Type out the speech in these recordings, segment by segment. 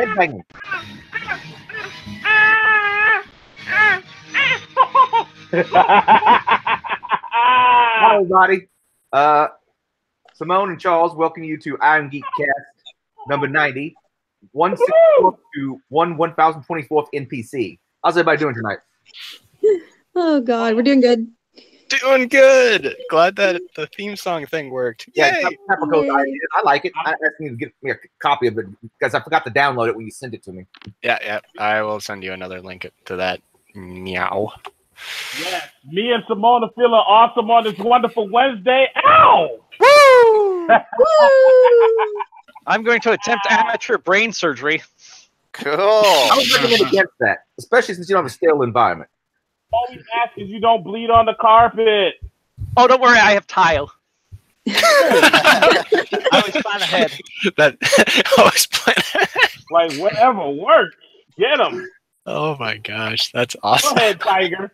headbanging. Hi, everybody. Simone and Charles welcome you to Irongeek Cast number 90, 164th to 1024th NPC. How's everybody doing tonight? Oh God, we're doing good. Doing good. Glad that the theme song thing worked. Yeah, Yay! I like it. I asked you to get me a copy of it because I forgot to download it when you sent it to me. Yeah. I will send you another link to that. Meow. Yes, me and Simone are feeling awesome on this wonderful Wednesday. Ow! Woo! I'm going to attempt amateur brain surgery. Cool. I was recommend against that, especially since you don't have a stale environment. All we ask is you don't bleed on the carpet. Oh, don't worry, I have tile. I always plan ahead. I always plan ahead. Like, whatever works. Get them. Oh my gosh, that's Go awesome. ahead, Tiger.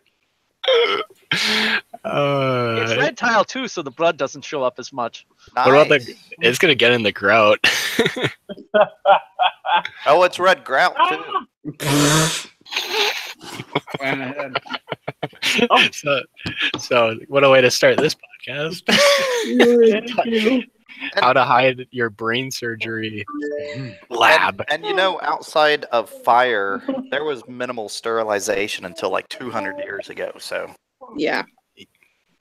It's red tile too, so the blood doesn't show up as much. Nice. What about it's gonna get in the grout. Oh, it's red grout too. So what a way to start this podcast. Thank you. How to hide your brain surgery lab. And you know, outside of fire, there was minimal sterilization until like 200 years ago. So Yeah.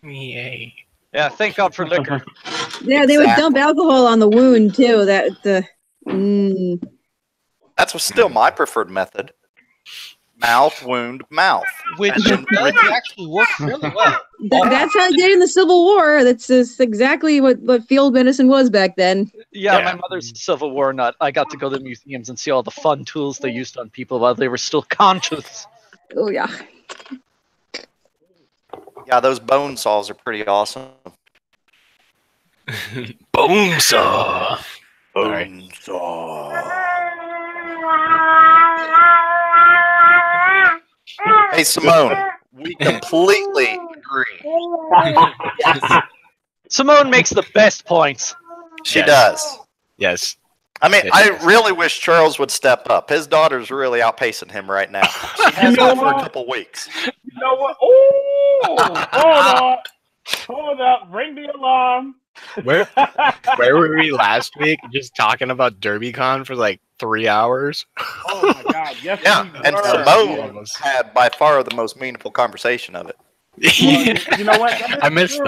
Yay. Yeah, thank God for liquor. Yeah, they would dump alcohol on the wound too. that's still my preferred method. Mouth wound, mouth. Which And then actually works really well. That's how they did in the Civil War. That's just exactly what field medicine was back then. Yeah, Yeah. my mother's a Civil War nut. I got to go to the museums and see all the fun tools they used on people while they were still conscious. Oh yeah. yeah, those bone saws are pretty awesome. Bone saw. Bone saw. Hey, Simone, we completely agree. Simone makes the best points. She Yes. does. Yes. I mean, Yes, I yes. really wish Charles would step up. His daughter's really outpacing him right now. She has know been for a what? couple weeks. You know what? Oh, hold on. Hold up. Ring the alarm. Where were we last week? Just talking about DerbyCon for like 3 hours. Oh, my God. Yes, Yeah, we and were. Simone had by far the most meaningful conversation of it. Well, you know what? That is I missed true.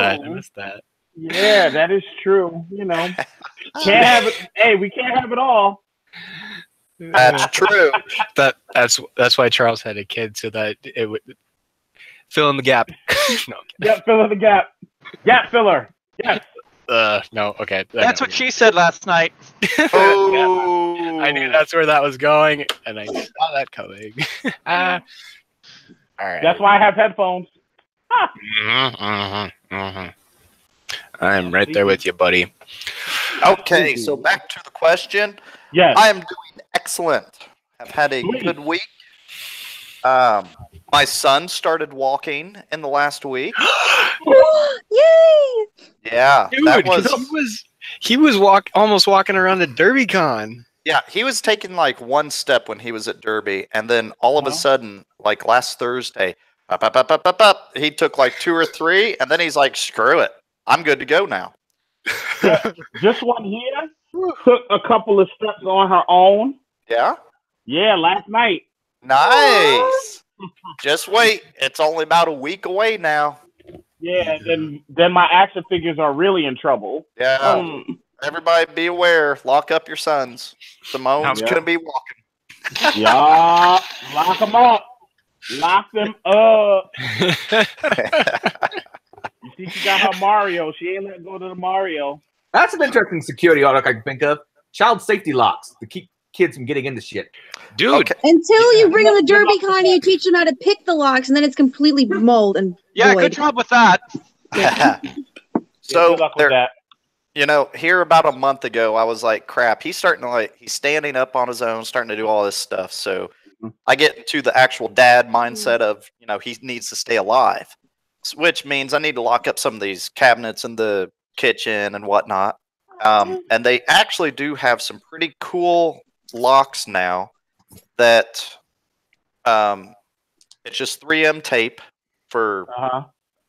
that. Yeah, that is true. You know, can't have it. Hey, we can't have it all. That's true. That's why Charles had a kid, so that it would fill in the gap. No, Yep, fill in the gap. Gap filler. Yes. no, okay. That's what she said last night. Oh, I knew that's where that was going, and I saw that coming. All right. That's why I have headphones. I'm right there with you, buddy. okay. So back to the question. Yes. I am doing excellent. I've had a Sweet. good week. My son started walking in the last week. Yay! Yeah, Dude, that 'cause he was almost walking around at DerbyCon. Yeah, he was taking like one step when he was at Derby, and then all of a sudden, like last Thursday, up, he took like 2 or 3, and then he's like, "Screw it, I'm good to go now." Just one here took a couple of steps on her own. Yeah, Yeah, last night. nice. Just wait, it's only about a week away now. Yeah, then my action figures are really in trouble. Yeah, everybody be aware. Lock up your sons. Simone's Yeah. gonna be walking. Yeah, lock them up. Lock them up. You see, she got her Mario. She ain't let go to the Mario. That's an interesting security audit I can think of. Child safety locks to keep kids from getting into shit. Dude, Okay. Until you bring them the DerbyCon, you teach them how to pick the locks, and then it's completely mold and Yeah, void. good job with that. Yeah, So good luck with there, that. you know, here about a month ago, I was like, crap, he's standing up on his own, starting to do all this stuff. So I get into the actual dad mindset of, you know, he needs to stay alive, which means I need to lock up some of these cabinets in the kitchen and whatnot. And they actually do have some pretty cool locks now that it's just 3M tape for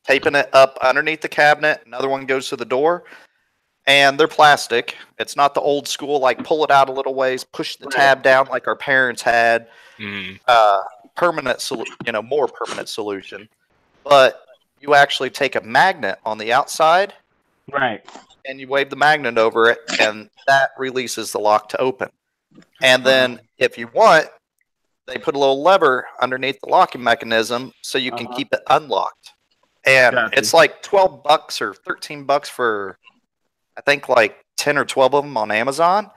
taping it up underneath the cabinet. Another one goes to the door, and they're plastic. It's not the old school, like pull it out a little ways, push the tab down like our parents had. Permanent more permanent solution. But you actually take a magnet on the outside, right, and you wave the magnet over it, and that releases the lock to open. And then if you want, they put a little lever underneath the locking mechanism so you can keep it unlocked. And it's like $12 or $13 for, I think, like 10 or 12 of them on Amazon.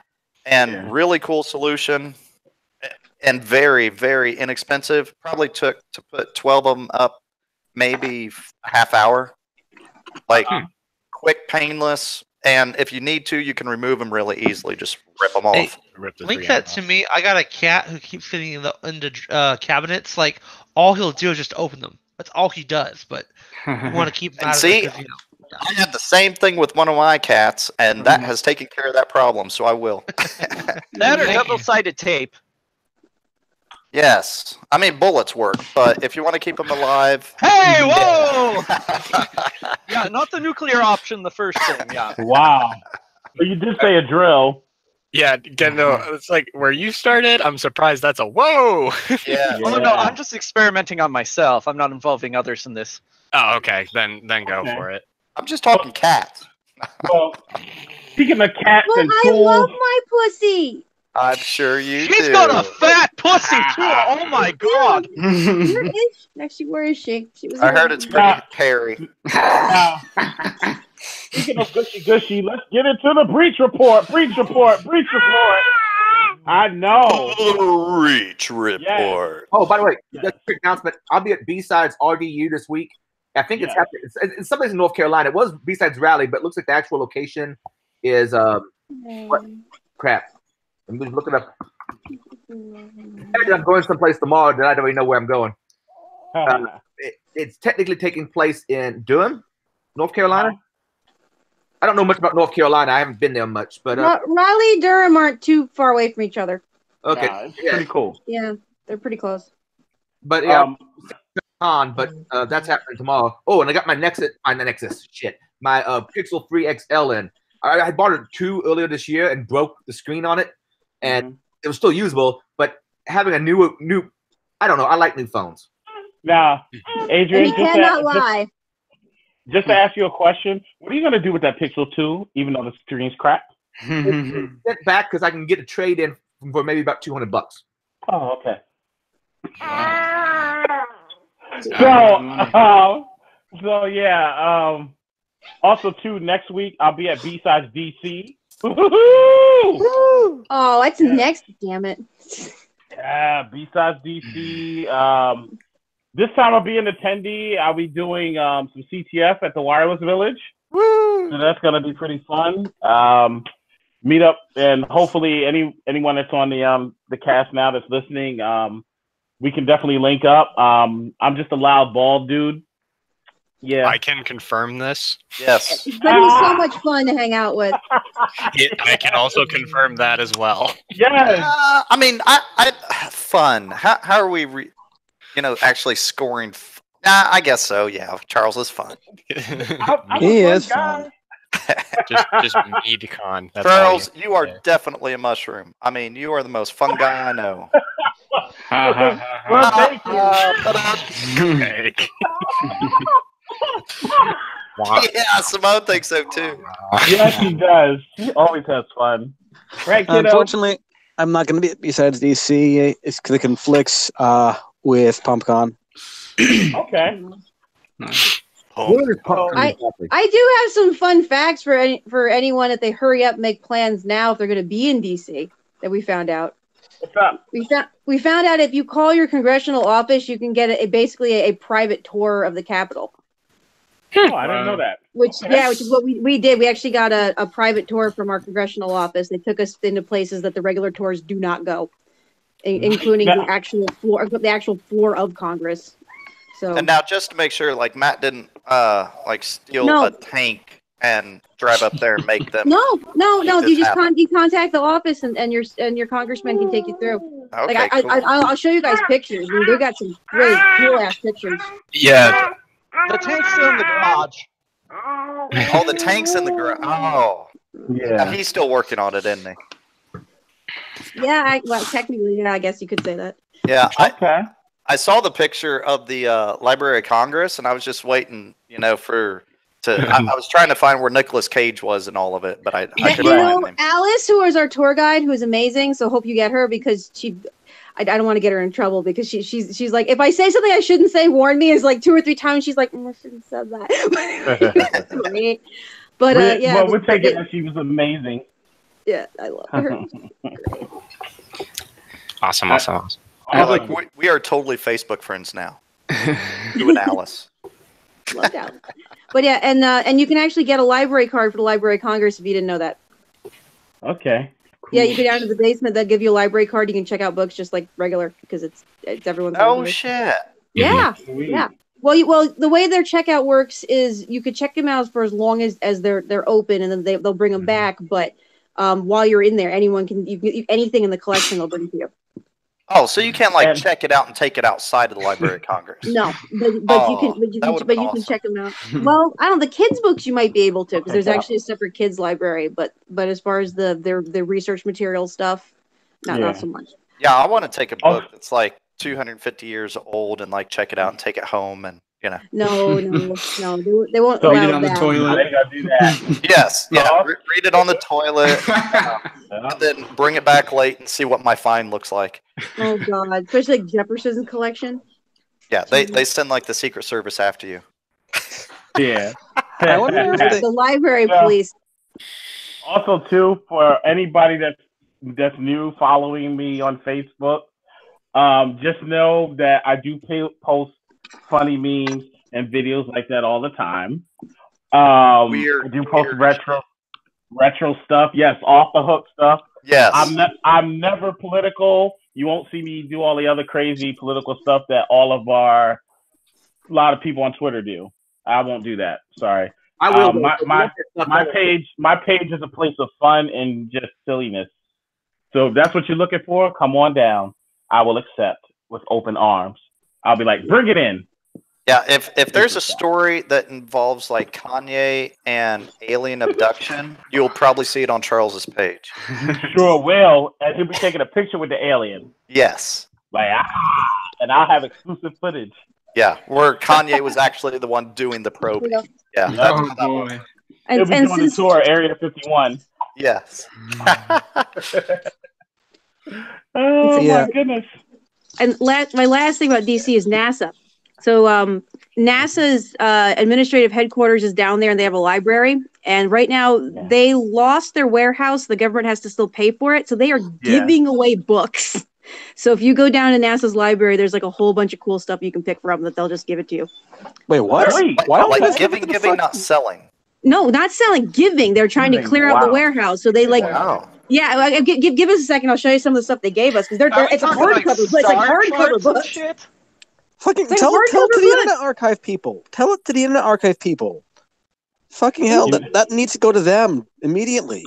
And really cool solution, and very, very inexpensive. Probably took to put 12 of them up maybe a half hour. Like quick, painless. And if you need to, you can remove them really easily. Just rip them off. Hey, link that to me. I got a cat who keeps getting into cabinets. Like, all he'll do is just open them. That's all he does. But I want to keep him out of it. I had the same thing with one of my cats, and that has taken care of that problem, so I will. That or double-sided tape. Yes. I mean, bullets work, but if you want to keep them alive... Hey, whoa! Yeah, not the nuclear option, the first thing, yeah. Wow. But you did say a drill. Yeah, Gendo, it's like where you started, I'm surprised that's a whoa! Yeah. Oh, no, I'm just experimenting on myself. I'm not involving others in this. Oh, okay. Then go for it. I'm just talking cats. Well, speaking of cats and I tools... love my pussy. I'm sure you do. She's got a fat pussy, too! Oh, my God! Where is she? Actually, where is she? She was. I heard it's pretty hairy. Speaking of gushy, let's get into the breach report. Breach report. I know. Breach report. Yeah. Oh, by the way, just a quick announcement. I'll be at B-Sides RDU this week. I think it's happening. It's someplace in North Carolina. It was B-Sides Rally, but it looks like the actual location is what? Crap. I'm just looking up. I'm going someplace tomorrow that I don't even know where I'm going. It's technically taking place in Durham, North Carolina. I don't know much about North Carolina. I haven't been there much, but Raleigh, Durham aren't too far away from each other. Okay, it's pretty cool. Yeah, they're pretty close. But that's happening tomorrow. Oh, and I got my Nexus. My Pixel 3 XL in. I bought it 2 earlier this year and broke the screen on it, and it was still usable. But having a new, I don't know. I like new phones. Now, Adrian, And he cannot lie. Just to ask you a question, what are you going to do with that Pixel 2, even though the screen's cracked? Sent back because I can get a trade in for maybe about $200. Oh, okay. So yeah. Also, too, next week I'll be at B-Sides DC. Oh, it's next. Damn it. Yeah, B-Sides DC. This time I'll be an attendee. I'll be doing some CTF at the Wireless Village. Woo! So that's gonna be pretty fun. Meet up, and hopefully anyone that's on the cast now that's listening, we can definitely link up. I'm just a loud bald dude. Yeah, I can confirm this. Yes. But he's so much fun to hang out with. I can also confirm that as well. Yes. I mean, I fun. How are we, actually scoring? I guess so. Yeah, Charles is fun. He is fun. just MeadCon. That's Charles, you are definitely a mushroom. I mean, you are the most fun guy I know. Well, thank you. Yeah, Simone thinks so too. Yes, he does. He always has fun. Right, kiddo? Unfortunately, I'm not going to be at B-Sides DC. It's because it conflicts with PumpCon. Okay. I do have some fun facts for anyone that they hurry up, make plans now if they're going to be in DC that we found out. What's up? We found out if you call your congressional office, you can get basically a private tour of the Capitol. Oh, I didn't know that. Which is what we did. We actually got a private tour from our congressional office. They took us into places that the regular tours do not go, including the actual floor of Congress. So. And now, just to make sure, like Matt didn't steal a tank and drive up there and make them. No. this You just happen. you contact the office, and your congressman can take you through. Okay, Like cool. I'll show you guys pictures. I mean, they got some great cool ass pictures. Yeah. The tank's still in the garage. Oh, the tank's in the garage. Oh, Yeah. he's still working on it, isn't he? Yeah, well, technically, yeah, I guess you could say that. Yeah. Okay. I saw the picture of the Library of Congress, and I was just waiting, I was trying to find where Nicolas Cage was in all of it, but I couldn't find him. Alice, who is our tour guide, who is amazing. So hope you get her because I don't want to get her in trouble because she's like, if I say something I shouldn't say, warn me. Is like 2 or 3 times. She's like, I shouldn't have said that. That's great. But yeah, well, we'll take it that she was amazing. Yeah, I love her. Awesome. We are totally Facebook friends now. You and Alice. Love Alice. But yeah, and you can actually get a library card for the Library of Congress if you didn't know that. Okay. Cool. Yeah, you go down to the basement. They'll give you a library card. You can check out books just like regular because it's everyone's. Oh library. shit! Yeah, yeah. Well, the way their checkout works is you could check them out for as long as they're open, and then they'll bring them back. But while you're in there, anyone can anything in the collection they'll bring to you. Oh, so you can't check it out and take it outside of the Library of Congress? No, but you can check them out. Well, I don't know, the kids' books you might be able to because there's actually a separate kids library. But as far as their research material stuff, not so much. Yeah, I want to take a book that's like 250 years old and check it out and take it home and No, they won't Read allow it on the that. toilet. They gotta do that. Yes, read it on the toilet, and then bring it back late and see what my find looks like. Oh God, especially like Jefferson's collection. Yeah, they send the Secret Service after you. Yeah. I wonder if The library police. Also, too, for anybody that's new following me on Facebook, just know that I do post funny memes and videos like that all the time. I do post retro stuff. Yes, off the hook stuff. Yes. I'm never political. You won't see me do all the other crazy political stuff that a lot of people on Twitter do. I won't do that. Sorry. I will. My page is a place of fun and just silliness. So if that's what you're looking for, come on down. I will accept with open arms. I'll be like, bring it in. Yeah, if there's a story that involves Kanye and alien abduction, you'll probably see it on Charles's page. Sure will, and he'll be taking a picture with the alien. Yes. And I'll have exclusive footage. Yeah, where Kanye was actually the one doing the probing. Yeah. Oh boy. He'll be doing the tour of Area 51. Yes. Oh my goodness. And my last thing about DC is NASA. So NASA's administrative headquarters is down there, and they have a library. And right now, they lost their warehouse. The government has to still pay for it, so they are giving away books. So if you go down to NASA's library, there's a whole bunch of cool stuff you can pick from that they'll just give it to you. Wait, what? Why giving, not selling? No, not selling. Giving. They're trying to clear out the warehouse, so they Yeah, give us a second. I'll show you some of the stuff they gave us because it's a hardcover. It's like hardcover book. Fucking tell it to the Internet Archive people. Tell it to the Internet Archive people. Fucking hell, that needs to go to them immediately.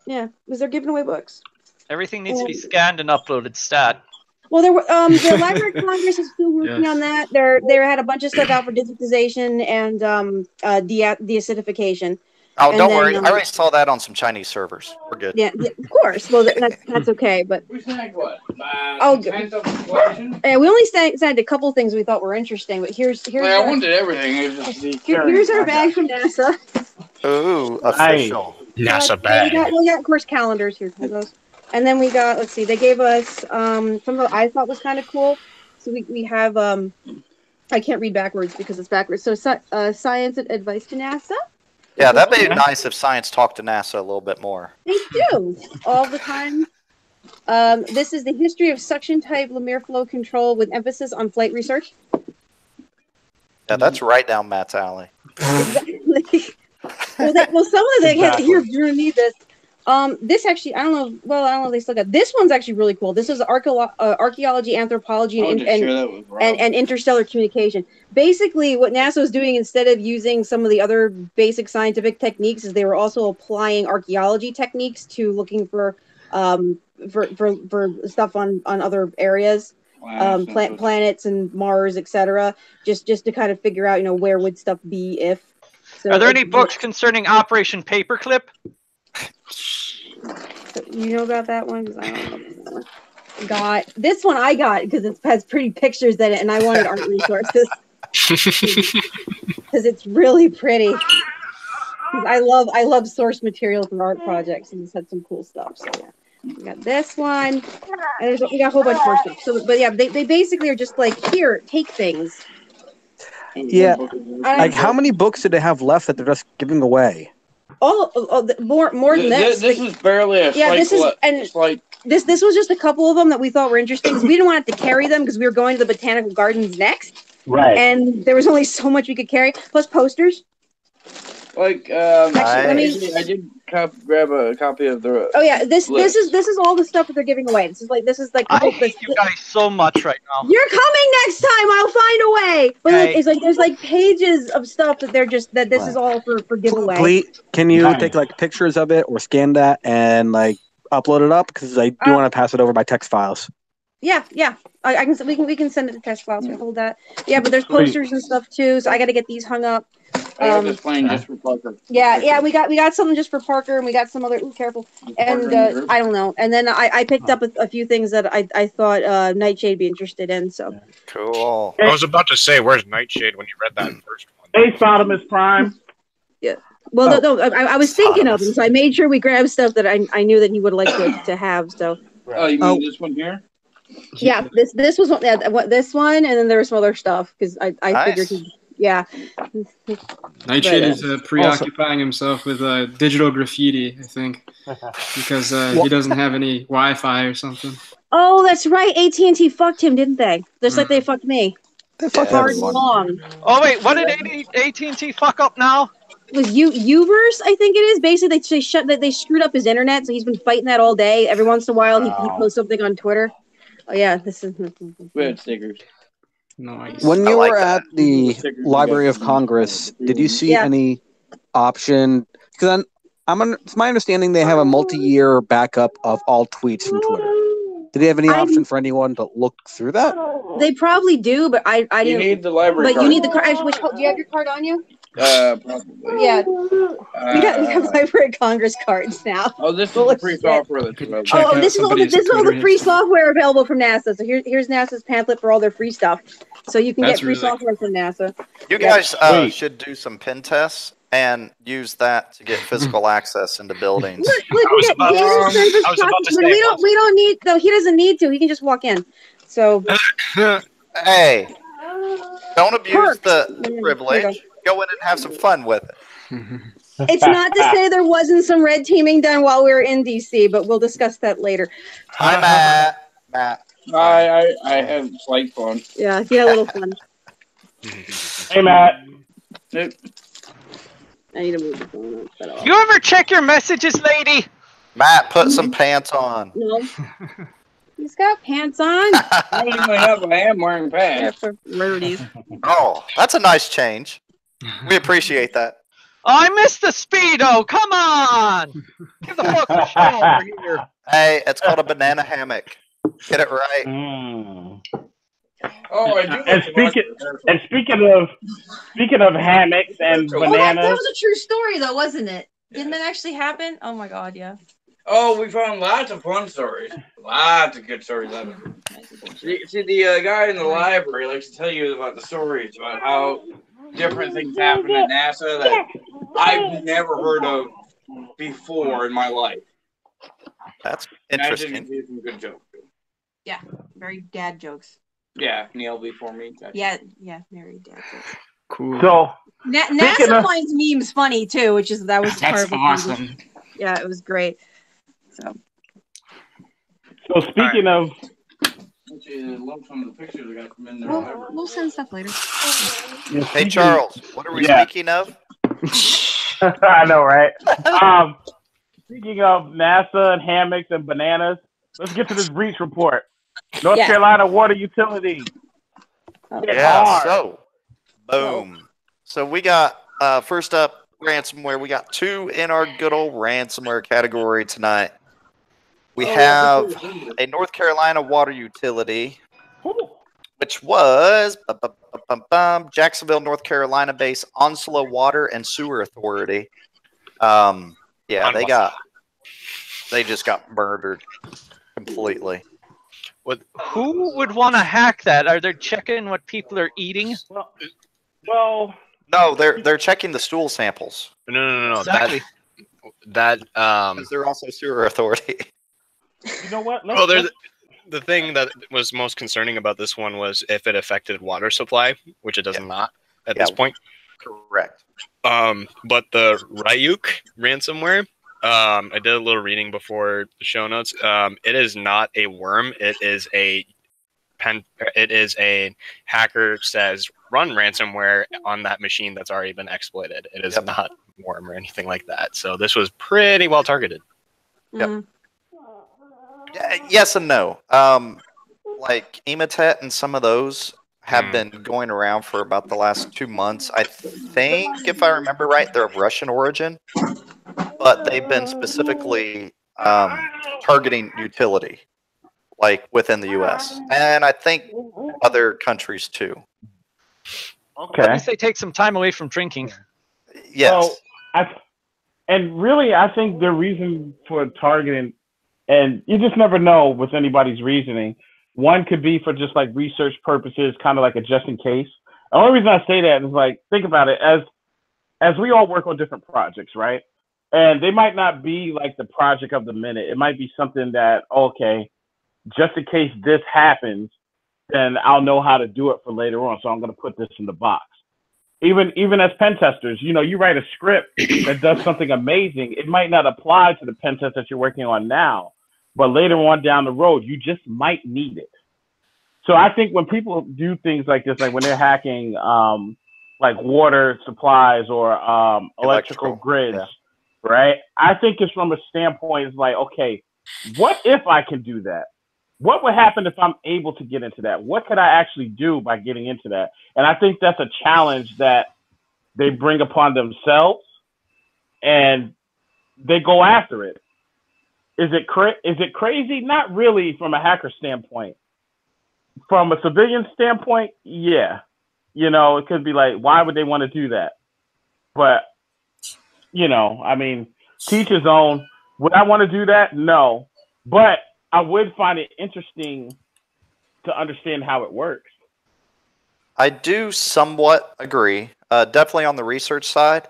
Yeah, because they're giving away books. Everything needs to be scanned and uploaded stat. Well, the Library of Congress is still working on that. They had a bunch of stuff out for digitization and deacidification. Oh, don't worry. I already saw that on some Chinese servers. We're good. Yeah, of course. Well, that's okay. But We snagged what? yeah, we only snagged a couple things we thought were interesting. But here's I wanted everything. It was just here's our bag from NASA. Ooh, official. NASA bag. We got, of course, calendars here. And then we got, let's see, they gave us something that I thought was kind of cool. So we have, I can't read backwards because it's backwards. So science advice to NASA. Yeah, that'd be nice if science talked to NASA a little bit more. They do all the time. This is the history of suction type Lemire flow control with emphasis on flight research. Yeah, that's right down Matt's alley. Well, some of them here, you're gonna need this. This actually, I don't know. Well, I don't know if they still got this one's actually really cool. This is archaeology, anthropology, and interstellar communication. Basically, what NASA was doing instead of using some of the other basic scientific techniques, is they were also applying archaeology techniques to looking for stuff on other areas, planets and Mars, etc. Just to kind of figure out, where would stuff be if. So Are there any books concerning Operation Paperclip? You know about that one? 'Cause I don't know about that one. Got this one. I got because it has pretty pictures in it, and I wanted art resources because it's really pretty. I love source material for art projects, and it's had some cool stuff. So yeah, we got this one, and we got a whole bunch more stuff. So, but yeah, they basically are just like, here, take things. Yeah, like how many books do they have left that they're just giving away? More than this. This is barely a this was just a couple of them that we thought were interesting because we didn't want to carry them because we were going to the botanical gardens next. Right. And there was only so much we could carry, plus posters. Like, actually, I did grab a copy of the. Oh yeah, this is all the stuff that they're giving away. This is like I hate you guys so much right now. You're coming next time. I'll find a way. But Okay. it's like there's like pages of stuff that they're just this is all for giveaway. Please, can you take like pictures of it or scan that and like upload it up? Because I do want to pass it over by text files. Yeah. I can. We can send it to test files. So hold that. Yeah, but there's posters and stuff too. So I got to get these hung up. I got this plane just for Parker. Yeah, we got something just for Parker, and we got some other. Ooh, careful. And I don't know. And then I picked up a few things that I thought Nightshade would be interested in. So cool. I was about to say, where's Nightshade when you read that first one? Hey, Sodomus Prime. Yeah. Well, no, I was thinking of him, so I made sure we grabbed stuff that I knew that he would like to have. So. Oh, you mean this one here? Yeah, this was this one, and then there was some other stuff because I figured he. Yeah. Nightshade is preoccupying himself with digital graffiti, I think, because he doesn't have any Wi-Fi or something. Oh, that's right. AT&T fucked him, didn't they? Just like they fucked me. They fucked hard everyone. long. Oh wait, what did AT&T fuck up now? It was Uverse, I think it is. Basically, they screwed up his internet, so he's been fighting that all day. Every once in a while, he posts something on Twitter. Oh yeah, this is. We had stickers. Nice. When you were at the Library of Congress, did you see any option? Because it's my understanding they have a multi-year backup of all tweets from Twitter. Did they have any option for anyone to look through that? They probably do, but I didn't. You need the library. But card. you need the card. Do you have your card on you? Probably. Yeah. We got Library of Congress cards now. Oh, this is the free software that's available. Oh, this is all the free software available from NASA. So here's NASA's pamphlet for all their free stuff. So you can get free software from NASA. You guys should do some pen tests and use that to get physical access into buildings. Look, we don't need. No, he doesn't need to. He can just walk in. So. Hey, don't abuse the privilege. Go in and have some fun with it. It's not to say there wasn't some red teaming done while we were in DC, but we'll discuss that later. Hi, Matt. I had slight fun. Yeah, he had a little fun. Hey, Matt. I need to move the phone up. You ever check your messages, lady? Matt, put some pants on. No. He's got pants on. I don't even know if I am wearing pants. For rarities. Oh, that's a nice change. We appreciate that. Oh, I missed the Speedo. Come on. Give the fuck a show over here. Hey, it's called a banana hammock. Get it right. Oh, I do. And speaking of hammocks and bananas. That was a true story, though, wasn't it? Didn't that actually happen? Oh my God, yeah. Oh, we found lots of fun stories. Lots of good stories. See, the guy in the library likes to tell you about the stories about how different things happen at NASA that I've never heard of before in my life. That's interesting. And I did some good jokes. Yeah, very dad jokes. Yeah, Neil before me. Yeah, very dad jokes. Cool. So NASA finds memes funny too, that was that's awesome. Yeah, it was great. So speaking of. Actually, I love some of the pictures I got from in there. We'll send stuff later. Hey, Charles, what are we speaking of? I know, right? Speaking of NASA and hammocks and bananas, let's get to this breach report. North Yeah. Carolina Water Utility. Hit hard. So boom. So we got first up ransomware. We got 2 in our good old ransomware category tonight. We have a North Carolina water utility, which was Jacksonville, North Carolina based Onslow Water and Sewer Authority. Yeah, they just got murdered completely. Who would want to hack that? Are they checking what people are eating? Well, no, they're checking the stool samples. No. Exactly. Because they're also Sewer Authority. You know what? The thing that was most concerning about this one was if it affected water supply, which it does not at this point. Correct. But the Ryuk ransomware, I did a little reading before the show notes. It is not a worm. It is a hacker says run ransomware on that machine that's already been exploited. It is not a worm or anything like that. So this was pretty well targeted. Yep. Yes and no. Like Emotet and some of those have been going around for about the last 2 months. I think, if I remember right, they're of Russian origin, but they've been specifically targeting utility, like within the U.S. and I think other countries too. At least they take some time away from drinking. Yes. So, I think the reason for targeting, and you just never know with anybody's reasoning. One could be for just like research purposes, kind of like a just in case. The only reason I say that is like, think about it, as we all work on different projects, right? And they might not be like the project of the minute. It might be something that, okay, just in case this happens, then I'll know how to do it for later on. So I'm going to put this in the box. Even as pen testers, you write a script that does something amazing. It might not apply to the pen test that you're working on now, but later on down the road, you just might need it. So I think when people do things like this, like when they're hacking like water supplies or electrical grids, right? I think it's from a standpoint, it's like, okay, what if I can do that? What would happen if I'm able to get into that? What could I actually do by getting into that? And I think that's a challenge that they bring upon themselves, and they go after it. Is it crazy? Not really from a hacker standpoint. From a civilian standpoint, yeah. It could be like, why would they want to do that? But, I mean, teach his own. Would I want to do that? No. But I would find it interesting to understand how it works. I do somewhat agree. Definitely on the research side.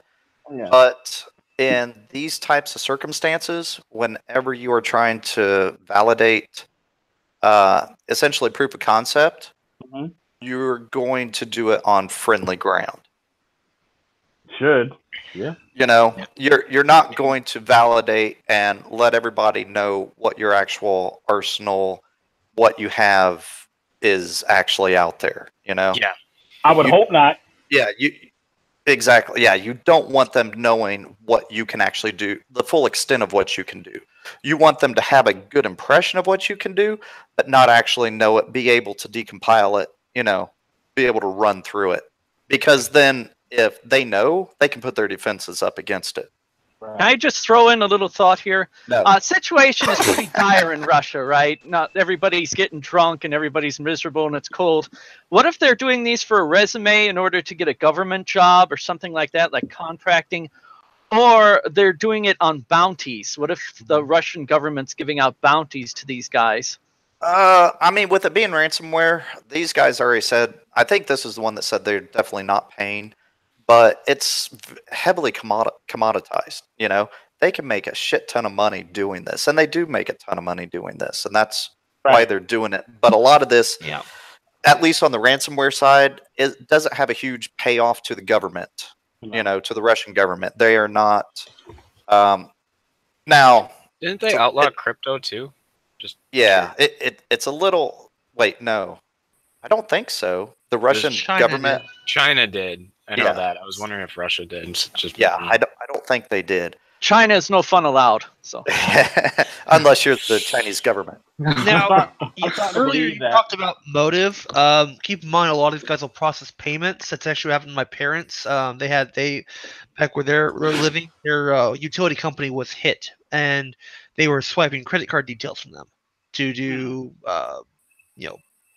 Yeah. But in these types of circumstances, whenever you are trying to validate essentially proof of concept, you're going to do it on friendly ground. Should. Yeah. You're not going to validate and let everybody know what your actual arsenal, what you have is actually out there, Yeah. I would hope not. Yeah, exactly. Yeah, you don't want them knowing what you can actually do, the full extent of what you can do. You want them to have a good impression of what you can do, but not actually know it, be able to decompile it, be able to run through it. Because then if they know, they can put their defenses up against it. Can I just throw in a little thought here? No. Situation is pretty dire in Russia, right? Not everybody's getting drunk and everybody's miserable and it's cold. What if they're doing these for a resume in order to get a government job or something like that, like contracting? Or they're doing it on bounties? What if the Russian government's giving out bounties to these guys? I mean, with it being ransomware, these guys already said, I think this is the one that said they're definitely not paying. But it's heavily commoditized, They can make a shit ton of money doing this, and they do make a ton of money doing this, and that's why they're doing it. But a lot of this, at least on the ransomware side, it doesn't have a huge payoff to the government, to the Russian government. They are not. Now, didn't they outlaw crypto too? It's a little. Wait, no, I don't think so. The Russian government, China did. I know that. I was wondering if Russia did. I don't think they did. China is no fun allowed. So unless you're the Chinese government. Now, I'm starting to earlier believe you that. talked about motive. Keep in mind, a lot of these guys will process payments. That's actually what happened to my parents. They back where they're living, their utility company was hit, and they were swiping credit card details from them to do,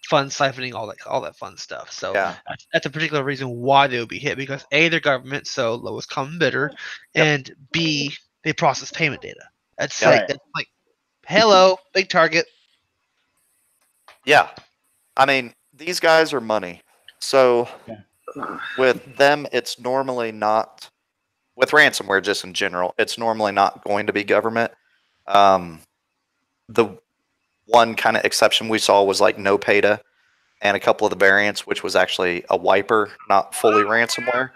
fund siphoning, all that fun stuff. So Yeah. that's a particular reason why they would be hit, because A, their government, so lowest common bidder, and B, they process payment data. That's Right. like, hello, big target. Yeah. I mean, these guys are money. So with them, it's normally not, with ransomware just in general, it's normally not going to be government. The one kind of exception we saw was like no payda and a couple of the variants, which was actually a wiper, not fully ransomware.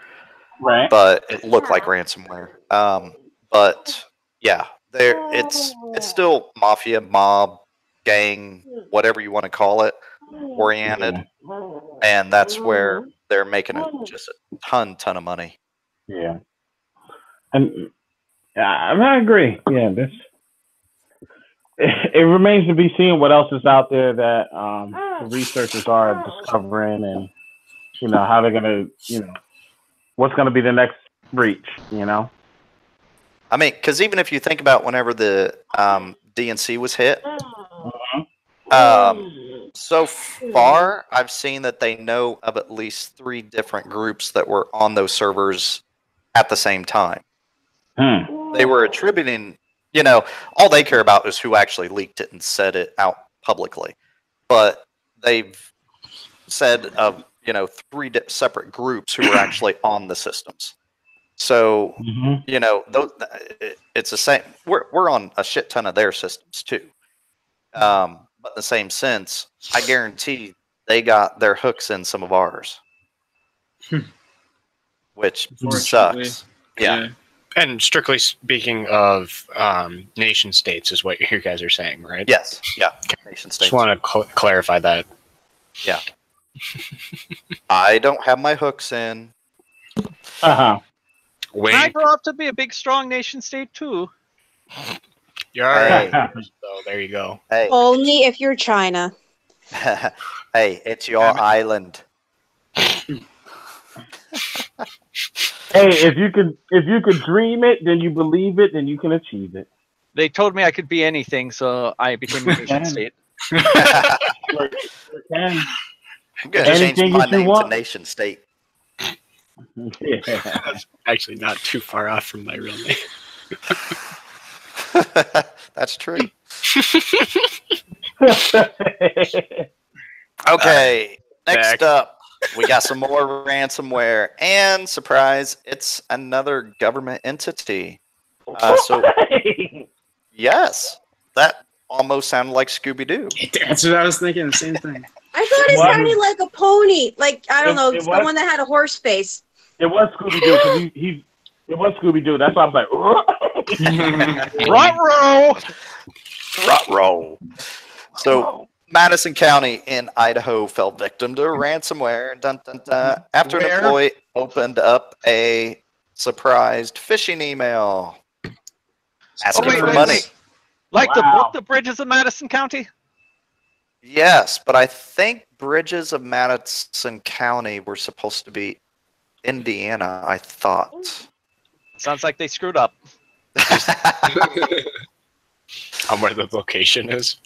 Right. But it looked like ransomware. But yeah, it's still mafia, mob, gang, whatever you want to call it, oriented, and that's where they're making just a ton of money. Yeah. And I agree. Yeah, this. It remains to be seen what else is out there that the researchers are discovering, and how they're gonna, what's gonna be the next breach. I mean, because even if you think about whenever the DNC was hit, so far I've seen that they know of at least 3 different groups that were on those servers at the same time. They were attributing, all they care about is who actually leaked it and said it out publicly. But they've said of 3 separate groups who were actually on the systems. So it's the same. We're on a shit ton of their systems too. But in the same sense, I guarantee they got their hooks in some of ours, which sucks. Yeah. And strictly speaking of nation states is what you guys are saying, right? Yes. Yeah. Nation states. Just want to clarify that. Yeah. I don't have my hooks in. I grow up to be a big, strong nation state too. Hey. So there you go. Hey. Only if you're China. Hey, it's your island. Hey, if you could dream it, then you believe it, then you can achieve it. They told me I could be anything, so I became a nation state. I'm going to change my name to nation state. That's actually not too far off from my real name. That's true. Okay, next up, we got some more ransomware, and surprise, it's another government entity. Yes, that almost sounded like Scooby-Doo. That's what I was thinking. The same thing. I thought it sounded like a pony, like I don't know, someone that had a horse face. It was Scooby-Doo. It was Scooby-Doo. That's why I'm like, Ruh-roh. So, Madison County in Idaho fell victim to ransomware. Dun, dun, dun, after an employee opened up a surprised phishing email asking for money. Like the book, The Bridges of Madison County? Yes, but I think Bridges of Madison County were supposed to be Indiana, I thought. Sounds like they screwed up. On where the location is?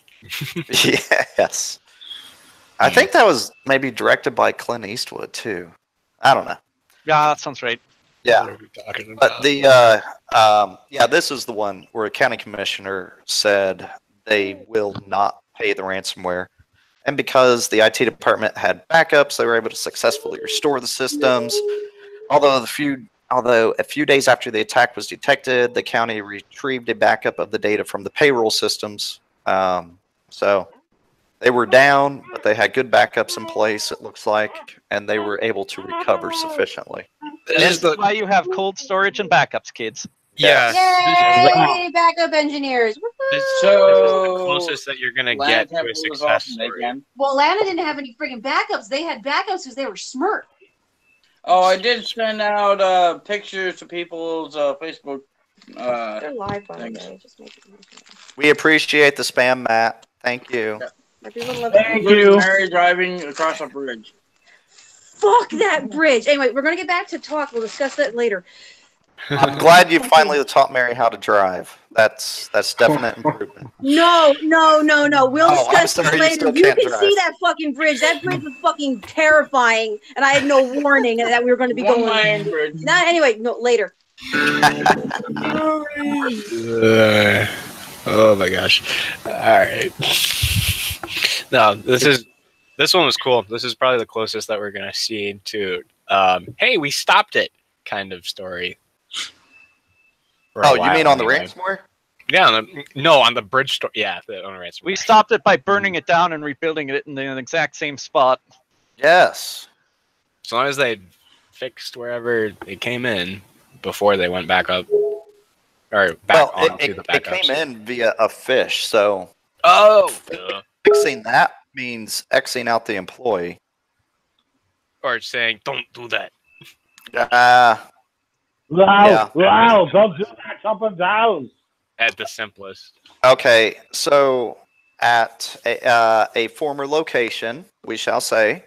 Yes. I think that was maybe directed by Clint Eastwood, too. I don't know. Yeah, that sounds right. Yeah. But this is the one where a county commissioner said they will not pay the ransomware. And because the IT department had backups, they were able to successfully restore the systems. Although a few days after the attack was detected, the county retrieved a backup of the data from the payroll systems. So they were down, but they had good backups in place, it looks like, and they were able to recover sufficiently. This is why you have cold storage and backups, kids. Yeah. Yay, backup engineers. This is the closest that you're going to get to a success story. Well, Atlanta didn't have any freaking backups. They had backups because they were smart. Oh, I did send out pictures to people's Facebook They're live, by the way. Just make it. We appreciate the spam, Matt. Thank you. Thank you. Mary driving across a bridge. Fuck that bridge. Anyway, we're gonna get back to talk. We'll discuss that later. I'm glad you finally taught Mary how to drive. That's definite improvement. No. We'll discuss I'm sorry, this you later. still You can't can drive. see that fucking bridge. That bridge was fucking terrifying, and I had no warning that we were going to be going. One-lane bridge. Anyway, no, later. Oh my gosh! All right. No, this one was cool. This is probably the closest that we're gonna see to hey, we stopped it kind of story. Oh, you mean on the ransomware? Yeah, on the bridge story. Yeah, on the ransomware. We stopped it by burning it down and rebuilding it in the exact same spot. Yes. As long as they fixed wherever it came in before they went back up. Or back onto the backups. It came in via a fish, so fixing that means Xing out the employee. Or saying, don't do that. Wow, don't do that, jumping down. At the simplest. Okay, so at a former location, we shall say,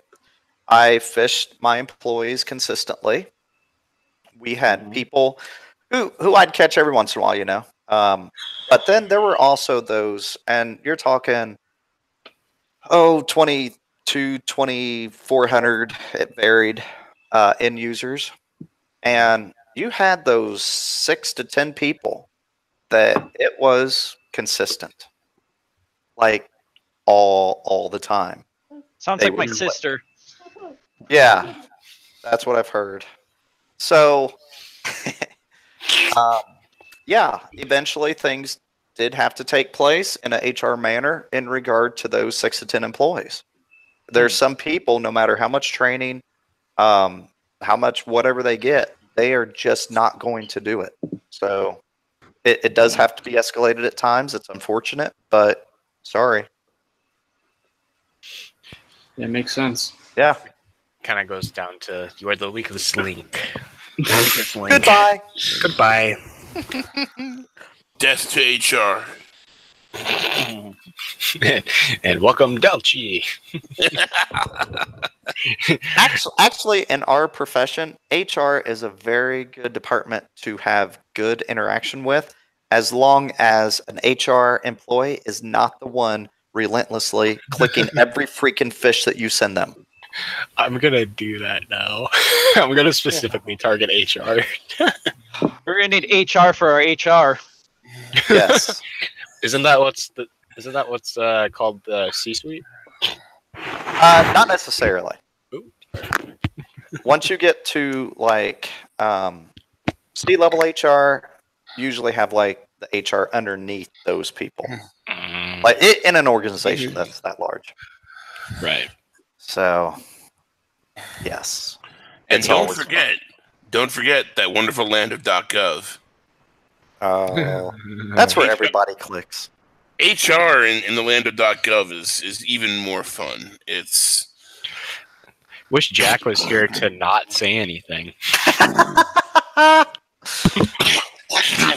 I fished my employees consistently. We had people who I'd catch every once in a while, you know. But then there were also those, and you're talking, 22, 2,400, it varied, end users. And you had those 6 to 10 people that it was consistent. Like, all the time. Sounds like my sister. Yeah, that's what I've heard. So, yeah, eventually things did have to take place in an HR manner in regard to those 6 to 10 employees. There's some people, no matter how much training, how much whatever they get, they are just not going to do it. So it does have to be escalated at times. It's unfortunate, but sorry. Yeah, makes sense. Yeah. Kind of goes down to you are the weakest link. Goodbye. Goodbye. Death to HR. And welcome, Delchi. Actually, in our profession, HR is a very good department to have good interaction with, as long as an HR employee is not the one relentlessly clicking every freaking fish that you send them. I'm gonna do that now. I'm gonna specifically target HR. We're gonna need HR for our HR. Yes. Isn't that what's called the C-suite? Not necessarily. Ooh. Once you get to like C-level HR, usually have like the HR underneath those people, like in an organization that's that large. Right. So, yes. And don't forget that wonderful land of .gov. Oh, that's where everybody clicks. HR in the land of .gov is even more fun. It's. Wish Jack was here to not say anything.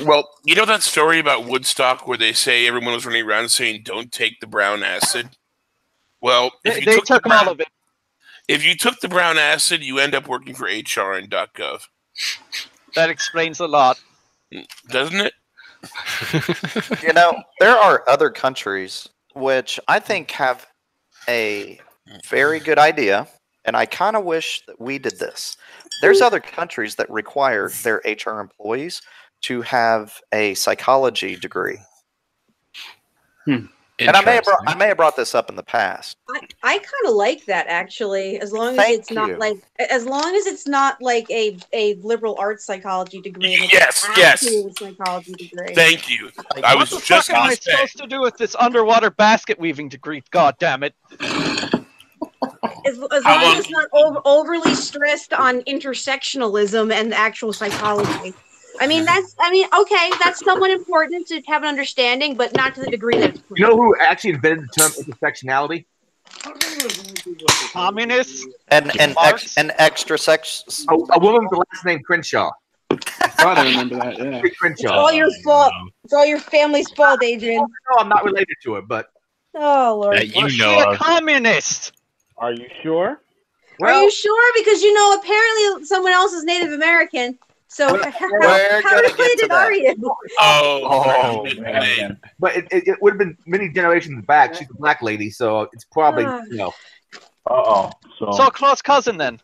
Well, you know that story about Woodstock where they say everyone was running around saying, "Don't take the brown acid." Well, if you took all of it. If you took the brown acid, you end up working for HR in .gov. That explains a lot. Doesn't it? You know, there are other countries which I think have a very good idea, and I kind of wish that we did this. There's other countries that require their HR employees to have a psychology degree. And I may have brought this up in the past. I kind of like that actually, as long as it's not like a liberal arts psychology degree. Yes. Psychology degree. Thank you. What the fuck am I supposed to do with this underwater basket weaving degree? God damn it! As long as it's not overly stressed on intersectionalism and actual psychology. I mean, okay, that's somewhat important to have an understanding, but not to the degree that it's. You know who actually invented the term intersectionality? Communists and extra sex. A woman with the last name Crenshaw. I thought I remember that. Yeah. It's all your fault. It's all your family's fault, Adrian. No, I'm not related to it, but Oh Lord. That you Was she know a of. communist? Are you sure? Are you sure? Because apparently someone else is Native American. So We're how gonna get to related that. are you? Oh, man. But it would have been many generations back. She's a black lady, so it's probably So close cousin then.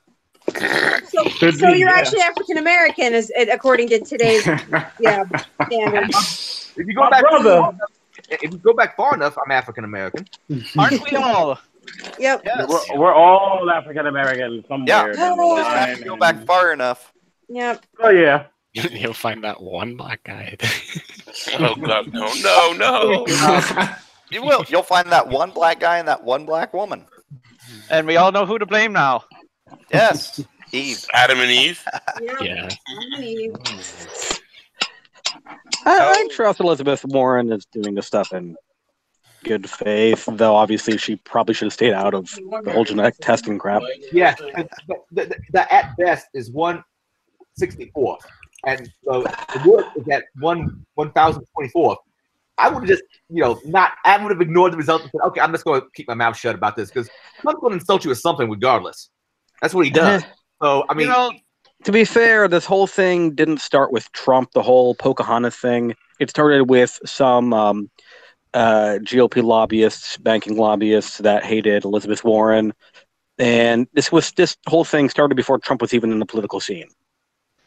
So you're actually African American, according to today's standards. If you go back, if you go back far enough, I'm African American. Aren't we all? Yep. Yes. we're all African American somewhere. down the Just have line, to go back far enough. Yep. Oh yeah. You'll find that one black guy. Oh God, no! You will. You'll find that one black guy and that one black woman. And we all know who to blame now. Yes, Eve. Adam and Eve. Yeah. I trust Elizabeth Warren is doing this stuff in good faith, though obviously she probably should have stayed out of the whole genetic testing crap. Yeah, the at best is 1/64, and the worst is at 1,024. I would have just, not. I would have ignored the result and said, "Okay, I'm just going to keep my mouth shut about this because I'm going to insult you with something regardless." That's what he does. So I mean, to be fair, this whole thing didn't start with Trump. The whole Pocahontas thing. It started with some GOP lobbyists, banking lobbyists that hated Elizabeth Warren, and this whole thing started before Trump was even in the political scene.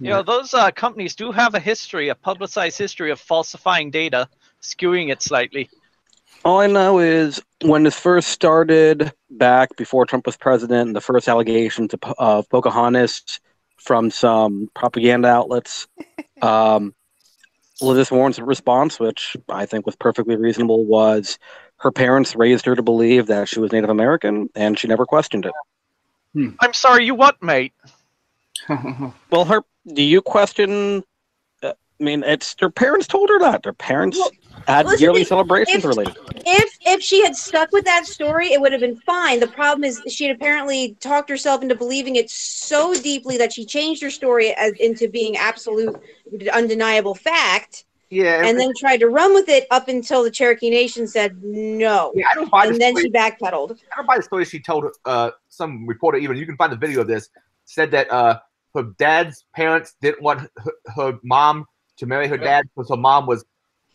Those companies do have a publicized history of falsifying data, skewing it slightly. All I know is when this first started back before Trump was president, the first allegations of Pocahontas from some propaganda outlets, Elizabeth Warren's response, which I think was perfectly reasonable, was her parents raised her to believe that she was Native American, and she never questioned it. I'm sorry, you what, mate? Well, do you question? I mean, it's her parents told her that. Their parents had yearly celebrations related. If she had stuck with that story, it would have been fine. The problem is she had apparently talked herself into believing it so deeply that she changed her story into being absolute, undeniable fact. Yeah, and then tried to run with it up until the Cherokee Nation said no. Yeah, I don't buy and then she backpedaled. I don't buy the story she told. Some reporter, even you can find the video of this, said that her dad's parents didn't want her mom to marry her dad because her mom was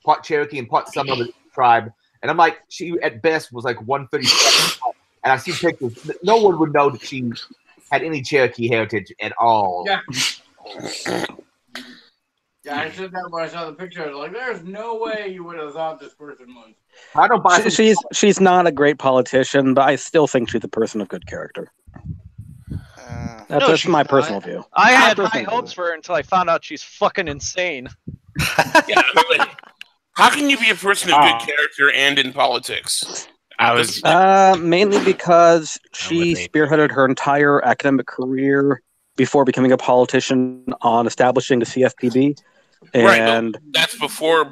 part Cherokee and part some other tribe. And I'm like, she at best was like 137. And I see pictures. No one would know that she had any Cherokee heritage at all. Yeah. Yeah, I said that when I saw the picture. I was like, "There's no way you would have thought this person was." I don't buy. She's not a great politician, but I still think she's a person of good character. That's my personal view. I had high hopes for her until I found out she's fucking insane. Yeah, how can you be a person of good character and in politics? I was mainly because she spearheaded her entire academic career before becoming a politician on establishing the CFPB. And that's before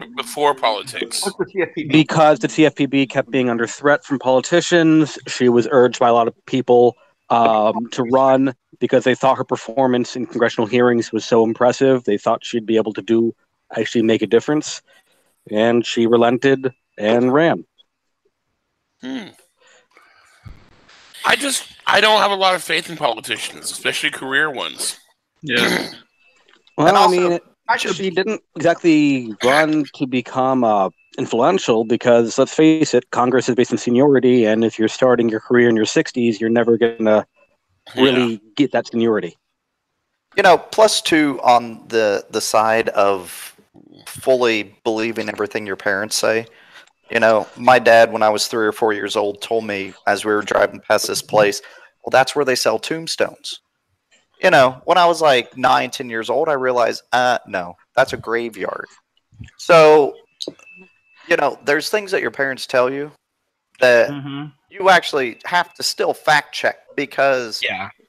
politics. What's the CFPB? Because the CFPB kept being under threat from politicians, she was urged by a lot of people to run because they thought her performance in congressional hearings was so impressive. They thought she'd be able to actually make a difference. And she relented and ran. I don't have a lot of faith in politicians, especially career ones. Yeah. Well, I mean, she didn't exactly run to become influential because, let's face it, Congress is based on seniority, and if you're starting your career in your 60s, you're never going to really get that seniority. Plus two on the side of fully believing everything your parents say. My dad, when I was 3 or 4 years old, told me as we were driving past this place, well, that's where they sell tombstones. When I was like 9, 10 years old, I realized, no, that's a graveyard. So, there's things that your parents tell you that you actually have to still fact check because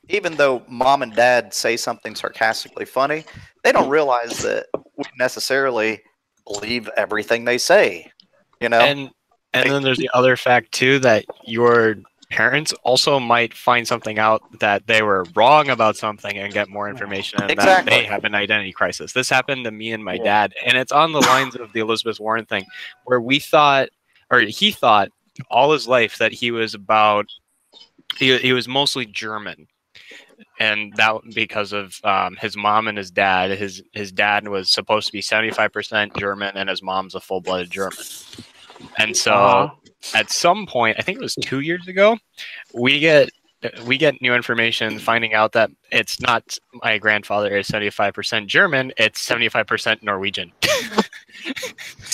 even though mom and dad say something sarcastically funny, they don't realize that we necessarily believe everything they say. And then there's the other fact too that your parents also might find something out that they were wrong about something and get more information, and that they have an identity crisis. This happened to me and my dad, and it's on the lines of the Elizabeth Warren thing, where he thought all his life that he was he was mostly German. And that because of his mom and his dad. His dad was supposed to be 75% German, and his mom's a full-blooded German. And so, at some point, I think it was 2 years ago, we get new information, finding out that it's not my grandfather is 75% German; it's 75% Norwegian.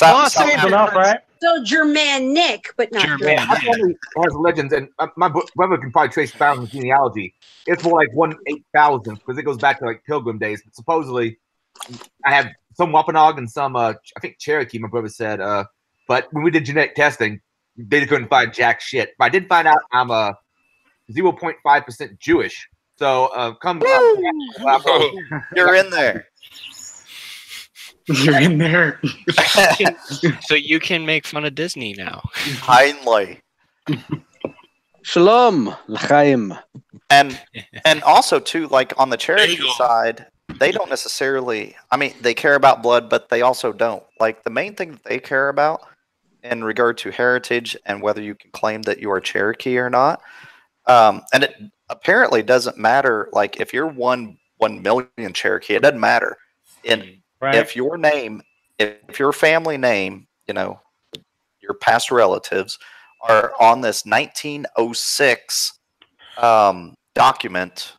Enough, right? So Germanic, but not German. My family has legends, and my brother can probably trace down the genealogy. It's more like 1/8,000 because it goes back to like Pilgrim days. But supposedly, I have some Wampanoag and some, I think Cherokee. My brother said, but when we did genetic testing, they couldn't find jack shit. But I did find out I'm 0.5% Jewish. So come, you're in there. You're in there. So you can make fun of Disney now. Heinley. Shalom, l'chaim. And also too, like on the Cherokee side, they don't necessarily. I mean, they care about blood, but they also don't. Like the main thing that they care about in regard to heritage and whether you can claim that you are Cherokee or not. And it apparently doesn't matter. Like if you're 1 million Cherokee, it doesn't matter. If your name, if your family name, you know, your past relatives are on this 1906 document.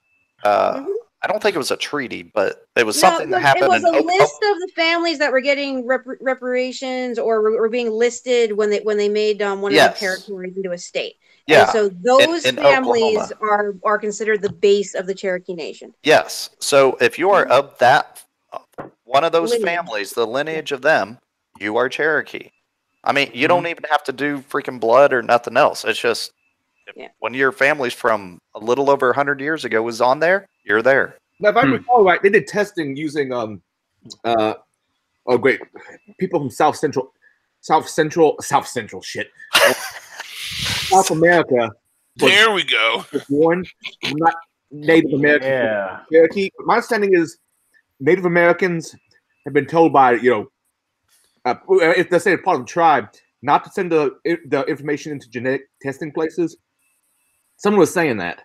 I don't think it was a treaty, but it was something that happened. It was a list of the families that were getting reparations or were being listed when they made one of the territories into a state. Yeah. And so those in families are considered the base of the Cherokee Nation. Yes. So if you are of that one of those families, the lineage of them, you are Cherokee. I mean, you don't even have to do freaking blood or nothing else. It's just when your family's from a little over 100 years ago was on there, you're there. Now, if I recall right, they did testing using people from South Central shit. South America. There we go. Born, not Native American. Yeah. Cherokee. My understanding is Native Americans have been told by, if they say part of the tribe, not to send the information into genetic testing places. Someone was saying that.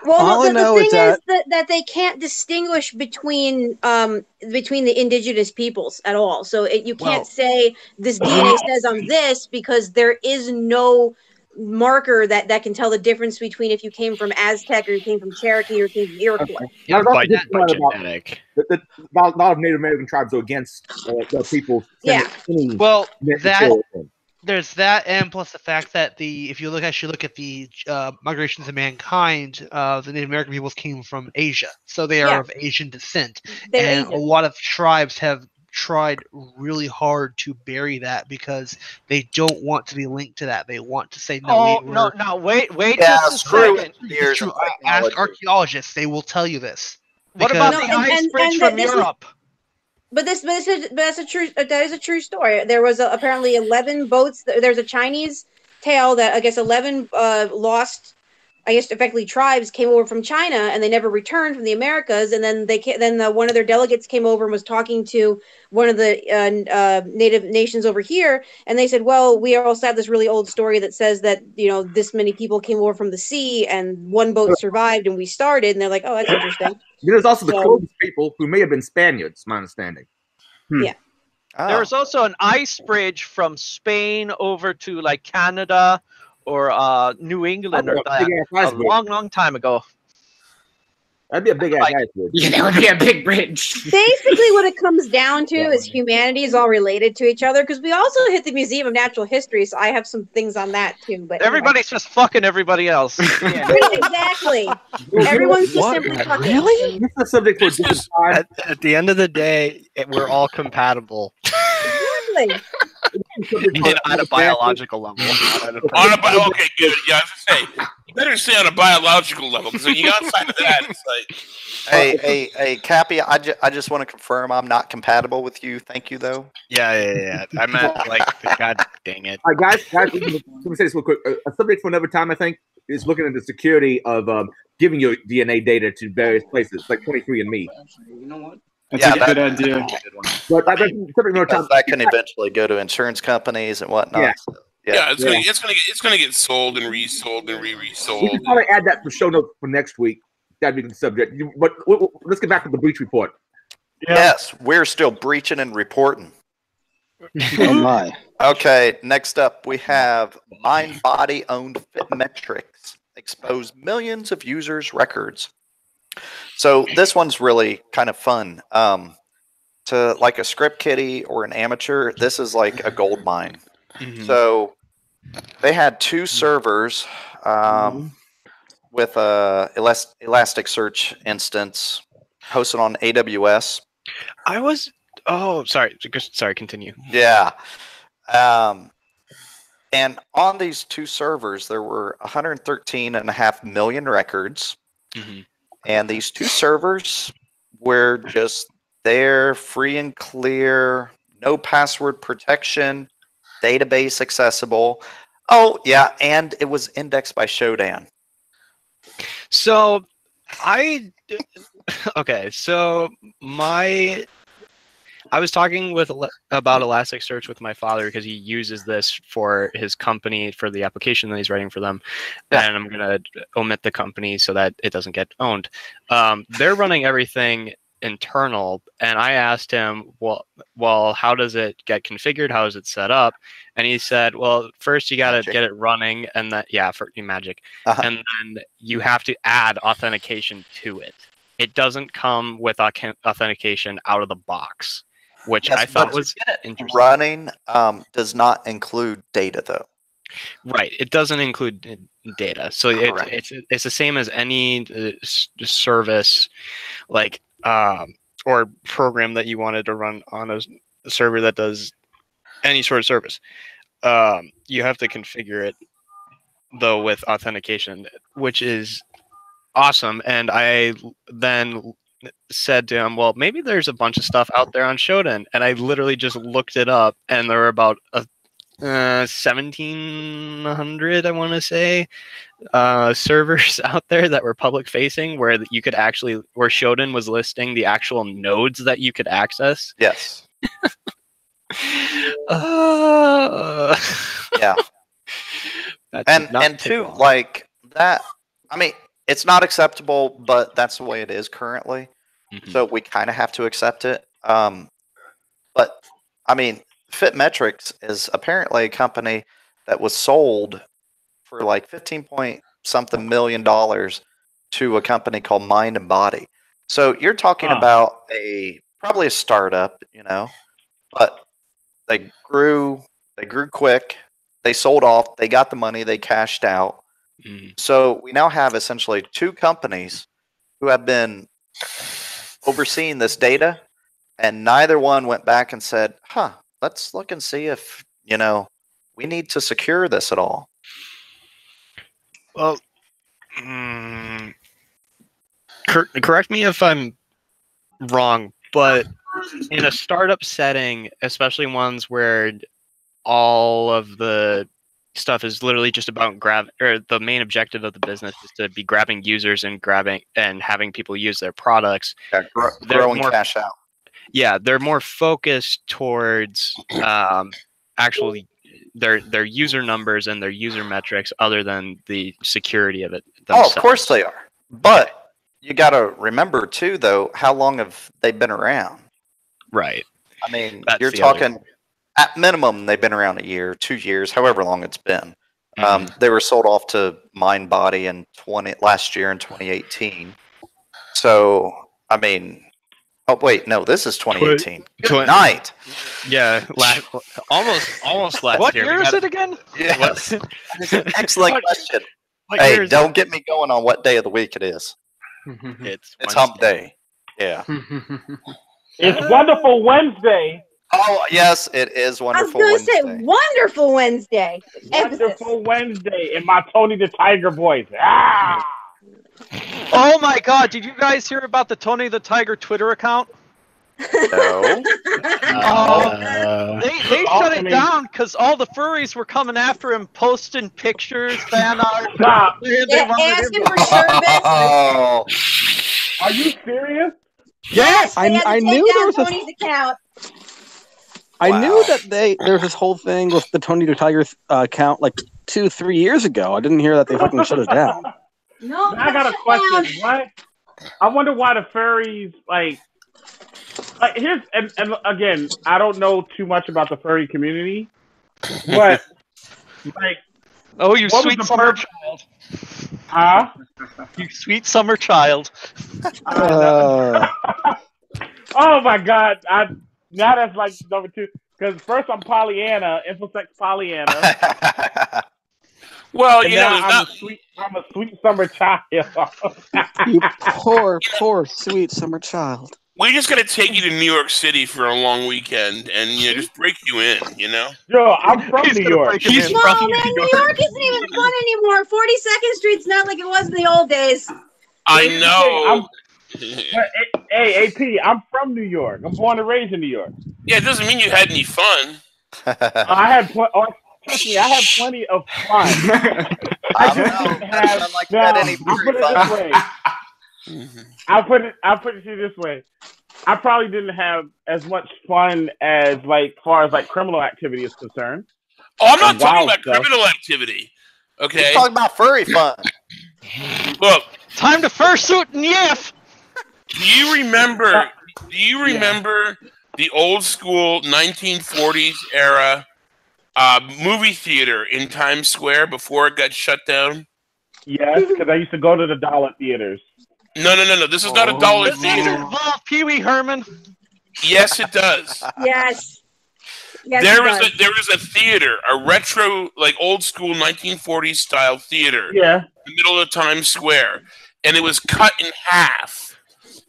Well, the thing is that they can't distinguish between the indigenous peoples at all. So you can't say this DNA says I'm this because there is no marker that can tell the difference between if you came from Aztec or you came from Cherokee or you came from Iroquois. Yeah, by genetic. A lot of Native American tribes are against the people. Well, there's that, and plus the fact that if you look at the migrations of mankind, the Native American peoples came from Asia, so they are of Asian descent, and a lot of tribes have tried really hard to bury that because they don't want to be linked to that. They want to say no. Wait just a second. It's true. Ask archaeologists; they will tell you this. What about the ice bridge from Europe? But that's a true story. There was apparently 11 boats. There's a Chinese tale that I guess 11 lost, I guess effectively tribes came over from China and they never returned from the Americas. And then one of their delegates came over and was talking to one of the native nations over here, and they said, "Well, we also have this really old story that says that this many people came over from the sea and one boat survived and we started." And they're like, "Oh, that's interesting." There's also the closest people who may have been Spaniards, my understanding. Yeah. There was also an ice bridge from Spain over to like Canada or New England a long time ago. That'd be a big ass ice bridge. Yeah, that would be a big bridge. Basically, what it comes down to is humanity is all related to each other, because we also hit the Museum of Natural History, so I have some things on that too. But everybody's just fucking everybody else. Exactly. Everyone's just simply fucking. Really? This is a subject for different time. At the end of the day, we're all compatible. Exactly. On a biological level. Okay, good. Yeah, I was gonna say, you better stay on a biological level, because when you get outside of that, it's like. Hey, Cappy, I just want to confirm I'm not compatible with you. Thank you, though. Yeah. I meant, God dang it. All right, guys, let me say this real quick. A subject for another time, I think. is looking at the security of giving your DNA data to various places, like 23andMe. You know what? That's a good idea. But that can eventually go to insurance companies and whatnot. Yeah. So, It's gonna get sold and resold and We resold. can probably add that for show notes for next week. That'd be the subject. But let's get back to the breach report. Yes, we're still breaching and reporting. Oh my. Okay, next up we have MindBody owned FitMetrics expose millions of users' records. So this one's really kind of fun. To like a script kiddie or an amateur, this is like a gold mine. So they had 2 servers with a Elasticsearch instance hosted on AWS. Sorry, continue. Yeah. And on these 2 servers, there were 113.5 million records. And these 2 servers were just there, free and clear, no password protection, database accessible. Oh, yeah, and it was indexed by Shodan. So I was talking about Elasticsearch with my father because he uses this for his company for the application that he's writing for them, and I'm gonna omit the company so that it doesn't get owned. They're running everything internal, and I asked him, well, how does it get configured? How is it set up? And he said, well, first you got to get it running, and then for magic, and then you have to add authentication to it. It doesn't come with authentication out of the box, which I thought was interesting. Running does not include data, though. Right, it doesn't include data, so it's the same as any service, like or program that you wanted to run on a server that does any sort of service. You have to configure it though with authentication, which is awesome. And I then said to him, well, maybe there's a bunch of stuff out there on Shodan, and I literally just looked it up, and there were about 1,700, I want to say, servers out there that were public facing, where you could actually, where Shodan was listing the actual nodes that you could access. Yes. Yeah. And too, like that. I mean, it's not acceptable, but that's the way it is currently. So we kind of have to accept it. But I mean, FitMetrics is apparently a company that was sold for like $15-point-something million to a company called Mind and Body. So you're talking about probably a startup, but they grew quick. They sold off. They got the money. They cashed out. So we now have essentially 2 companies who have been overseeing this data, and neither one went back and said, let's look and see if, we need to secure this at all. Well, correct me if I'm wrong, but in a startup setting, especially ones where all of the stuff is literally just about the main objective of the business is to be grabbing users and having people use their products. Growing cash out. Yeah, they're more focused towards actually their user numbers and their user metrics, other than the security of it themselves. Oh, of course they are. But you got to remember too, though, how long have they been around? Right. I mean, you're talking at minimum they've been around a year, 2 years, however long it's been. They were sold off to MindBody in last year in 2018. So I mean. Oh wait, no, this is 2018. Good night. Yeah, almost last what year. What year is it again? Yes. That's an excellent question. Hey, don't get me going on what day of the week it is. It's hump day. Yeah. It's Wonderful Wednesday. Oh, yes, it is Wonderful Wednesday. I was Wednesday. going to say Wonderful Wednesday. Wonderful Wednesday in my Tony the Tiger voice. Ah! Oh my God! Did you guys hear about the Tony the Tiger Twitter account? No. They shut it down because all the furries were coming after him, posting pictures, fan art. Stop. Asking for service. Oh. Are you serious? Yes, they had to I take knew there down was a- Tony's account. I knew that there's this whole thing with the Tony the Tiger account like 2-3 years ago. I didn't hear that they fucking shut it down. No, I got a question. What? I wonder why the furries like here's and again, I don't know too much about the furry community, but like, oh, you what was sweet the summer purpose? child. Huh? You sweet summer child. Oh my God! Now that's like number 2. Because first I'm Pollyanna, infosex Pollyanna. Well, and you now know, I'm a sweet summer child. You poor sweet summer child. we just got to take you to New York City for a long weekend and just break you in. You know. Yo, I'm from New York. No, man, New York isn't even fun anymore. 42nd Street's not like it was in the old days. I know. Hey, AP, I'm from New York. I'm born and raised in New York. Yeah, it doesn't mean you had any fun. I had trust me, I had plenty of fun. I just didn't have. I'll put it this way. I'll put it to you this way. I probably didn't have as much fun as far as criminal activity is concerned. Oh, I'm not talking about criminal activity. Okay. He's talking about furry fun. Look, time to fursuit and yiff. Do you remember the old school 1940s era movie theater in Times Square before it got shut down? Yes, because I used to go to the dollar theaters. No. This is not a dollar Does theater. it involve Pee Wee Herman? Yes, it does. Yes. There is a theater, a retro, old school 1940s style theater. Yeah. In the middle of Times Square, and it was cut in half,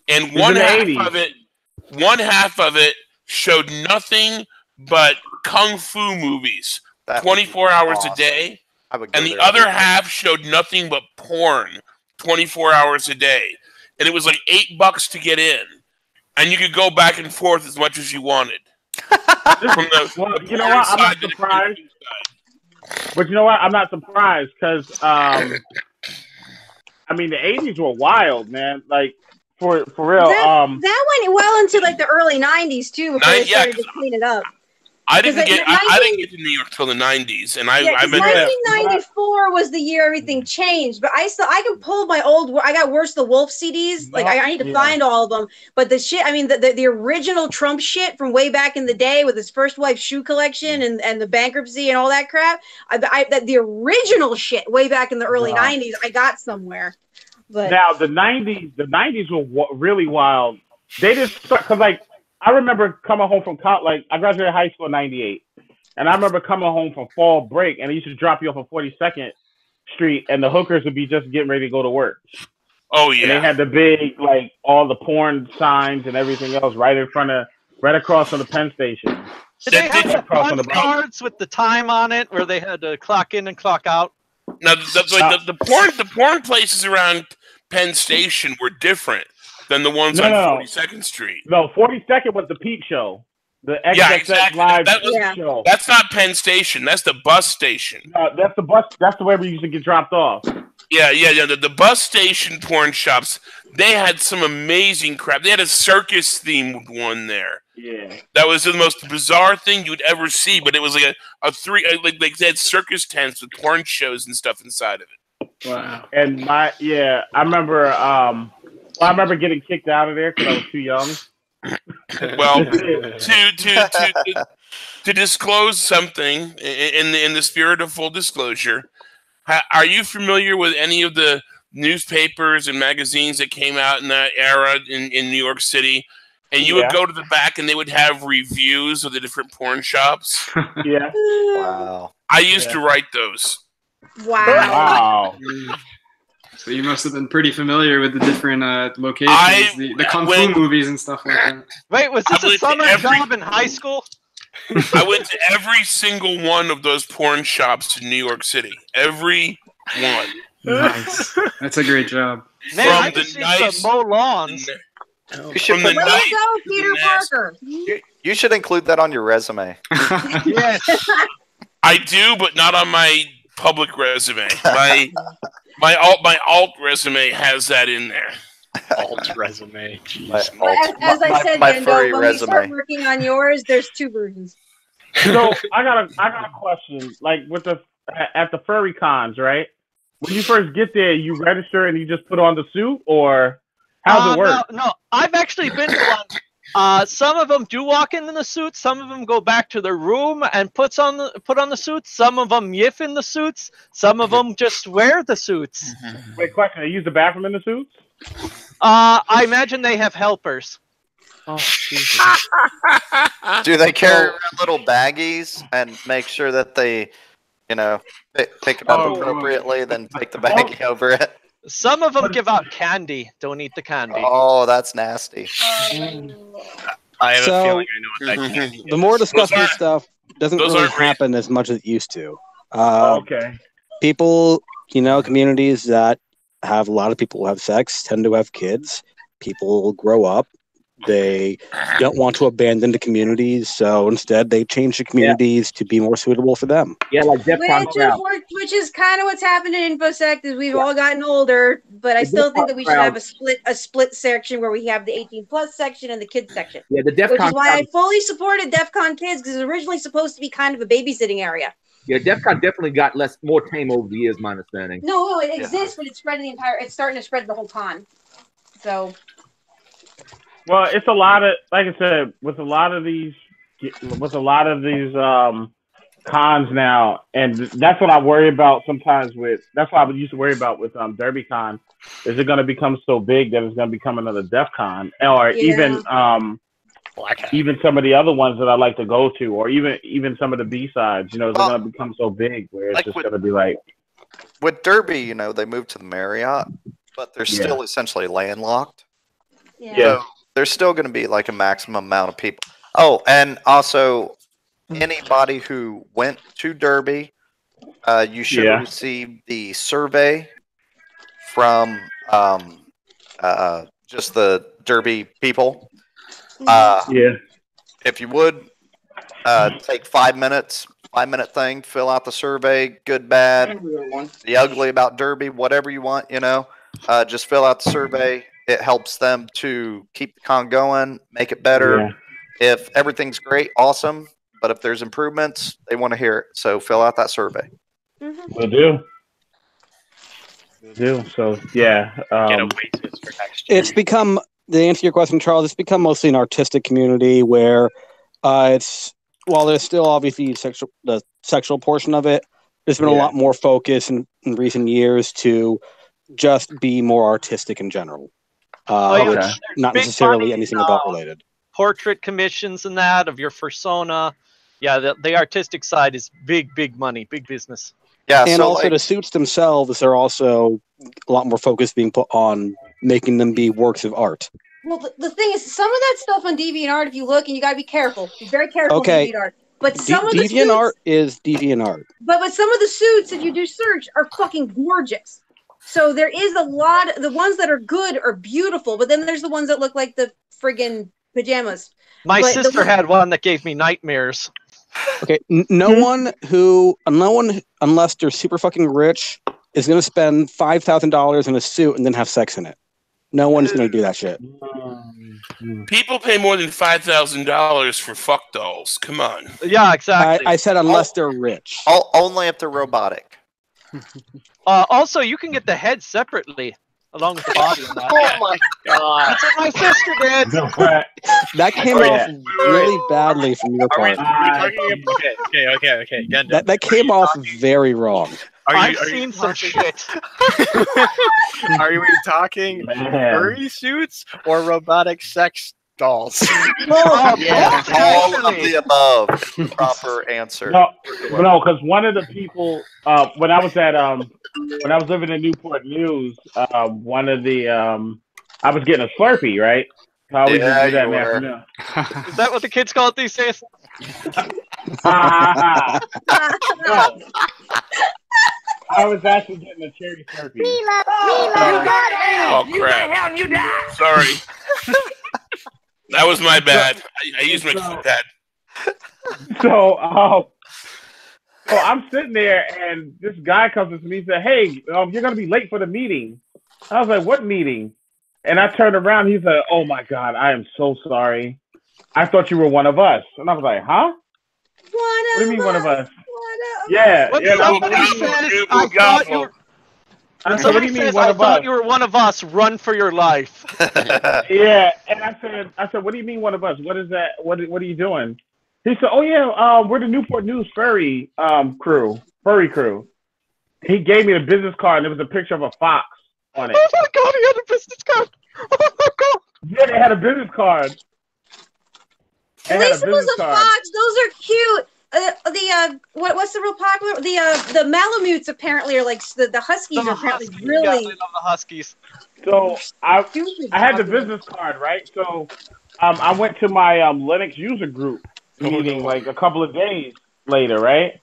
and one half of it showed nothing but kung fu movies, 24 hours a day, and the other half showed nothing but porn, 24 hours a day, and it was like $8 to get in, and you could go back and forth as much as you wanted. You know what? I'm not surprised. But you know what? I'm not surprised because I mean the '80s were wild, man. For real. That went well into the early '90s too before they started to clean it up. I didn't get to New York till the '90s, and I 1994 was the year everything changed. But I can pull my old. I got Worse the Wolf CDs. I need to find all of them. But the shit, I mean, the original Trump shit from way back in the day with his first wife shoe collection and the bankruptcy and all that crap. The original shit way back in the early '90s, I got somewhere. But now the '90s were really wild. They just because I remember coming home from college. I graduated high school in '98, and I remember coming home from fall break, and they used to drop you off on 42nd Street, and the hookers would be just getting ready to go to work. Oh yeah, and they had the big all the porn signs and everything else right across from the Penn Station. Did they have the punch cards with the time on it, where they had to clock in and clock out? Now the porn places around Penn Station were different than the ones on 42nd Street. No, 42nd was the Peep Show. The XXX Live show. That's not Penn Station. That's the bus station. That's the bus. That's the way we used to get dropped off. Yeah. The bus station porn shops. They had some amazing crap. They had a circus themed one there. Yeah. That was the most bizarre thing you'd ever see. But it was like they had circus tents with porn shows and stuff inside of it. Wow. And I remember. I remember getting kicked out of there because I was too young. Well, to disclose something in the spirit of full disclosure, are you familiar with any of the newspapers and magazines that came out in that era in New York City? And you would go to the back and they would have reviews of the different porn shops. Yeah. Wow. I used to write those. Wow. So you must have been pretty familiar with the different locations, the kung fu movies and stuff like that. Wait, was this a summer job in high school? I went to every single one of those porn shops in New York City. Every one. Nice. That's a great job. Man, I just used to mow lawns. You should From the Way night to go, Peter Parker. you should include that on your resume. Yes. I do, but not on my public resume. My alt resume has that in there. Alt resume. Jeez. As I said, my Gendo, furry when we start resume. working on yours, there's 2 versions. So I got a question. Like with at the furry cons, right? When you first get there, you register and you just put on the suit, or how's it work? No, I've actually been to one. Some of them do walk in the suits. Some of them go back to their room and put on the suits. Some of them yiff in the suits. Some of them just wear the suits. Wait, question: they use the bathroom in the suits? I imagine they have helpers. Oh, Jesus. Do they carry around little baggies and make sure that they, pick it up appropriately, then take the baggie over it? Some of them give out candy. Don't eat the candy. Oh, that's nasty. I have a So- feeling I know what that candy The more disgusting aren't- stuff doesn't those really aren't real. happen as much as it used to. Okay. People, communities that have a lot of people who have sex tend to have kids. People grow up. They don't want to abandon the communities, so instead they change the communities to be more suitable for them. Yeah, like DEFCON crowd. Which is kind of what's happening in InfoSec is we've all gotten older, but I The still think that we should DEFCON have a split section where we have the 18+ section and the kids section. Yeah, the Which is DEFCON why I crowd. fully supported DEFCON Kids because it was originally supposed to be kind of a babysitting area. Yeah, DEFCON definitely got more tame over the years, my understanding. No, it exists, but it's spreading it's starting to spread the whole con. So Well, it's a lot of, like I said, with a lot of these cons now, and that's what I worry about sometimes with. That's what I used to worry about with DerbyCon. Is it going to become so big that it's going to become another DEF CON, or even some of the other ones that I like to go to, or even some of the B-sides? Is it going to become so big where it's just going to be like with Derby? They moved to the Marriott, but they're still essentially landlocked. yeah. So there's still going to be like a maximum amount of people. Oh, and also anybody who went to Derby, you should receive the survey from just the Derby people. If you would take 5 minutes, 5-minute thing, fill out the survey, good, bad, the ugly about Derby, whatever you want, just fill out the survey. It helps them to keep the con going, make it better. Yeah. If everything's great, awesome. But if there's improvements, they want to hear it. So fill out that survey. We'll do. So yeah. Get a waitress for next year. It's become, to answer your question, Charles, it's become mostly an artistic community where while there's still obviously the sexual portion of it, there's been a lot more focus in recent years to just be more artistic in general. Not necessarily anything adult related. Portrait commissions and that of your persona. Yeah, the artistic side is big money, big business. Yeah, and also the suits themselves are also a lot more focus being put on making them be works of art. Well, the thing is, some of that stuff on DeviantArt, if you look, and you gotta be careful. Be very careful with DeviantArt. But some of the DeviantArt is DeviantArt. But some of the suits, if you do search, are fucking gorgeous. So there is a lot. The ones that are good are beautiful, but then there's the ones that look like the friggin' pajamas. My sister had one that gave me nightmares. Okay, no one, unless they're super fucking rich, is going to spend $5,000 in a suit and then have sex in it. No one's going to do that shit. People pay more than $5,000 for fuck dolls. Come on. Yeah, exactly. I said unless they're rich. Only if they're robotic. Also, you can get the head separately, along with the body. Oh my god! That's what my sister did. That came off really badly from your part. Okay. That came off very wrong. I've seen some shit. Are we talking furry suits or robotic sex dolls? All of the above. Proper answer. No, because one of the people when I was living in Newport News, one of the I was getting a Slurpee, right? I always do that in the afternoon. Is that what the kids call it these days? No. I was actually getting a cherry Slurpee. Oh crap! Sorry. That was my bad. I used my keypad. So, I'm sitting there, and this guy comes up to me and said, "Hey, you're gonna be late for the meeting." I was like, "What meeting?" And I turned around. He's like, "Oh my God, I am so sorry. I thought you were one of us." And I was like, "Huh? What do you mean one of us?" Yeah. When Yeah. somebody says, "I thought you were," when somebody says, "I thought you were one of us," run for your life. Yeah. And I said, "What do you mean one of us? What is that? What are you doing?" He said, "Oh yeah, we're the Newport News furry crew. He gave me the business card, and there was a picture of a fox on it. Oh my God, he had a business card. Oh my God. Yeah, they had a business card. At least it was a fox. Those are cute. What's the real popular? The Malamutes apparently are like the Huskies are apparently really. Yeah, I love the Huskies. So I had the business card, right? So I went to my Linux user group meeting like a couple of days later, right?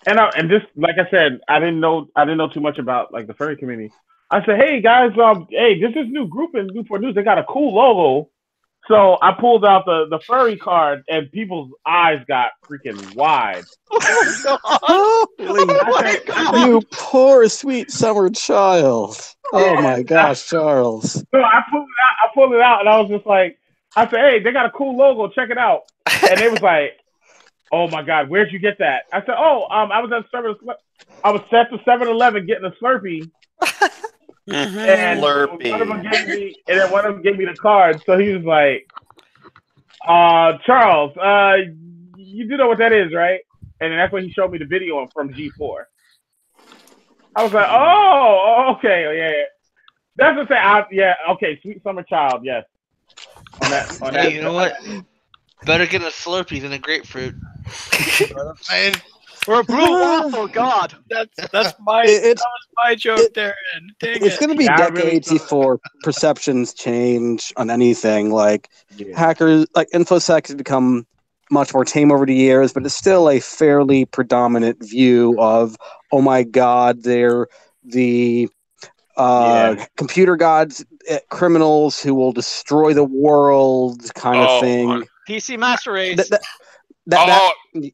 And just like I said, I didn't know too much about like the furry community. I said, "Hey guys, hey, there's this new group in Newport News. They got a cool logo." So I pulled out the furry card, and people's eyes got freaking wide. You poor sweet summer child. Oh my gosh, Charles. So I pulled it out, and I was just like, I said, "Hey, they got a cool logo. Check it out." And they was like, "Oh my God, where'd you get that?" I said, "Oh, I was at I was at the 7-Eleven getting a Slurpee." And Slurpee. One of them gave me the card. So he was like, "Charles, you do know what that is, right?" And then that's when he showed me the video from G4. I was like, "Oh, okay, yeah." That's what I say. Yeah, okay, sweet summer child, yes. Hey, you know what? Better get a Slurpee than a grapefruit. You know what I'm saying? Or a blue waffle, God. That's my joke there. It's going to be decades before perceptions change on anything. Like hackers, like InfoSec has become much more tame over the years, but it's still a fairly predominant view of, oh my God, they're the computer gods, criminals who will destroy the world kind of thing. PC Master Race.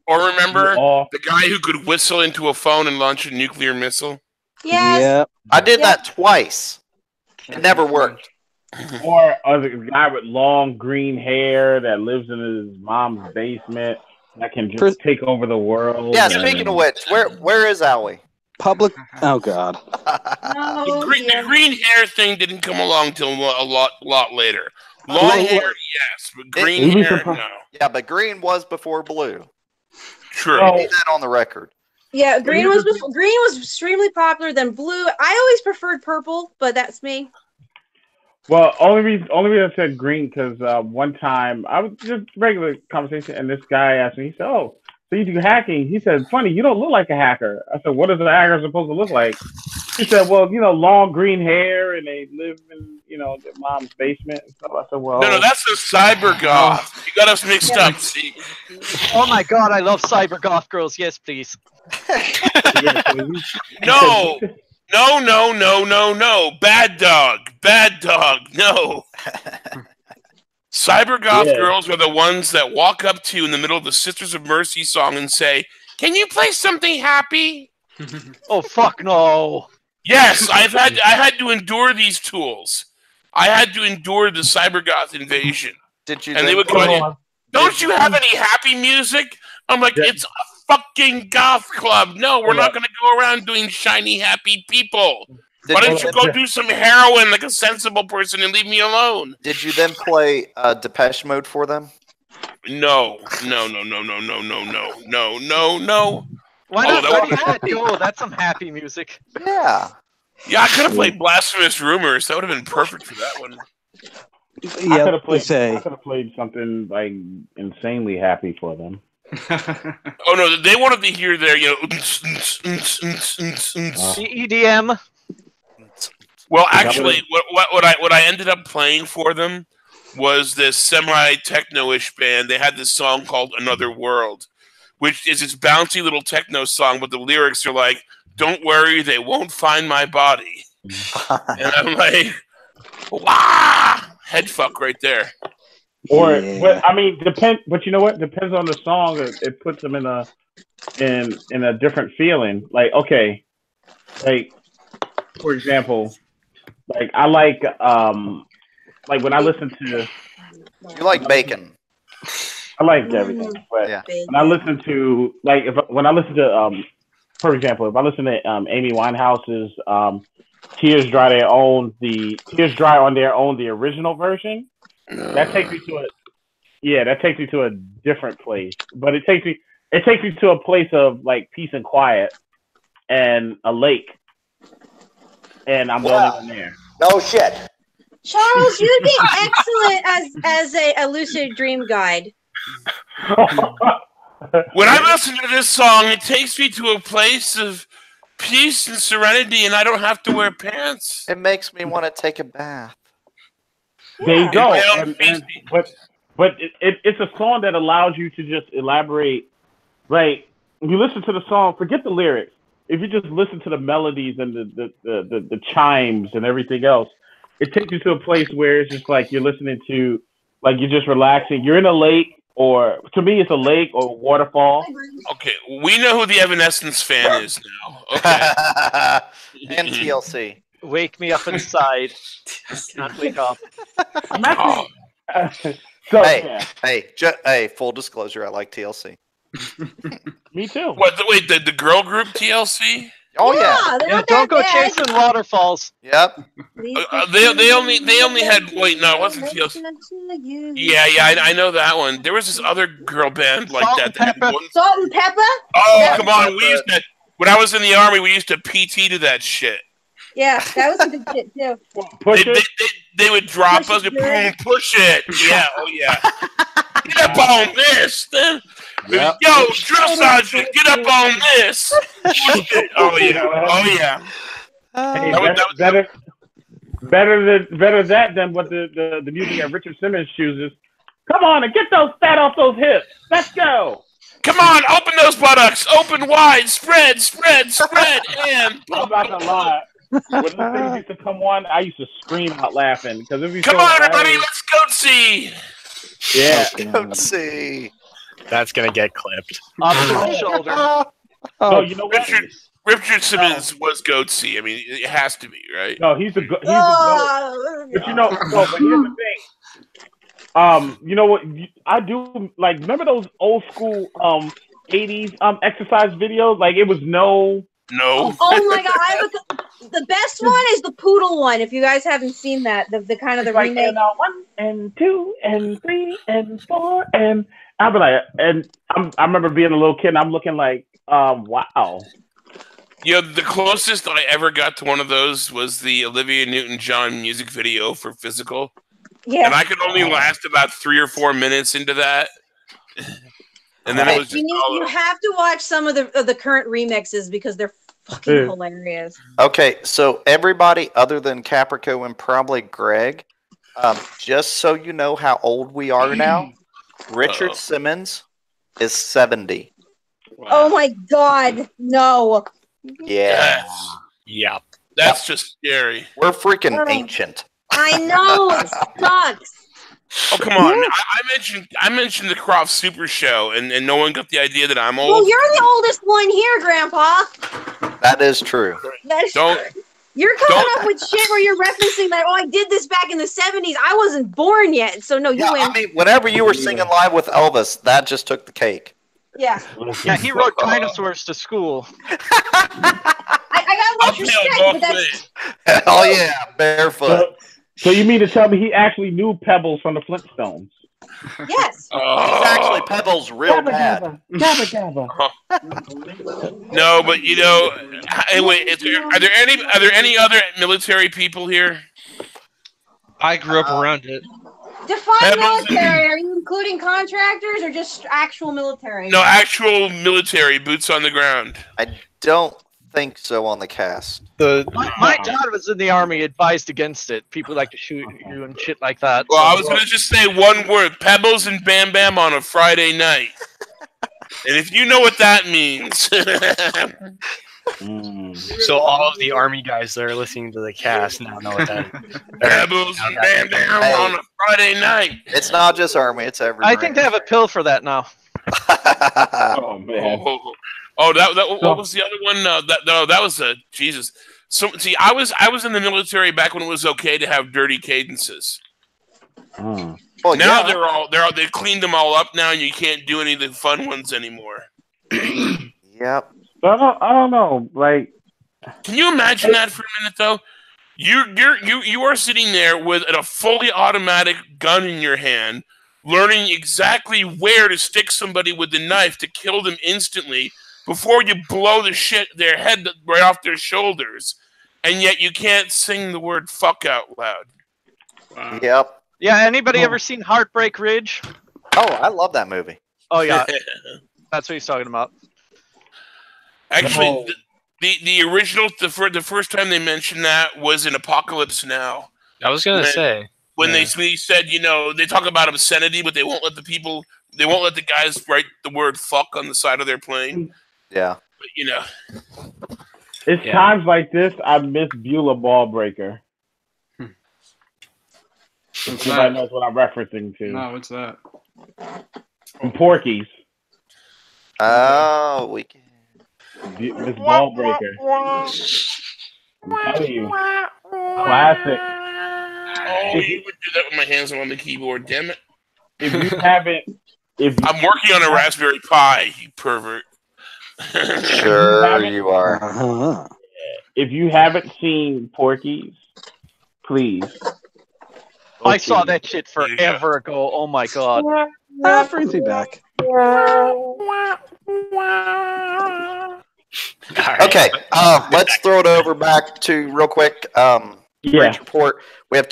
Or remember the guy who could whistle into a phone and launch a nuclear missile? Yes. Yeah. I did that twice. It never worked. Or the guy with long green hair that lives in his mom's basement that can just take over the world. Yeah, speaking of which, where is Owie? Public. Oh God. The green hair thing didn't come along till a lot later. Long hair, yes, but green hair, no. Yeah, but green was before blue. True. I need that on the record. Yeah, green was extremely popular. Then blue. I always preferred purple, but that's me. Well, only reason I said green because one time I was just regular conversation, and this guy asked me. He said, "Oh, so you do hacking?" He said, "Funny, you don't look like a hacker." I said, "What is a hacker supposed to look like?" He said, "Well, long green hair, and they live in their mom's basement and stuff." I said, "Well, no, that's a cyber goth. You got us mixed up. See? Oh my God, I love cyber goth girls. Yes, please. No. Bad dog. No. Cyber goth girls are the ones that walk up to you in the middle of the Sisters of Mercy song and say, "Can you play something happy?" Oh fuck no. Yes, I had to endure these tools. I had to endure the cyber goth invasion. Did you? And they would go, "Don't you have any happy music?" I'm like, "It's a fucking goth club. No, we're not going to go around doing shiny happy people. Why don't you go do some heroin like a sensible person and leave me alone?" Did you then play Depeche Mode for them? No. Why not play that? Yo, that's some happy music. Yeah. Yeah, I could have played Blasphemous Rumors. That would have been perfect for that one. I could have played something like insanely happy for them. Oh no, they wanted to hear their EDM. Well, actually, what I ended up playing for them was this semi-techno-ish band. They had this song called "Another World," which is this bouncy little techno song, but the lyrics are like, "Don't worry, they won't find my body." And I'm like, "Wow, head fuck right there." Or, Yeah. but I mean, depend. But you know what? Depends on the song. It puts them in a different feeling. Like, okay, like for example, like I like when I listen to. You like bacon. I like everything, but Yeah. when I listen to when I listen to for example, if I listen to Amy Winehouse's Tears Dry on Their Own, the original version, that takes me to a different place. But it takes me to a place of like peace and quiet and a lake, and I'm the only one there. No shit. Charles, you'd be excellent as a lucid dream guide. When I listen to this song, it takes me to a place of peace and serenity, and I don't have to wear pants. It makes me want to take a bath. There you go. But it's a song that allows you to just elaborate. Like, if you listen to the song, forget the lyrics. If you just listen to the melodies and the chimes and everything else, it takes you to a place where it's just like you're listening to, like you're just relaxing. You're in a lake, or to me, it's a lake or a waterfall. Okay, we know who the Evanescence fan is now. Okay. And TLC. Wake me up inside. Can't wake up. I'm actually, hey, full disclosure, I like TLC. Me too. What? Wait, the girl group TLC? Oh yeah. Don't go chasing waterfalls. Yep. They only had it wasn't TLC. Yeah, I know that one. There was this other girl band like that. Salt and Pepper. Oh, come on! We used to when I was in the army. We used to PT to that shit. Yeah, that was a good shit too. They would drop us and boom, push it. Yeah, oh yeah. Get up on this, then. Yep. Yo, drill sergeant, get up on this. Oh yeah. Hey, better that than what the music that Richard Simmons chooses. Come on and get those fat off those hips. Let's go. Come on, open those buttocks. Open wide. Spread, and. I'm not gonna lie. When those things used to come on, I used to scream out laughing because if you come on, everybody, let's go see. Yeah, go see. That's gonna get clipped. Off the shoulder. Oh, you know what? Richard Simmons was Goatsy. I mean, it has to be, right? No, he's a goat. But you know, but here's the thing. You know what? I do like. Remember those old school 80s exercise videos? Like it was no. Oh my god! The best one is the poodle one. If you guys haven't seen that, the kind of the like, remake. 1 and 2 and 3 and 4 and I'll be like, and I remember being a little kid. And I'm looking like, wow. Yeah, the closest I ever got to one of those was the Olivia Newton-John music video for Physical. Yeah. And I could only last about 3 or 4 minutes into that. And then it was just you have to watch some of the current remixes because they're fucking hilarious. Okay, so everybody other than Caprico and probably Greg, just so you know how old we are now, Richard Simmons is 70. Wow. Oh my god, no. Yeah. Yeah. That's just scary. We're freaking ancient. I know, it sucks. Oh come on! I mentioned the Croft Super Show, and no one got the idea that I'm old. Well, you're the oldest one here, Grandpa. That is true. You're coming up with shit where you're referencing that. Oh, I did this back in the '70s. I wasn't born yet, so no, you win. I mean, whenever you were singing live with Elvis, that just took the cake. Yeah. Yeah, he rode dinosaurs to school. I got much respect, but that's. Hell yeah, barefoot. So you mean to tell me he actually knew Pebbles from the Flintstones? Yes. He's actually Pebbles' real dad. No, but you know, anyway, are there any other military people here? I grew up around it. Define military. Are you including contractors or just actual military? No, actual military, boots on the ground. I don't think so on the cast. My dad was in the army, advised against it. People like to shoot you and shit like that. Well, I was going to just say one word, Pebbles and Bam Bam on a Friday night. And if you know what that means. So all of the army guys that are listening to the cast now know what that is. Pebbles and Bam Bam on a Friday night. It's not just Army; it's every. I think they have a pill for that now. Oh man. What was the other one? That was Jesus. So see, I was in the military back when it was okay to have dirty cadences. Mm. Well, Now they cleaned them all up now, and you can't do any of the fun ones anymore. Yep. I don't know. Like, can you imagine that for a minute though? You are sitting there with a fully automatic gun in your hand, learning exactly where to stick somebody with the knife to kill them instantly before you blow their head right off their shoulders, and yet you can't sing the word "fuck" out loud. Wow. Yep. Yeah. Anybody ever seen Heartbreak Ridge? Oh, I love that movie. Oh yeah, that's what he's talking about. Actually, the original, the first time they mentioned that was in Apocalypse Now. I was gonna say when they said, they talk about obscenity, but they won't let the guys write the word "fuck" on the side of their plane. Yeah. But, it's times like this I miss Beulah Ballbreaker. Everybody knows what I'm referencing to. No, what's that? From Porky's. Oh, we can. Miss Ballbreaker. I'm telling you. Classic. Oh, you would do that with my hands on the keyboard, damn it. If you haven't... I'm working on a Raspberry Pi, you pervert. Sure you are. Uh-huh. If you haven't seen Porky's, please. I saw that shit forever ago. Oh my god. That brings me back. Okay, let's throw it over back to real quick. Breach report. We have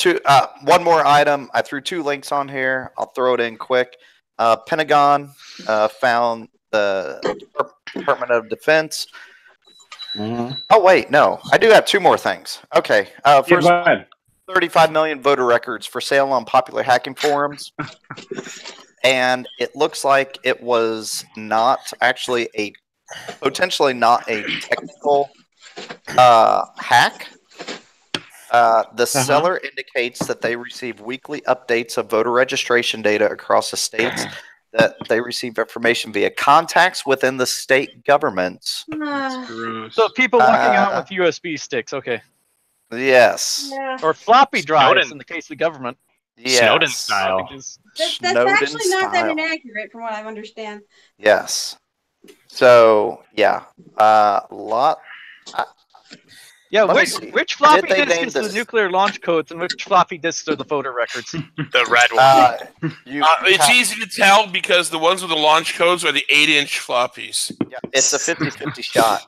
one more item. I threw 2 links on here. I'll throw it in quick. Pentagon found the Department of Defense. Mm-hmm. Oh wait, no, I do have 2 more things. Okay, first, 35 million voter records for sale on popular hacking forums. And it looks like it was not actually potentially not a technical hack. The seller indicates that they receive weekly updates of voter registration data across the states, that they receive information via contacts within the state governments. So people walking out with USB sticks, okay. Yes. Yeah. Or floppy drives in the case of the government. Yes. Snowden style. That's actually not that inaccurate from what I understand. Yes. So, yeah. Which floppy disk is the nuclear launch codes and which floppy disks are the voter records? The red one. It's easy to tell because the ones with the launch codes are the 8-inch floppies. Yeah, it's a 50-50 shot.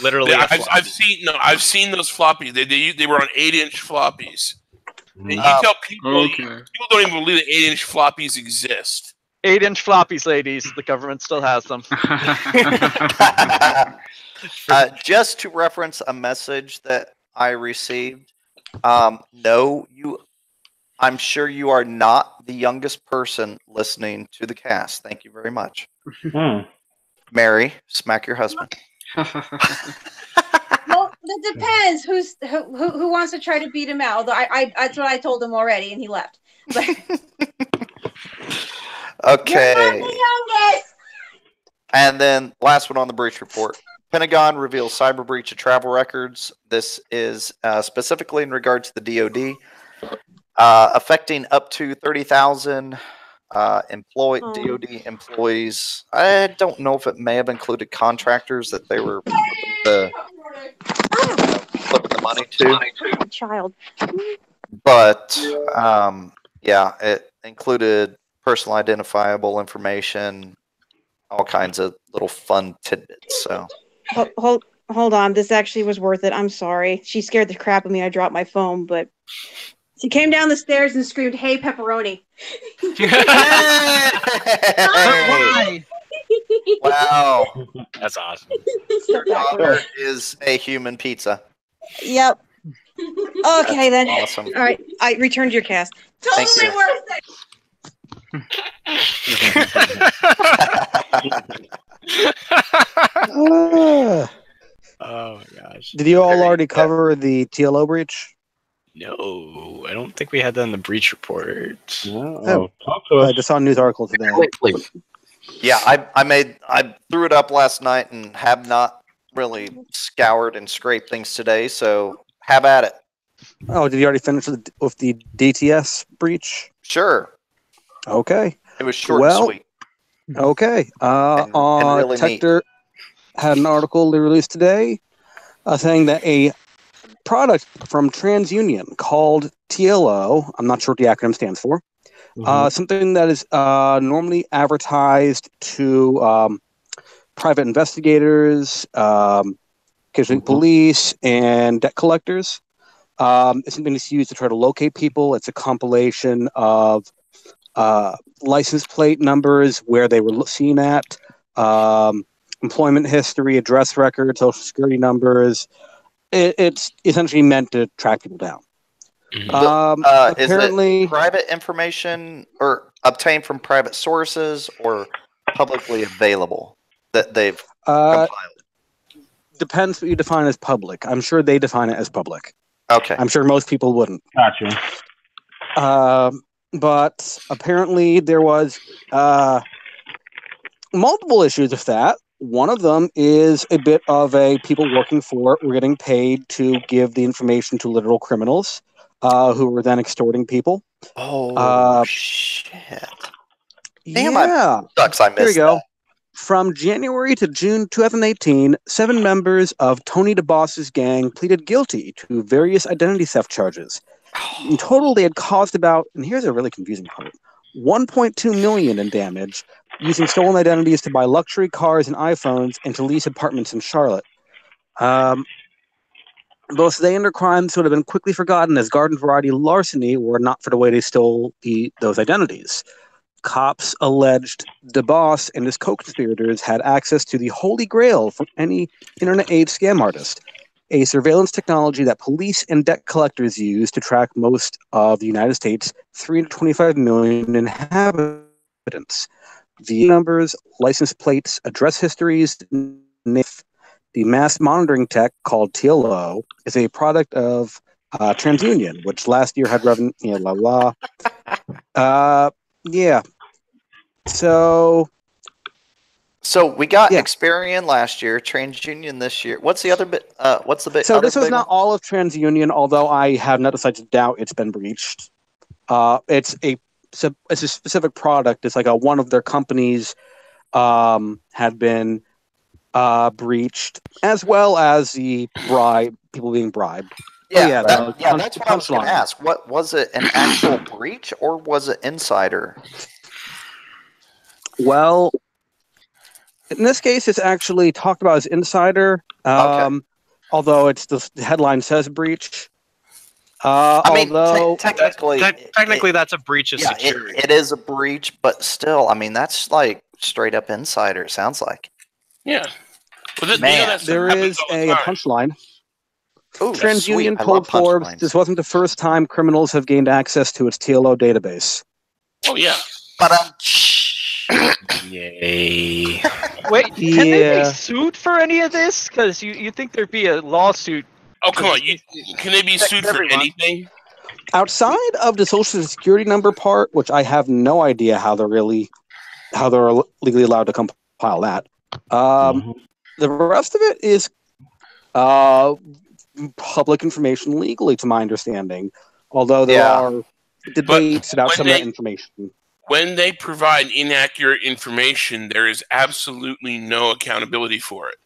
Literally, I've seen those floppies. They were on 8-inch floppies. And you tell people don't even believe that 8-inch floppies exist. 8-inch floppies, ladies. The government still has them. Just to reference a message that I received. No, I'm sure you are not the youngest person listening to the cast. Thank you very much. Mary, smack your husband. Well, it depends who wants to try to beat him out. Although that's what I told him already, and he left. Okay. You're not the youngest. And then last one on the breach report. Pentagon reveals cyber breach of travel records. This is specifically in regard to the DoD, affecting up to 30,000 DoD employees. I don't know if it may have included contractors that they were flipping the money to. Child. But yeah, it included personal identifiable information, all kinds of little fun tidbits. So hold on. This actually was worth it. I'm sorry. She scared the crap of me. I dropped my phone, but she came down the stairs and screamed, "Hey, pepperoni!" Wow, that's awesome. Your daughter is a human pizza. Yep. Okay, then. Awesome. All right, I returned your cast. Totally worth it. Oh my gosh! Did you all already cover the TLO breach? No, I don't think we had that in the breach report. Oh, talk to us. I just saw a news article today. Yeah, I threw it up last night and have not really scoured and scraped things today. So have at it. Oh, did you already finish with the DTS breach? Sure. Okay. It was short and sweet. Okay. And really Tector had an article they released today saying that a product from TransUnion called TLO, I'm not sure what the acronym stands for, something that is normally advertised to private investigators, occasionally police, and debt collectors. It's something that's used to try to locate people. It's a compilation of license plate numbers, where they were seen at, employment history, address records, social security numbers. It's essentially meant to track people down. Apparently, is it private information or obtained from private sources or publicly available that they've compiled? Depends what you define as public. I'm sure they define it as public. Okay. I'm sure most people wouldn't. Gotcha. But apparently there was multiple issues with that. One of them is a bit of a people working for it were getting paid to give the information to literal criminals who were then extorting people. Oh, shit. Damn, yeah. Sucks I missed Here we go. that. From January to June 2018, 7 members of Tony DeBoss's gang pleaded guilty to various identity theft charges. In total, they had caused about, and here's a really confusing part, $1.2 million in damage, using stolen identities to buy luxury cars and iPhones and to lease apartments in Charlotte. Both they and their crimes would have been quickly forgotten as garden variety larceny were not for the way they stole those identities. Cops alleged DeBoss and his co-conspirators had access to the holy grail from any internet-age scam artist, a surveillance technology that police and debt collectors use to track most of the United States' 325 million inhabitants. The numbers, license plates, address histories, the mass monitoring tech called TLO is a product of TransUnion, which last year had revenue, yeah. So we got Experian last year, TransUnion this year. What's the other bit? What's the bit? So this was not all of TransUnion, although I have not decided to doubt it's been breached. It's a specific product. It's like one of their companies had been breached, as well as the people being bribed. Yeah, that's what I was going to ask. What was it? An actual breach, or was it insider? Well, in this case, it's actually talked about as insider. Although the headline says breach. Technically, that's a breach of security. It is a breach, but still, I mean, that's like straight up insider. Sounds like. Yeah. Man, there is a punchline. TransUnion told Forbes this wasn't the first time criminals have gained access to its TLO database. Oh yeah. Yay. Wait, can they be sued for any of this? Because you think there'd be a lawsuit. Oh, come on. Can they be sued for anything? Outside of the social security number part, which I have no idea how they're legally allowed to compile that. The rest of it is public information legally, to my understanding. Although there are debates about some of that information. When they provide inaccurate information, there is absolutely no accountability for it.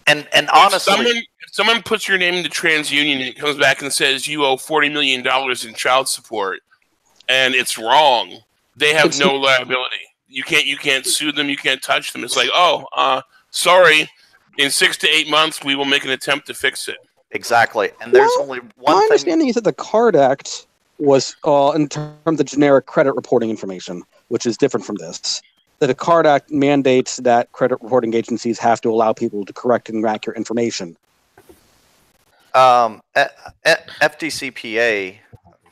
And honestly, if someone puts your name into TransUnion and it comes back and says you owe $40 million in child support, and it's wrong, they have no liability. You can't sue them. You can't touch them. It's like, sorry. In 6 to 8 months, we will make an attempt to fix it. Exactly. And there's only one thing. My understanding is that the CARD Act was in terms of generic credit reporting information, which is different from this. That the CARD Act mandates that credit reporting agencies have to allow people to correct and accurate information. FDCPA,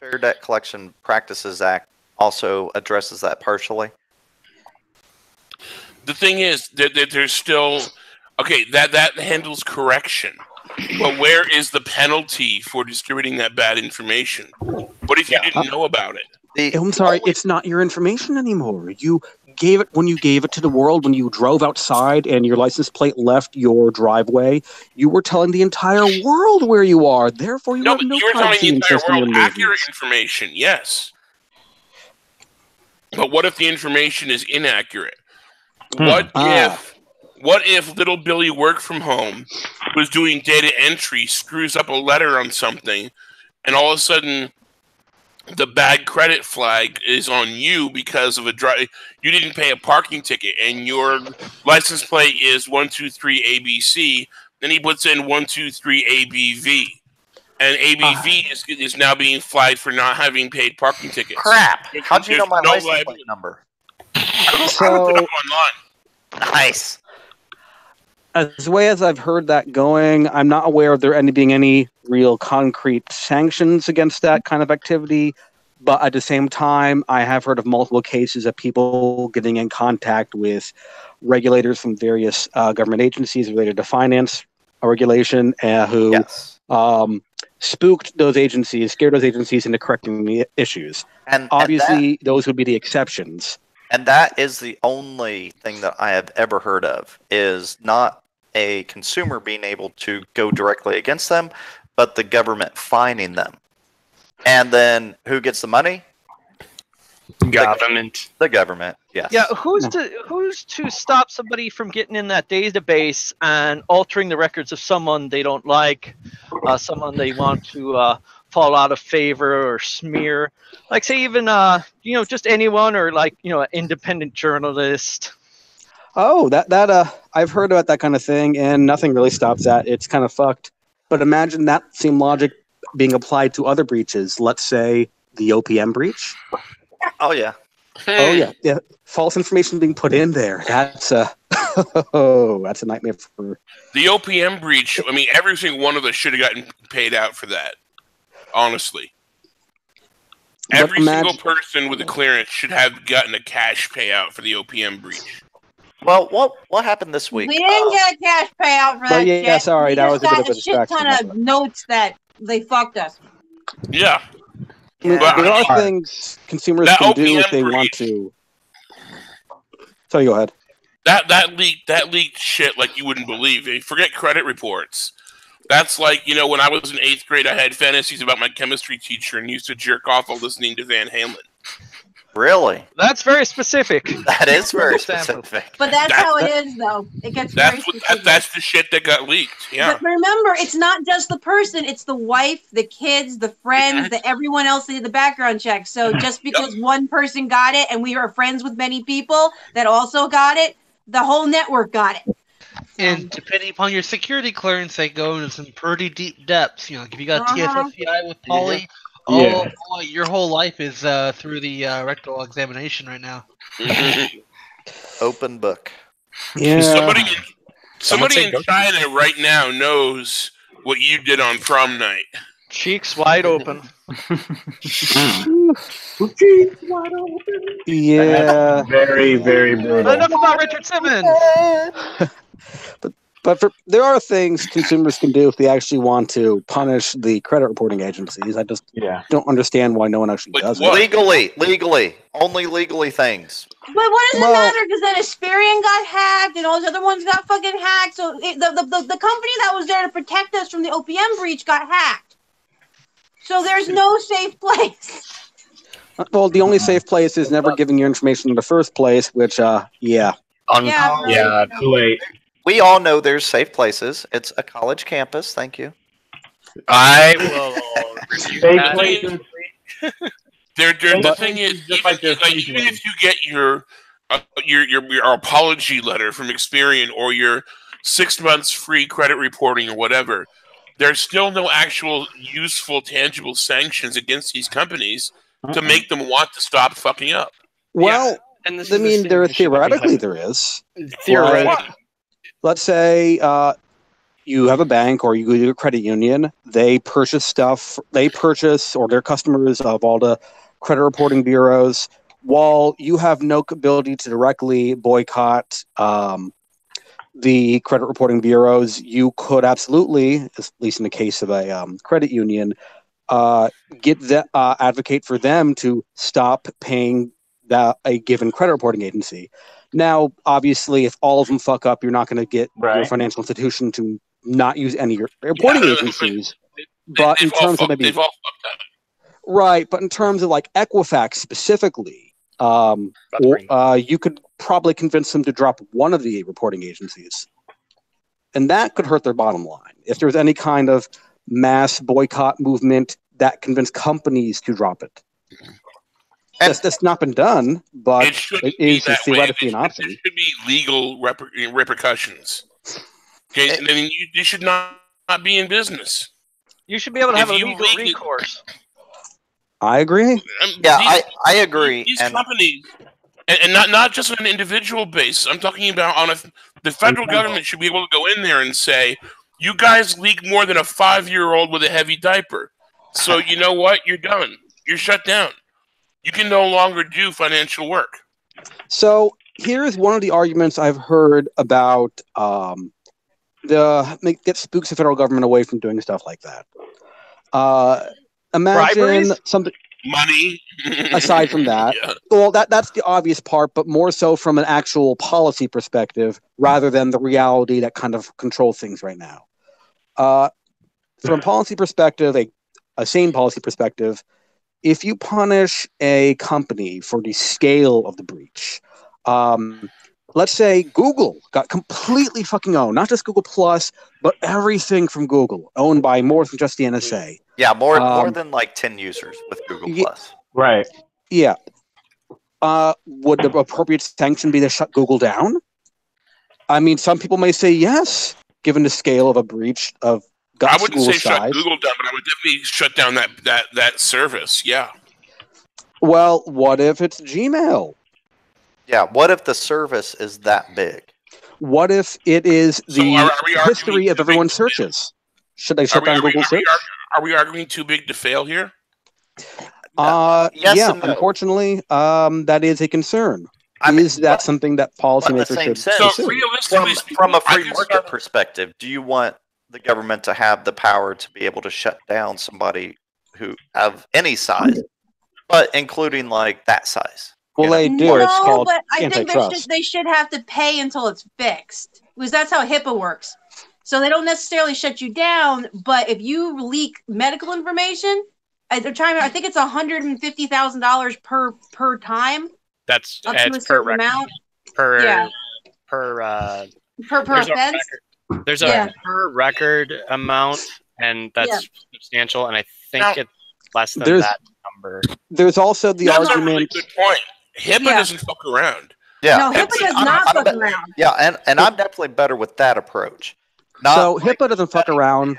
Fair Debt Collection Practices Act, also addresses that partially. The thing is that there's still that handles correction. But where is the penalty for distributing that bad information? What if you didn't know about it? I'm sorry, it's not your information anymore. You gave it when you gave it to the world, when you drove outside and your license plate left your driveway, you were telling the entire world where you are. Therefore, you have no you were telling privacy the entire interest in your world accurate movements. information, yes. But what if the information is inaccurate? What if little Billy work from home was doing data entry, screws up a letter on something, and all of a sudden the bad credit flag is on you because of you didn't pay a parking ticket and your license plate is 123 ABC, then he puts in 123 ABV. And ABV is now being flagged for not having paid parking tickets. Crap! How'd you know my license plate number? I looked it up online. Nice. As the way as I've heard that going, I'm not aware of there being any real concrete sanctions against that kind of activity. But at the same time, I have heard of multiple cases of people getting in contact with regulators from various government agencies related to finance regulation who spooked those agencies, scared those agencies into correcting the issues. And obviously, those would be the exceptions. And that is the only thing that I have ever heard of, is not a consumer being able to go directly against them, but the government fining them. And then who gets the money? Government. The government, yes. Yeah, who's to stop somebody from getting in that database and altering the records of someone they don't like, someone they want to fall out of favor or smear? Like, say, even just anyone, or like, an independent journalist. Oh, that I've heard about that kind of thing, and nothing really stops that. It's kind of fucked. But imagine that same logic being applied to other breaches. Let's say the OPM breach. Oh yeah. Oh yeah. False information being put in there. That's that's a nightmare for the OPM breach. I mean, every single one of us should have gotten paid out for that. Honestly, every single person with a clearance should have gotten a cash payout for the OPM breach. Well, what happened this week? We didn't get a cash payout for that. Yeah, shit. Sorry, that was a bit of a shit ton of notes that they fucked us. Yeah. There are things consumers can do if they want to. So go ahead. That leaked shit like you wouldn't believe. Forget credit reports. That's like, when I was in 8th grade, I had fantasies about my chemistry teacher and used to jerk off while listening to Van Halen. Really? That's very specific. That is very specific. But that's how it is, though. It gets very specific. That's the shit that got leaked. Yeah. But remember, it's not just the person; it's the wife, the kids, the friends, everyone else that did the background check. So just because one person got it, and we are friends with many people that also got it, the whole network got it. And depending upon your security clearance, they go into some pretty deep depths. If you got TFSCI with Polly. Your whole life is through the rectal examination right now. Open book. Yeah. Somebody in China right now knows what you did on prom night. Cheeks wide open. Cheeks wide open. Yeah. Very, very brutal. Enough about Richard Simmons. But there are things consumers can do if they actually want to punish the credit reporting agencies. I just don't understand why no one actually does it. Legally. Only legally things. But what does it matter? Because then Experian got hacked and all those other ones got fucking hacked. So the company that was there to protect us from the OPM breach got hacked. So there's no safe place. Well, the only safe place is never giving your information in the first place, which, too late. We all know there's safe places. It's a college campus. Thank you. I will. Safe places. The thing is, even if you get your apology letter from Experian or your 6 months free credit reporting or whatever, there's still no actual useful, tangible sanctions against these companies to make them want to stop fucking up. Well, theoretically there is. Theoretically. Let's say you have a bank or you go to a credit union. They purchase stuff. Or their customers of all the credit reporting bureaus. While you have no ability to directly boycott the credit reporting bureaus, you could absolutely, at least in the case of a credit union, advocate for them to stop paying a given credit reporting agency. Now, obviously, if all of them fuck up, you're not going to get your financial institution to not use any of your reporting agencies. But in terms of maybe they've all fucked up. Right, but in terms of like Equifax specifically, you could probably convince them to drop one of the reporting agencies. And that could hurt their bottom line. If there's any kind of mass boycott movement that convinced companies to drop it. That's not been done, but it is theoretically an option. There should be legal repercussions. Okay, and then you should not be in business. You should be able to have a legal recourse. I agree. I agree. These companies, and not just on an individual basis. I'm talking about the federal government should be able to go in there and say, you guys leak more than a 5-year-old with a heavy diaper. So you know what? You're done. You're shut down. You can no longer do financial work. So here's one of the arguments I've heard about get spooks the federal government away from doing stuff like that. Imagine Briberies? something. Money. Aside from that, well, that's the obvious part, but more so from an actual policy perspective rather than the reality that kind of controls things right now. From a policy perspective, a sane policy perspective, if you punish a company for the scale of the breach, let's say Google got completely fucking owned, not just Google Plus, but everything from Google, owned by more than just the NSA. Yeah, more than like 10 users with Google Plus. Right. Yeah. Would the appropriate sanction be to shut Google down? I mean, some people may say yes, given the scale of a breach of I wouldn't Google's say shut size. Google down, but I would definitely shut down that service. Yeah. Well, what if it's Gmail? Yeah, what if the service is that big? What if it is the are we history of everyone's searches? Should they shut down Google search? Are we arguing too big to fail here? Yes Yeah, and no. unfortunately, that is a concern. Is that something that policymakers should pursue? From a free market perspective, do you want the government to have the power to be able to shut down somebody who of any size, but including like that size? Well, they do. No, It's called but I think antitrust. they should have to pay until it's fixed, because that's how HIPAA works. So they don't necessarily shut you down, but if you leak medical information, I think it's $150,000 per time. That's up to a it's per certain record. amount. Per Yeah. per Per offense. There's a per record amount, and that's substantial. And I think it's less than that number. There's also the That's argument. a really good point. HIPAA doesn't fuck around. Yeah. No, HIPAA does not fuck around. Yeah, and I'm definitely better with that approach. So HIPAA doesn't fuck around,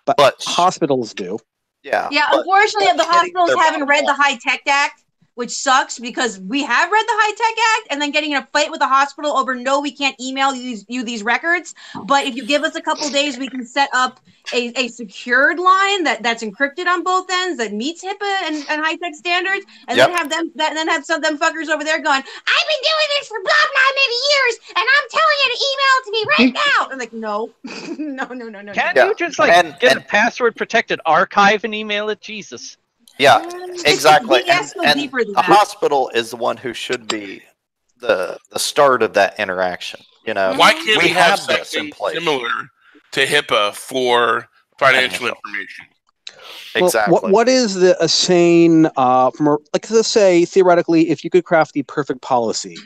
but hospitals do. Yeah. Yeah, unfortunately, the hospitals haven't read the High Tech Act, which sucks because we have read the High Tech Act and then getting in a fight with the hospital over no, we can't email you these records. But if you give us a couple days, we can set up a secured line that's encrypted on both ends that meets HIPAA and high tech standards, and then have some of them fuckers over there going, I've been doing this for blah blah many years, and I'm telling you to email it to me right now. I'm like, no, no. Can't you just get a password protected archive and email it? Jesus. Yeah, exactly. And deeper than the that. hospital is the one who should be the start of that interaction. You know, Why can't we have this in something place? similar to HIPAA for financial information? Exactly. Well, what is a sane, let's say theoretically, if you could craft the perfect policy,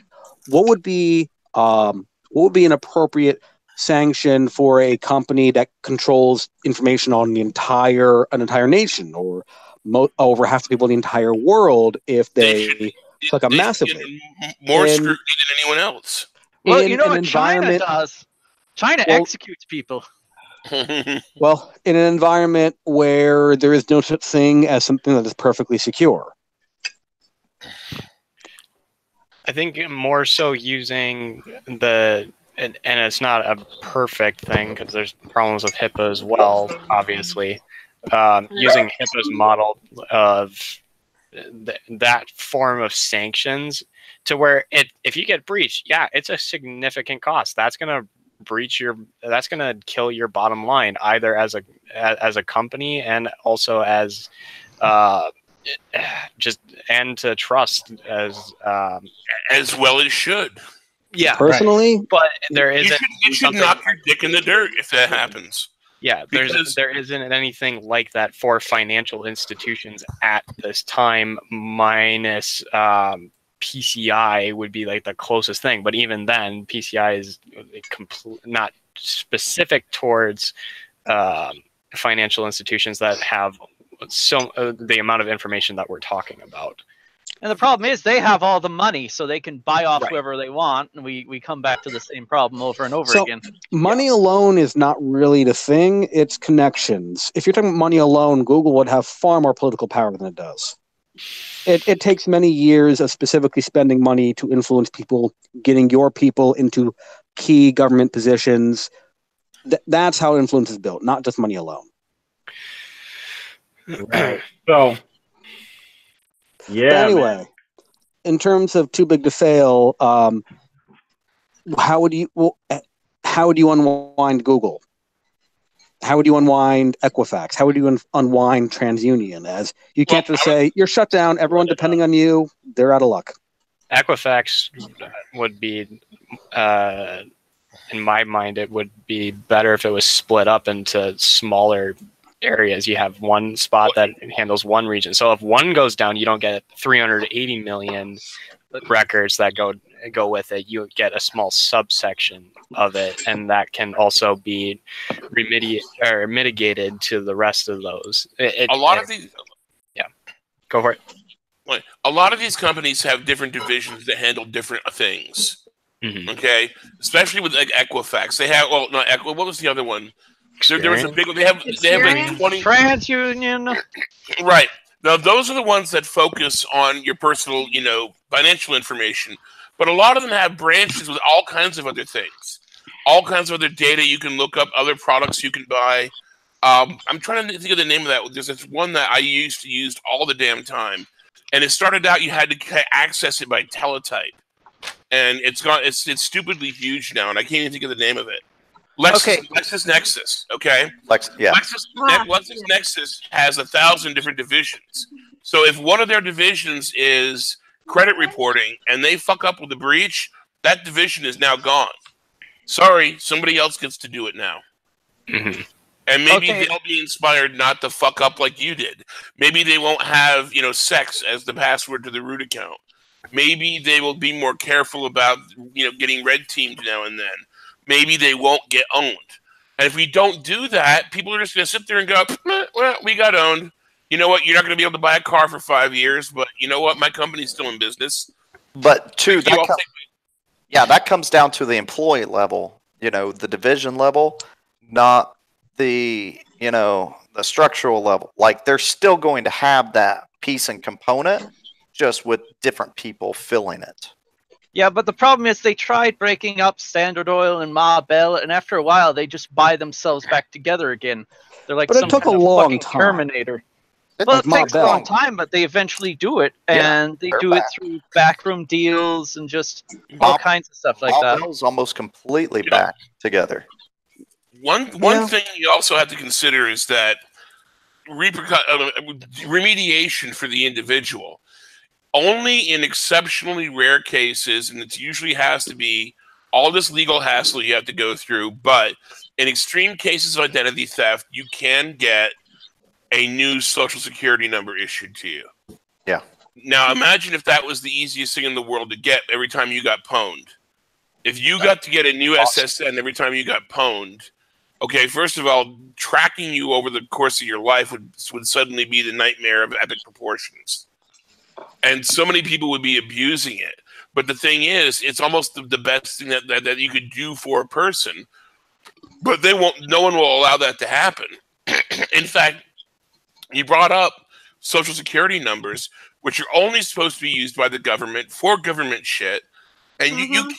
what would be an appropriate sanction for a company that controls information on an entire nation or over half the people in the entire world if they fuck up massively? More scrutiny than anyone else. Well, you know what China does? China executes people. Well, in an environment where there is no such thing as something that is perfectly secure. I think more so using and it's not a perfect thing because there's problems with HIPAA as well, obviously. Using HIPAA's model of that form of sanctions to where if you get breached, it's a significant cost. That's going to breach your. That's going to kill your bottom line, either as a company and also as just and to trust as well as should. Yeah, personally, but there isn't. You should knock your dick in the dirt if that happens. Yeah, there isn't anything like that for financial institutions at this time, minus PCI would be like the closest thing. But even then, PCI is not specific towards financial institutions that have the amount of information that we're talking about. And the problem is they have all the money, so they can buy off whoever they want, and we come back to the same problem over and over again. Money alone is not really the thing, it's connections. If you're talking about money alone, Google would have far more political power than it does. It takes many years of specifically spending money to influence people, getting your people into key government positions. That's how influence is built, not just money alone. Right. So... yeah. But anyway, in terms of too big to fail, how would you unwind Google? How would you unwind Equifax? How would you unwind TransUnion? As you can't just say you're shut down. Everyone depending on you, they're out of luck. Equifax would be, in my mind, it would be better if it was split up into smaller areas. You have one spot that handles one region. So if one goes down, you don't get 380 million records that go with it. You get a small subsection of it, and that can also be mitigated to the rest of those. A lot of these, go for it. A lot of these companies have different divisions that handle different things. Mm-hmm. Okay, especially with like Equifax, they have what was the other one? There was a big one. They have like 20 TransUnion. Right. Now those are the ones that focus on your personal, financial information. But a lot of them have branches with all kinds of other things, all kinds of other data you can look up, other products you can buy. I'm trying to think of the name of that. There's this one that I used to use all the damn time, and it started out you had to access it by teletype, and it's stupidly huge now, and I can't even think of the name of it. LexisNexis, okay? LexisNexis has 1,000 different divisions. So if one of their divisions is credit reporting and they fuck up with the breach, that division is now gone. Sorry, somebody else gets to do it now. Mm-hmm. And maybe they'll be inspired not to fuck up like you did. Maybe they won't have, sex as the password to the root account. Maybe they will be more careful about, getting red teamed now and then. Maybe they won't get owned. And if we don't do that, people are just going to sit there and go, well, we got owned. You know what? You're not going to be able to buy a car for 5 years, but you know what? My company's still in business. But that comes down to the employee level, the division level, not the, the structural level. Like they're still going to have that piece and component, just with different people filling it. Yeah, but the problem is they tried breaking up Standard Oil and Ma Bell, and after a while they just buy themselves back together again. They're like some kind of fucking Terminator. Well, it takes a long time, but they eventually do it, and they do it through backroom deals and just all kinds of stuff like that. Bell's almost completely back together. One thing you also have to consider is that remediation for the individual. Only in exceptionally rare cases, and it usually has to be all this legal hassle you have to go through, but in extreme cases of identity theft, you can get a new social security number issued to you. Yeah. Now, imagine if that was the easiest thing in the world to get every time you got pwned. If you got to get a new SSN every time you got pwned, okay, first of all, tracking you over the course of your life would suddenly be the nightmare of epic proportions. And so many people would be abusing it. But the thing is, it's almost the best thing that you could do for a person. But no one will allow that to happen. In fact, you brought up social security numbers, which are only supposed to be used by the government for government shit. And you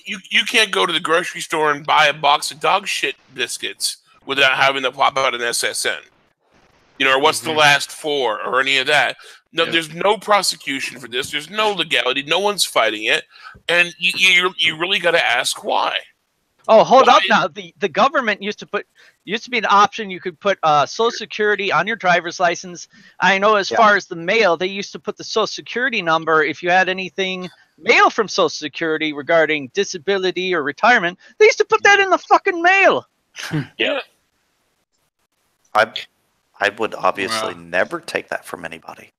can't go to the grocery store and buy a box of dog shit biscuits without having to pop out an SSN. Or what's the last four or any of that. No, there's no prosecution for this. There's no legality. No one's fighting it. And you really got to ask why. Oh, hold up now. The government used to be an option. You could put Social Security on your driver's license. I know as far as the mail, they used to put the Social Security number. If you had anything mail from Social Security regarding disability or retirement, they used to put that in the fucking mail. Yeah. I would obviously never take that from anybody.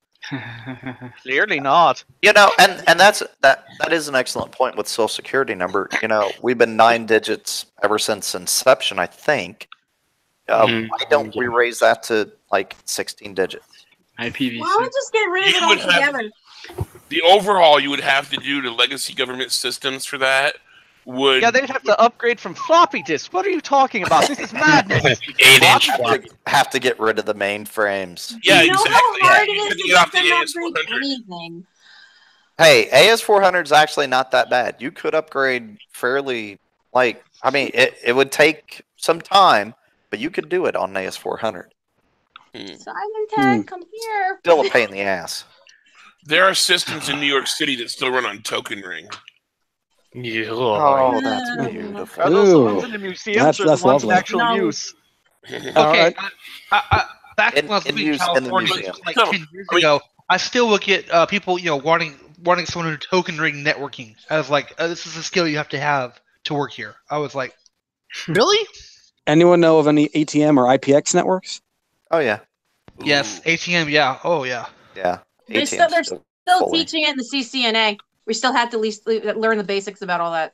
Clearly not. You know, and that is an excellent point with Social Security number. You know, we've been 9 digits ever since inception, I think. Why don't we raise that to like 16 digits? IPv6. Why don't we just get rid of it altogether? The overhaul you would have to do to legacy government systems for that would... Yeah, they'd have to upgrade from floppy disks. What are you talking about? This is madness. 8-inch have to get rid of the mainframes. Yeah, you know exactly. how hard it is to get off get the them AS400. upgrade anything. Hey, AS400 is actually not that bad. You could upgrade fairly, like, I mean, it would take some time, but you could do it on AS400. Simon Tag, come here. Still a pain in the ass. There are systems in New York City that still run on Token Ring. Oh, that's beautiful. Are those the ones in the museums or the ones in actual use? Okay, back when I was living in use in the California, museum. like 10 years ago, I still would get people, wanting someone to token ring networking. I was like, this is a skill you have to work here. I was like, really? Anyone know of any ATM or IPX networks? Oh yeah. Yes, ATM. Yeah. Oh yeah. Yeah. They're still teaching it in the CCNA. We still have to at least learn the basics about all that.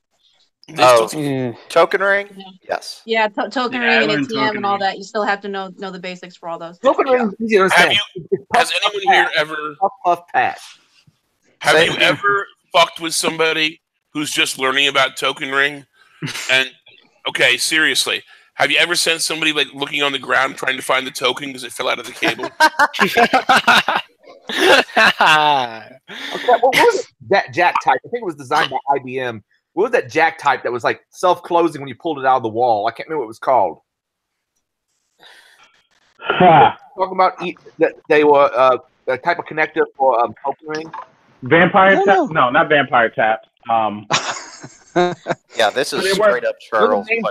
Token ring? Yes. Yeah, token ring and ATM and all ring. that. You still have to know the basics for all those. Token ring is easy to understand. Has anyone here ever... Puff pass. Have you ever fucked with somebody who's just learning about Token Ring? And, okay, seriously. Have you ever sent somebody like looking on the ground trying to find the token because it fell out of the cable? Okay, what was that jack type? I think it was designed by IBM. What was that jack type that was like self-closing when you pulled it out of the wall? I can't remember what it was called. Talking about that they were a type of connector for Token Ring. Vampire tap? No, not vampire taps. Yeah, this is straight up Charles. You're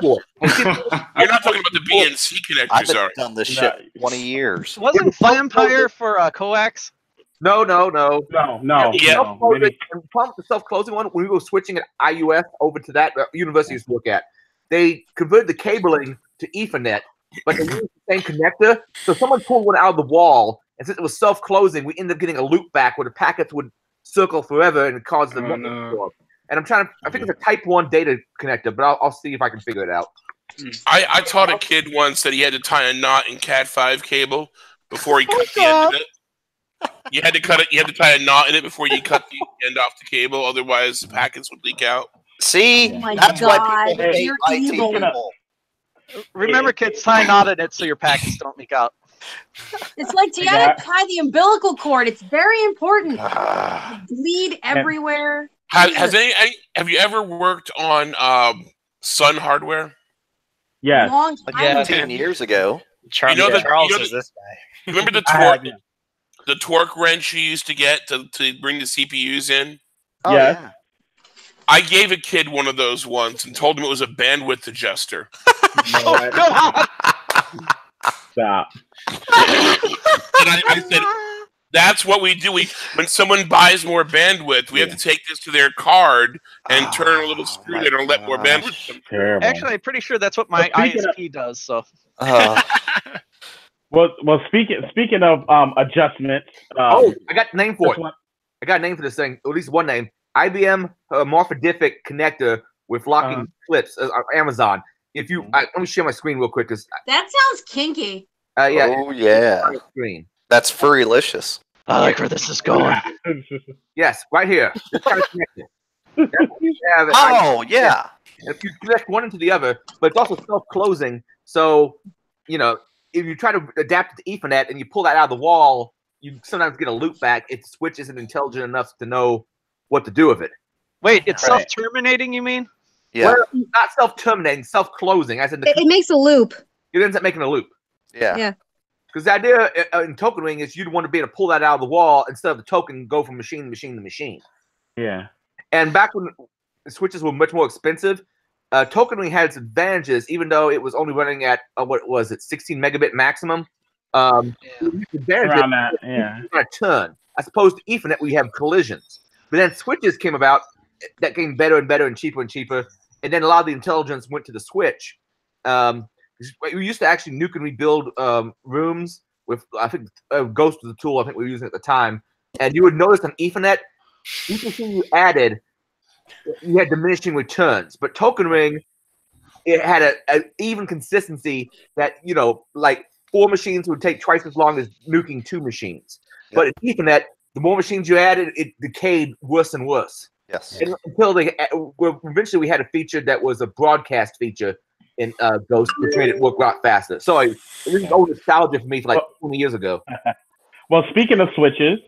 not talking about the BNC connectors, I've been are done this shit 20 years. Wasn't vampire for coax? No. No. The problem with the self-closing one, when we were switching at IUS over to that university used to look at, they converted the cabling to Ethernet, but they used the same connector. So someone pulled one out of the wall, and since it was self-closing, we ended up getting a loop back where the packets would circle forever and cause the network to go up. And I think it's a Type 1 data connector, but I'll see if I can figure it out. I taught a kid once that he had to tie a knot in Cat5 cable before he cut the end of it. You had to cut it. You had to tie a knot in it before you cut the end off the cable. Otherwise, the packets would leak out. See, that's why people hate IT people. Remember, kids, tie a knot in it so your packets don't leak out. It's like you gotta tie the umbilical cord. It's very important. Bleed everywhere. Have you ever worked on Sun hardware? Yeah. Long time Like 10 years ago. Charles, You know the- Charles you know is the- this guy. Remember the torque wrench you used to get to bring the CPUs in? Oh, Yeah. I gave a kid one of those once and told him it was a bandwidth adjuster. Stop. And I said, that's what we do. When someone buys more bandwidth, we have to take this to their card and turn a little screw there and let more bandwidth come through. Actually, I'm pretty sure that's what my ISP does. So. Well, speaking of adjustments. I got a name for it. I got a name for this thing. At least one name. IBM morphodific connector with locking clips. Amazon. If you, let me share my screen real quick because That sounds kinky. yeah. Oh yeah. Screen. That's furrylicious. I like where this is going. Yes, right here. This kind of connector. That's what you have at Oh yeah. And if you connect one into the other, but it's also self-closing. So, if you try to adapt it to Ethernet and you pull that out of the wall, you sometimes get a loop back. It switch isn't intelligent enough to know what to do with it. Wait, it's self-terminating, you mean? Yeah. Well, not self-terminating, self-closing. As in It makes a loop. it ends up making a loop. Yeah. Yeah. Because the idea in token ring is you'd want to be able to pull that out of the wall instead of the token go from machine to machine to machine. Yeah. And back when the switches were much more expensive, tokening had its advantages, even though it was only running at what was it, 16 megabit maximum. Around that, yeah. A turn, as opposed to Ethernet, where you have collisions. But then switches came about that came better and better and cheaper, and then a lot of the intelligence went to the switch. We used to actually nuke and rebuild rooms with, I think, Ghost was the tool I think we were using at the time, and you would notice on Ethernet, each machine you added, you had diminishing returns, but Token Ring, it had an even consistency that, you know, like 4 machines would take twice as long as nuking 2 machines. Yep. But in Ethernet, the more machines you added, it decayed worse and worse. Yes. And until eventually we had a feature that was a broadcast feature in Ghost, which made it work a lot faster. So this is old nostalgia for me, for like 20 years ago. Well, speaking of switches,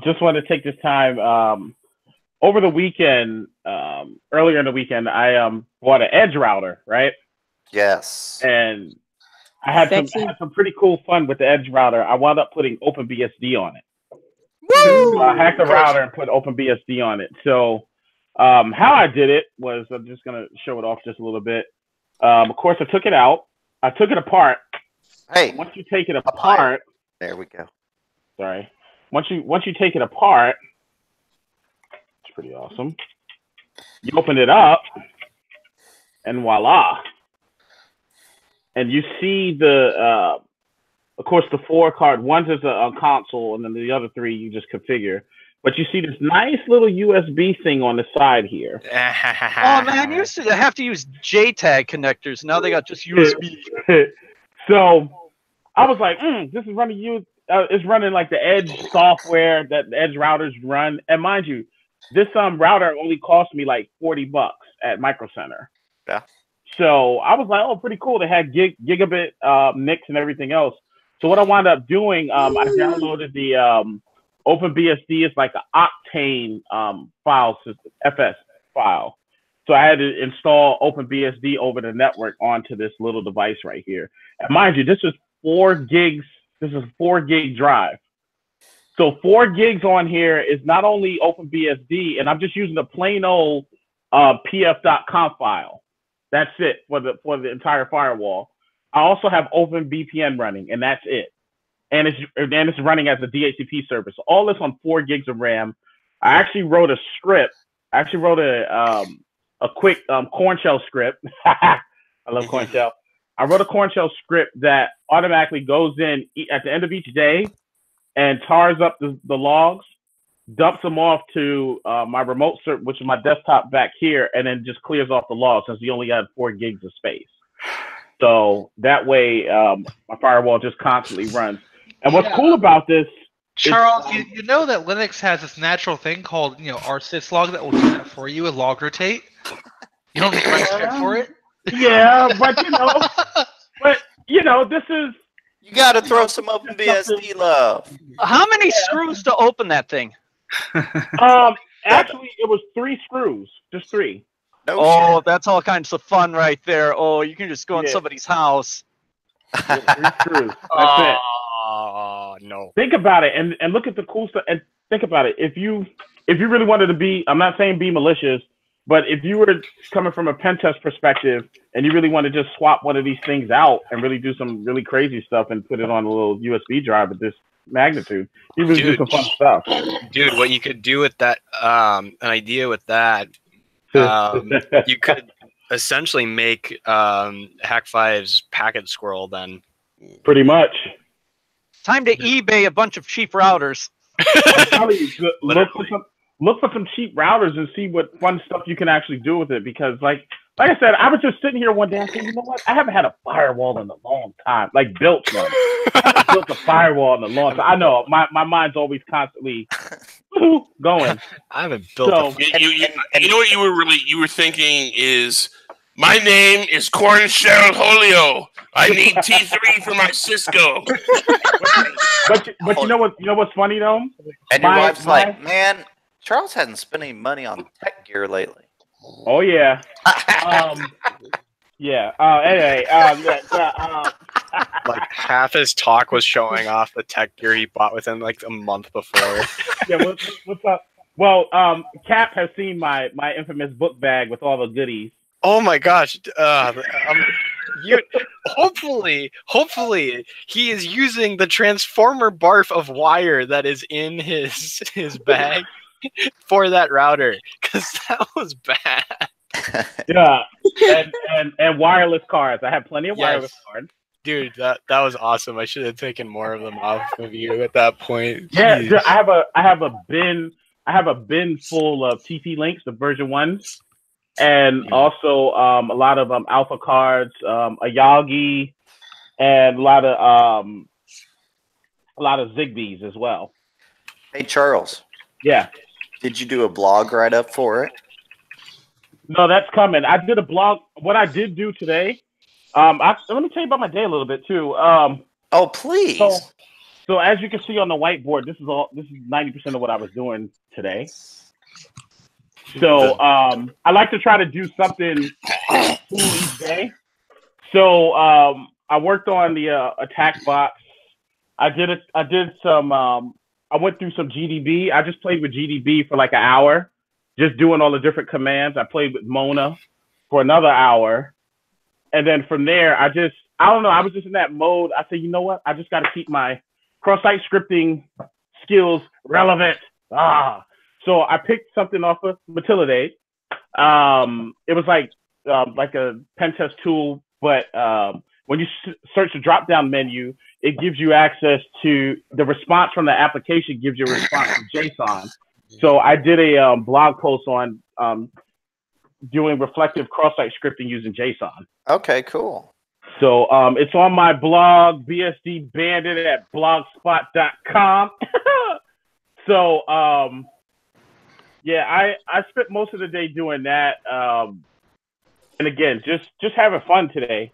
just wanted to take this time. Over the weekend, earlier in the weekend, I bought an Edge router, right? Yes. And I had some pretty cool fun with the Edge router. I wound up putting OpenBSD on it. Woo! So I hacked the router and put OpenBSD on it. So how I did it was, I'm just going to show it off just a little bit. Of course, I took it out. I took it apart. Hey. Once you take it apart. There we go. Sorry. Once you take it apart, it's pretty awesome. You open it up, and voila. And you see the, of course, the 4 card. One's is a console, and then the other 3 you just configure. But you see this nice little USB thing on the side here. Oh man, you used to have to use JTAG connectors. Now they got just USB. So I was like, this is running it's running like the Edge software that the Edge routers run. And mind you, this router only cost me like $40 at Micro Center. Yeah. So I was like, oh, pretty cool. They had gigabit NICs and everything else. So what I wound up doing, I downloaded the OpenBSD. Is like an Octane file system, FS file. So I had to install OpenBSD over the network onto this little device right here. And mind you, this is 4 gigs. This is a 4 gig drive. So 4 gigs on here is not only OpenBSD, and I'm just using the plain old pf.conf file. That's it for the entire firewall. I also have OpenVPN running, and that's it. And it's running as a DHCP server. So all this on 4 gigs of RAM. I actually wrote a script. I actually wrote a quick corn shell script. I love corn shell. I wrote a corn shell script that automatically goes in at the end of each day and tars up the logs, dumps them off to my remote server, which is my desktop back here, and then just clears off the logs since we only had 4 gigs of space. So that way, my firewall just constantly runs. And what's cool about this, Charles, you know that Linux has this natural thing called rsyslog that will do that for you with log rotate. You don't need to write script for it. Yeah, but this is. You got to throw some OpenBSD love. How many screws to open that thing? Actually, it was 3 screws, just 3. No shit. That's all kinds of fun right there. Oh, you can just go in somebody's house. 3 screws. That's it. Oh no! Think about it, and look at the cool stuff. And think about it. If you really wanted to be, I'm not saying be malicious, but if you were coming from a pen test perspective, and you really want to just swap one of these things out and really do some really crazy stuff and put it on a little USB drive of this magnitude, you really do some fun stuff. Dude, what you could do with that, an idea with that, you could essentially make Hack5's packet squirrel then. Pretty much. Time to eBay a bunch of cheap routers. I'm telling you, look for some cheap routers and see what fun stuff you can actually do with it. Because, like I said, I was just sitting here one day and saying, you know what? I haven't had a firewall in a long time. Like built one. I haven't built a firewall in a long time. I know my mind's always constantly going. I haven't built. You know what you were thinking is. My name is Corn Shell Holio. I need T3 for my Cisco. but you know what's funny though? And your wife's like, man, Charles hasn't spent any money on tech gear lately. Oh yeah. Yeah. Anyway. Like half his talk was showing off the tech gear he bought within like a month before. Yeah. What's up? Well, Cap has seen my infamous book bag with all the goodies. Oh my gosh! Hopefully, he is using the transformer barf of wire that is in his bag for that router, because that was bad. Yeah, and wireless cards. I have plenty of wireless cards. Dude, that was awesome. I should have taken more of them off of you at that point. Yeah, Jeez. dude, I have a bin full of TC links, the version 1s, and also a lot of alpha cards, a Yagi, and a lot of Zigbees as well. Hey Charles. Yeah. Did you do a blog write up for it? No, that's coming. I did a blog. What I did do today. Let me tell you about my day a little bit too. Oh please. So as you can see on the whiteboard, this is 90% of what I was doing today. So I like to try to do something cool each day. So I worked on the attack box. I went through some GDB. I just played with GDB for like an hour, just doing all the different commands. I played with Mona for another hour. And then from there, I don't know, I was just in that mode. I said, you know what? I just got to keep my cross-site scripting skills relevant. So I picked something off of Matilde. It was like a pen test tool, but when you search the drop-down menu, it gives you access to the response from the application, gives you a response to JSON. So I did a blog post on doing reflective cross-site scripting using JSON. Okay, cool. So it's on my blog, BSD Bandit at blogspot.com. So yeah, I spent most of the day doing that. And again, just having fun today.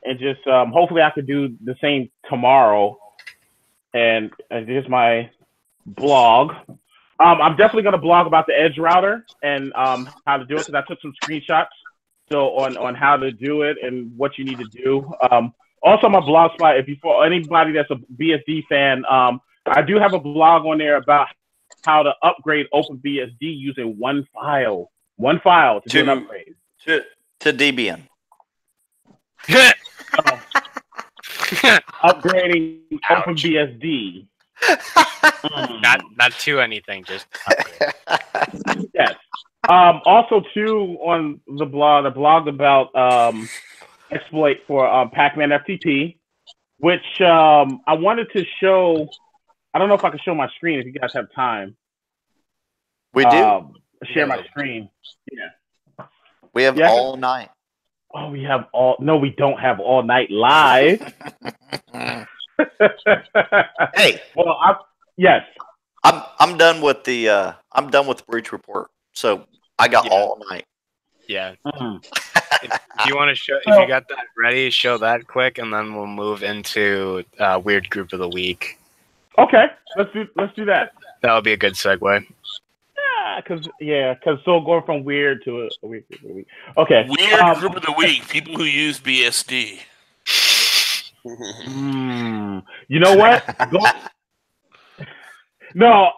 And just hopefully I could do the same tomorrow. And here's my blog. I'm definitely going to blog about the Edge router and how to do it, because I took some screenshots on how to do it and what you need to do. Also, my blog spot, for anybody that's a BSD fan, I do have a blog on there about how to upgrade OpenBSD using one file to do an upgrade. To Debian. Upgrading OpenBSD. Not to anything, just yes. Also too, on the blog, I blogged about exploit for Pac-Man FTP, which I wanted to show. I don't know if I can show my screen if you guys have time. We do. Share my screen. Yeah. We have all night. Oh, we have all. No, we don't have all night live. Hey. Well, yes. I'm done with the breach report. So I got all night. Yeah. If you want to show, if you got that ready, show that quick, and then we'll move into weird group of the week. Okay, let's do that. That would be a good segue. Because so going from weird to a weird group of the week. Okay. Weird group of the week. People who use BSD. You know what? No,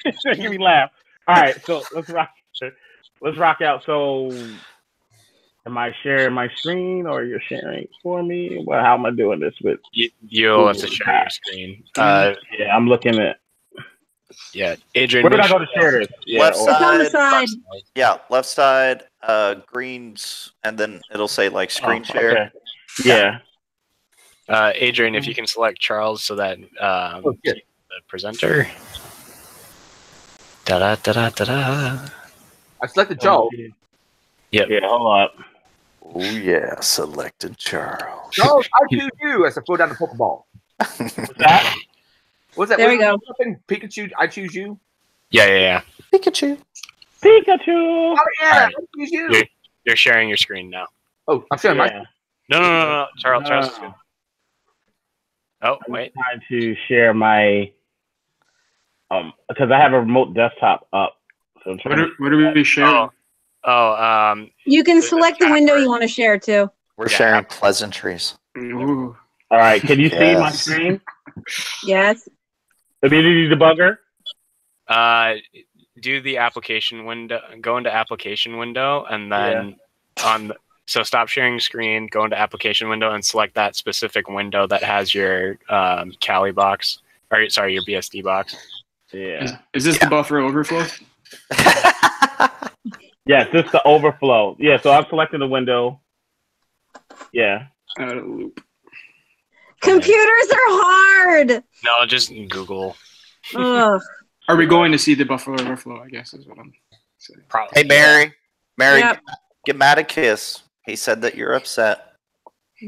it's making me laugh. All right, so let's rock out. So, am I sharing my screen, or you're sharing for me? Well, how am I doing this with? You'll have to share your screen. Yeah, I'm looking at. Yeah, Adrian. Where did I go to share this? Yeah, left side. On the side. Yeah, left side. Greens, and then it'll say like screen share. Okay. Yeah. Adrian, if you can select Charles so that the presenter. Da da da da da. I selected Charles. Yep. Yeah, hold up. Oh yeah, selected Charles. Charles, I choose you as I throw down the Pokeball. What's that? What's that? There we go. Pikachu, I choose you. Yeah. Pikachu. Oh yeah, Right. I choose you. You're sharing your screen now. Oh, I'm sharing my. No. Charles is good. Oh, wait. I'm trying to share my because I have a remote desktop up. So what are we sharing? You can select the window you want to share to. We're sharing pleasantries. Ooh. All right, can you see my Yes. screen? Yes. Immunity debugger. Do the application window. Go into application window, and then So stop sharing screen, go into application window, and select that specific window that has your Kali box, or sorry, your BSD box. Yeah. Is this the buffer overflow? Yes, this is the overflow. Yeah, so I'm selecting the window. Yeah. Out of the loop. Computers are hard. No, just Google. Ugh. Are we going to see the buffer overflow? I guess is what I'm saying. Probably. Hey, Mary. Mary, Yep. give Matt a kiss. He said that you're upset.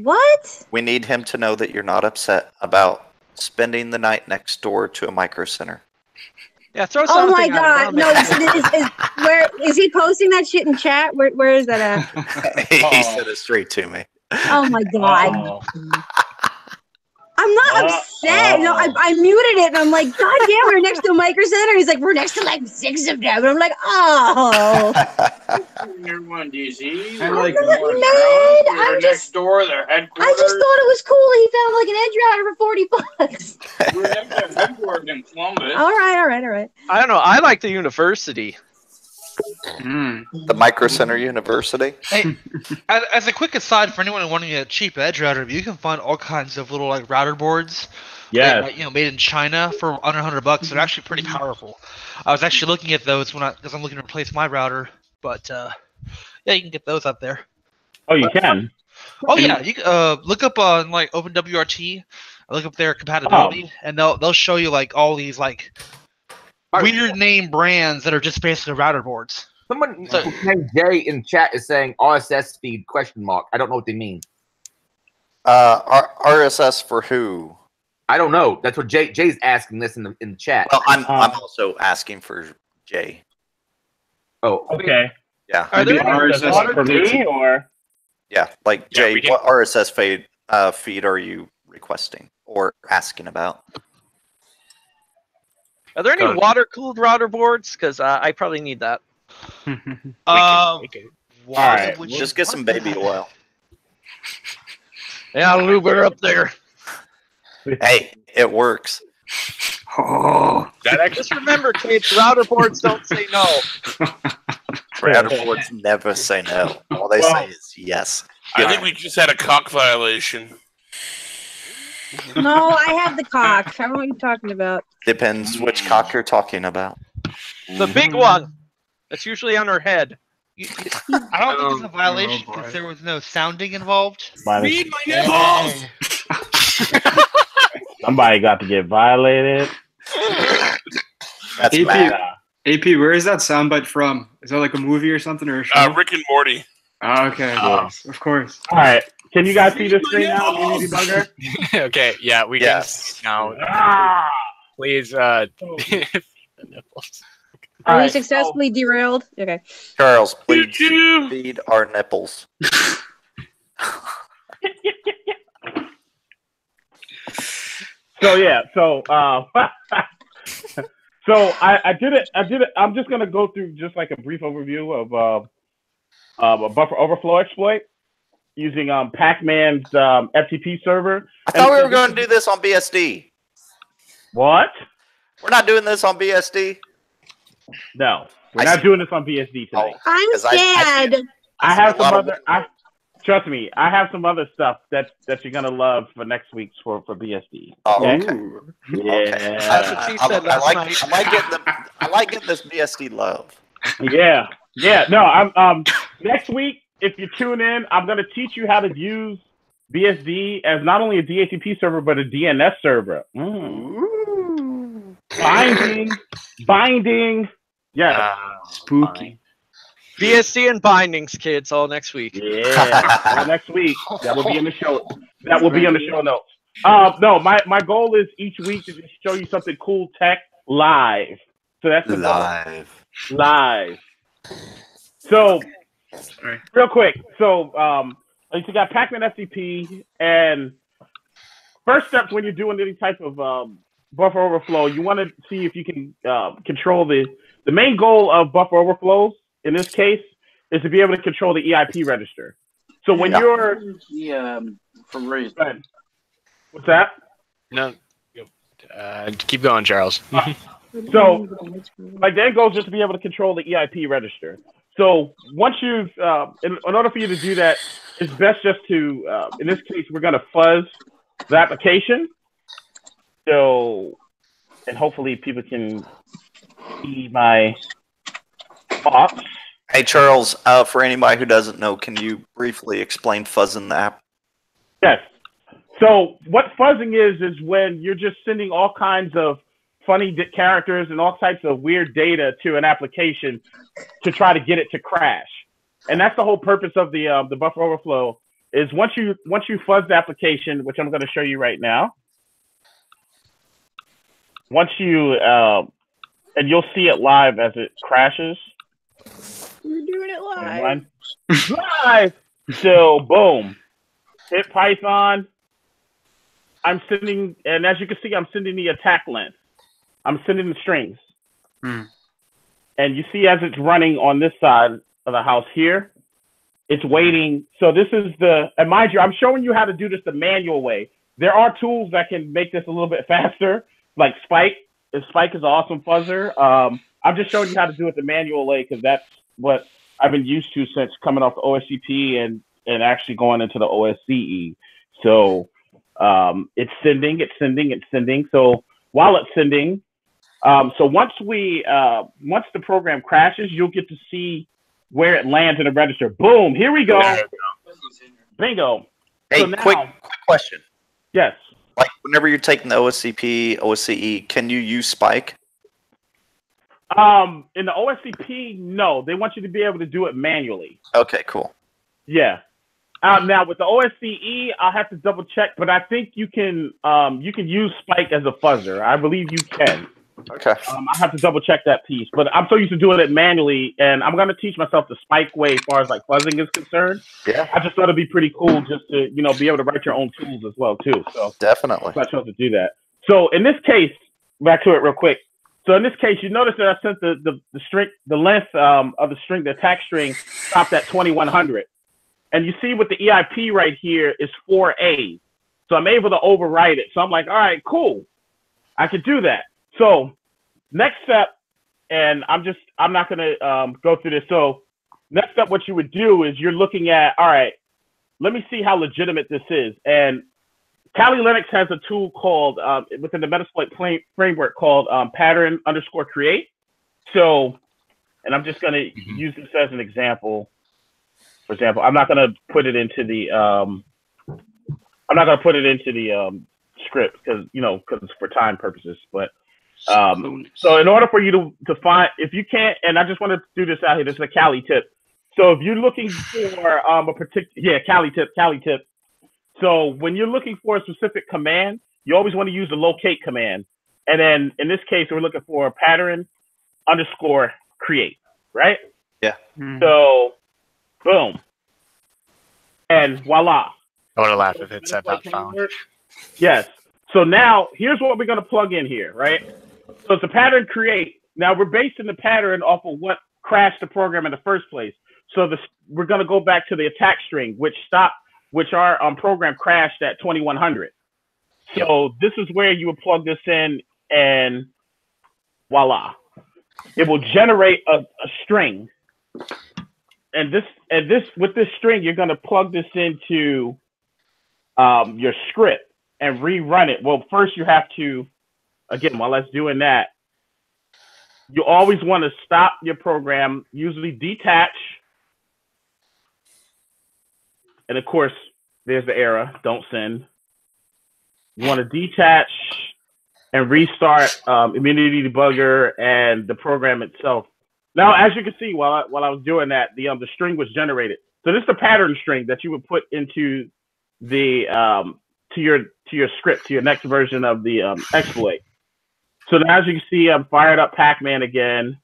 What? We need him to know that you're not upset about spending the night next door to a micro center. Yeah, throw Oh something. my at god! him. No, where is he posting that shit in chat? Where is that at? He said it straight to me. Oh my god! I'm not upset. No, I muted it and I'm like, God damn, we're next to a micro center. He's like, we're next to like 6 of them. And I'm like, oh. Everyone, DC. I'm like, I'm not mad. We're next door, their headquarters. I just thought it was cool. He found like an edge router for $40. We're next to their headquarters in Columbus. All right. I don't know. I like the university. The Micro Center University. Hey, as a quick aside, for anyone wanting a cheap edge router, you can find all kinds of little like router boards. Yeah. Made in China for under $100. They're actually pretty powerful. I was actually looking at those because I'm looking to replace my router. But yeah, you can get those up there. Oh, you can. Oh yeah, you look up on like OpenWRT. Look up their compatibility, and they'll show you like all these like weird name brands that are just basically router boards. Someone named Jay in chat is saying RSS feed ? I don't know what they mean. RSS for who? I don't know. That's what Jay's asking this in the chat. Well, I'm also asking for Jay. Oh, okay. Yeah. Are there RSS for me or? Yeah, like Jay, what RSS feed are you requesting or asking about? Are there any water-cooled router boards? Because I probably need that. All right, just get some baby oil. Yeah, lube her up there. Hey, it works. Oh, just remember, kids, router boards don't say no. Router boards never say no. All they say is yes. I think we just had a cock violation. No, I have the cock. I don't know what you're talking about. Depends which cock you're talking about. The big one. That's usually on her head. I don't think it's a violation because there was no sounding involved. Read my nipples! Somebody got to get violated. That's AP, where is that soundbite from? Is that like a movie or something or a show? Rick and Morty. Oh, okay, yes, of course. All right. Can you guys see the screen now, Immunity Bugger? Okay, yeah, we can now. Please, the nipples. Are we successfully derailed? Okay. Charles, please feed our nipples. So I did it. I'm just gonna go through just like a brief overview of a buffer overflow exploit using Pac-Man's FTP server. I thought we were going to do this on BSD. What? We're not doing this on BSD. No, we're not doing this on BSD today. I'm scared. I have some other. Trust me, I have some other stuff that you're gonna love for next week's for BSD. Okay. Yeah. That's what she said last night. I like getting this BSD love. Yeah. No, I'm next week. If you tune in, I'm gonna teach you how to use BSD as not only a DHCP server but a DNS server. Binding. Yeah. Spooky. BSD and bindings, kids, all next week. Yeah, all next week. That will be in the show. That will be on the show notes. No, my goal is each week to just show you something cool tech live. So that's the live. So real quick. So you got Pac-Man FTP, and first steps when you're doing any type of buffer overflow, you want to see if you can control the main goal of buffer overflows. In this case, is to be able to control the EIP register. So when you're from Raise. What's that? No, keep going, Charles. So, like the end goal is just to be able to control the EIP register. So once you've, in order for you to do that, it's best just to, in this case, we're going to fuzz the application. So, and hopefully people can see my thoughts. Hey, Charles, for anybody who doesn't know, can you briefly explain fuzzing the app? Yes. So what fuzzing is when you're just sending all kinds of funny characters and all types of weird data to an application to try to get it to crash. And that's the whole purpose of the buffer overflow is once you fuzz the application, which I'm going to show you right now. Once you and you'll see it live as it crashes. We're doing it live. Live. So boom, hit Python. I'm sending, and as you can see, I'm sending the attack length. I'm sending the strings. And you see as it's running on this side of the house here, it's waiting. So this is and mind you, I'm showing you how to do this the manual way. There are tools that can make this a little bit faster, like Spike. Spike is an awesome fuzzer. I'm just showing you how to do it the manual way because that's what I've been used to since coming off the OSCP and actually going into the OSCE. So it's sending. So while it's sending, so once the program crashes, you'll get to see where it lands in the register. Boom! Here we go. Bingo. Hey, so now, quick question. Yes. Like whenever you're taking the OSCP, OSCE, can you use Spike? In the OSCP, no. They want you to be able to do it manually. Okay, cool. Yeah. Now with the OSCE, I'll have to double check, but I think you can use Spike as a fuzzer. I believe you can. Okay. I have to double check that piece, but I'm so used to doing it manually, and I'm going to teach myself the Spike way as far as like fuzzing is concerned. Yeah. I just thought it'd be pretty cool just to be able to write your own tools as well too. So definitely. I chose to do that. So in this case, back to it real quick. So in this case, you notice that I sent the string, the length of the string, the attack string, stopped at 2100. And you see with the EIP right here is 4A. So I'm able to overwrite it. So I'm like, all right, cool. I could do that. So next step, and I'm not going to go through this. So next step, what you would do is you're looking at, all right, let me see how legitimate this is. And Kali Linux has a tool called, within the Metasploit framework called pattern_create. So, and I'm just going to use this as an example. For example, I'm not going to put it into the script because it's for time purposes. But so in order for you to find, if you can't, and I just want to do this out here. This is a Kali tip. So if you're looking for a particular, Kali tip. So when you're looking for a specific command, you always want to use the locate command. And then in this case, we're looking for pattern_create, right? Yeah. So boom. And voila. I would have laughed if it said not found. Yes. So now here's what we're going to plug in here, right? So it's a pattern create. Now we're basing the pattern off of what crashed the program in the first place. So we're going to go back to the attack string, which our program crashed at 2100. So this is where you would plug this in, and voila, it will generate a string. And with this string, you're going to plug this into your script and rerun it. Well, first you have to, again, while that's doing that, you always want to stop your program, usually detach. And of course, there's the error, don't send. You want to detach and restart Immunity Debugger and the program itself. Now, as you can see, while I was doing that, the string was generated. So this is the pattern string that you would put into the to your script, to your next version of the exploit. So now, as you can see, I'm fired up Pac-Man again,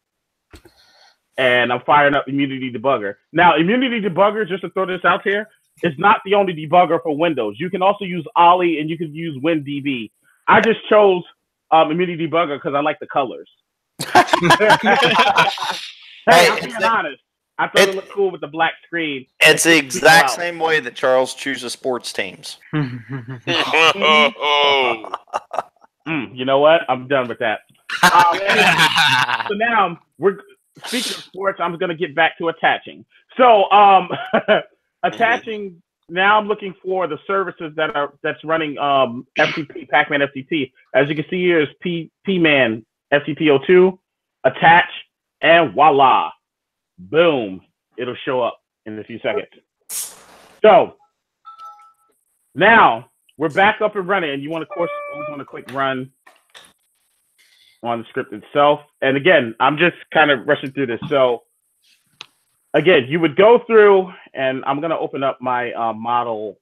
and I'm firing up Immunity Debugger. Now, Immunity Debugger, just to throw this out here, is not the only debugger for Windows. You can also use Ollie, and you can use WinDB. I just chose Immunity Debugger because I like the colors. Hey, I'm being honest. I thought it looked cool with the black screen. It's the exact same way that Charles chooses sports teams. You know what? I'm done with that. So now speaking of sports, I'm going to get back to attaching. So, attaching. Now I'm looking for the services that's running FTP, Pac-Man FTP. As you can see here is P-Man FTP02, attach, and voila, boom, it'll show up in a few seconds. So now we're back up and running, and you want to, of course, always want to click run on the script itself. And again, I'm just kind of rushing through this. So again, you would go through, and I'm going to open up my model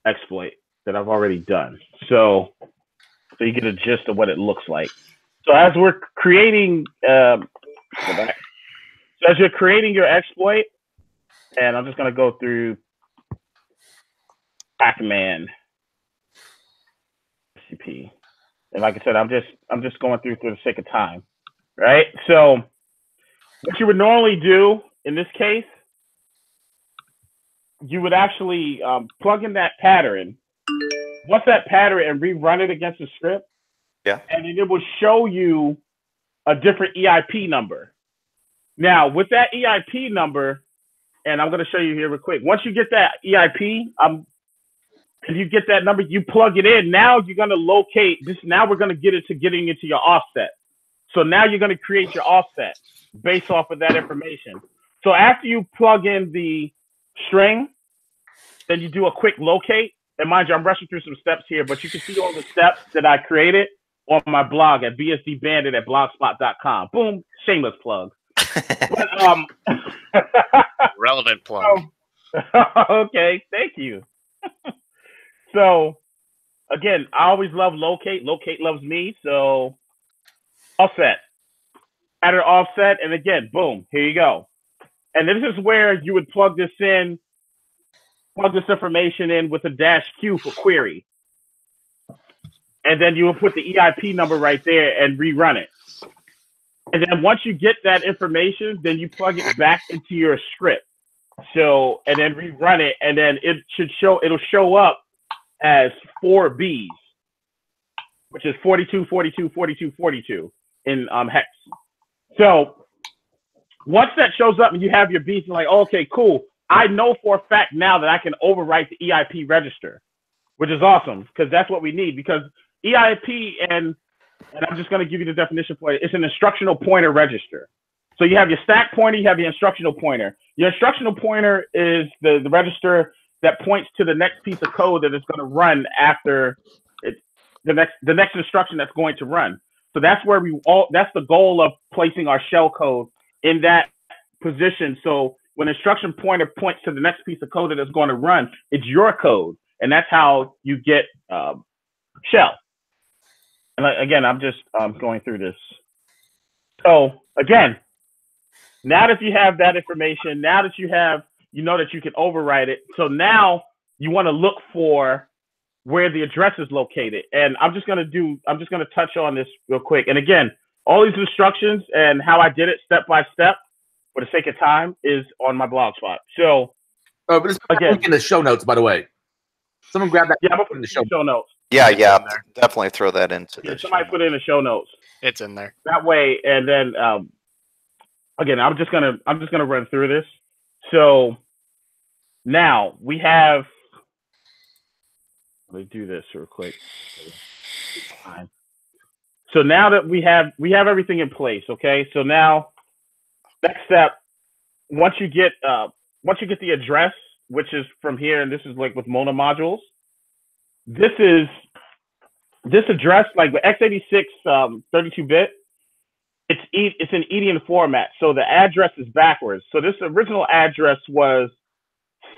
exploit that I've already done. So you get a gist of what it looks like. So as we're creating, go back. So as you're creating your exploit, and I'm just going to go through Pac-Man CP. And like I said, I'm just going through for the sake of time, right? So what you would normally do in this case, you would actually plug in that pattern. Once that pattern and rerun it against the script, yeah, and then it will show you a different EIP number. Now, with that EIP number, and I'm going to show you here real quick. Once you get that EIP, if you get that number, you plug it in. Now you're going to locate this. Now we're going to get it to getting into your offset. So now you're going to create your offset based off of that information. So after you plug in the string, then you do a quick locate. And mind you, I'm rushing through some steps here, but you can see all the steps that I created on my blog at bsdbandit@blogspot.com. Boom, shameless plug. But, relevant plug. Okay, thank you. So again, I always love locate. Locate loves me. So offset, add an offset, and again, boom, here you go. And this is where you would plug this information in with a -Q for query. And then you will put the EIP number right there and rerun it. And then once you get that information, then you plug it back into your script. So, and then rerun it, and then it'll show up as 4 Bs, which is 42, 42, 42, 42 in hex. So once that shows up and you have your Bs, you're like, oh, okay, cool. I know for a fact now that I can overwrite the EIP register, which is awesome because that's what we need. Because EIP, and I'm just going to give you the definition for it, it's an instructional pointer register. So you have your stack pointer, you have your instructional pointer. Your instructional pointer is the register that points to the next piece of code that is going to run after the next instruction that's going to run. So that's where that's the goal of placing our shell code in that position. So when instruction pointer points to the next piece of code that is going to run, it's your code. And that's how you get shell. And again, I'm just going through this. So again, now that you have that information, now that you know that you can overwrite it. So now you want to look for where the address is located. And I'm just going to touch on this real quick. And again, all these instructions and how I did it step by step for the sake of time is on my blog spot. So but it's again in the show notes, by the way. Someone grab that. Yeah, I'm gonna put it in the show notes. Yeah, definitely throw that into this. Somebody put it in the show notes. It's in there. That way, and then again, I'm just gonna run through this. So now we have. Let me do this real quick. So now that we have everything in place, okay. So now, next step, once you get the address, which is from here, and this is like with Mona modules. This address, like with x86 32-bit, it's in EDN format, so the address is backwards. So this original address was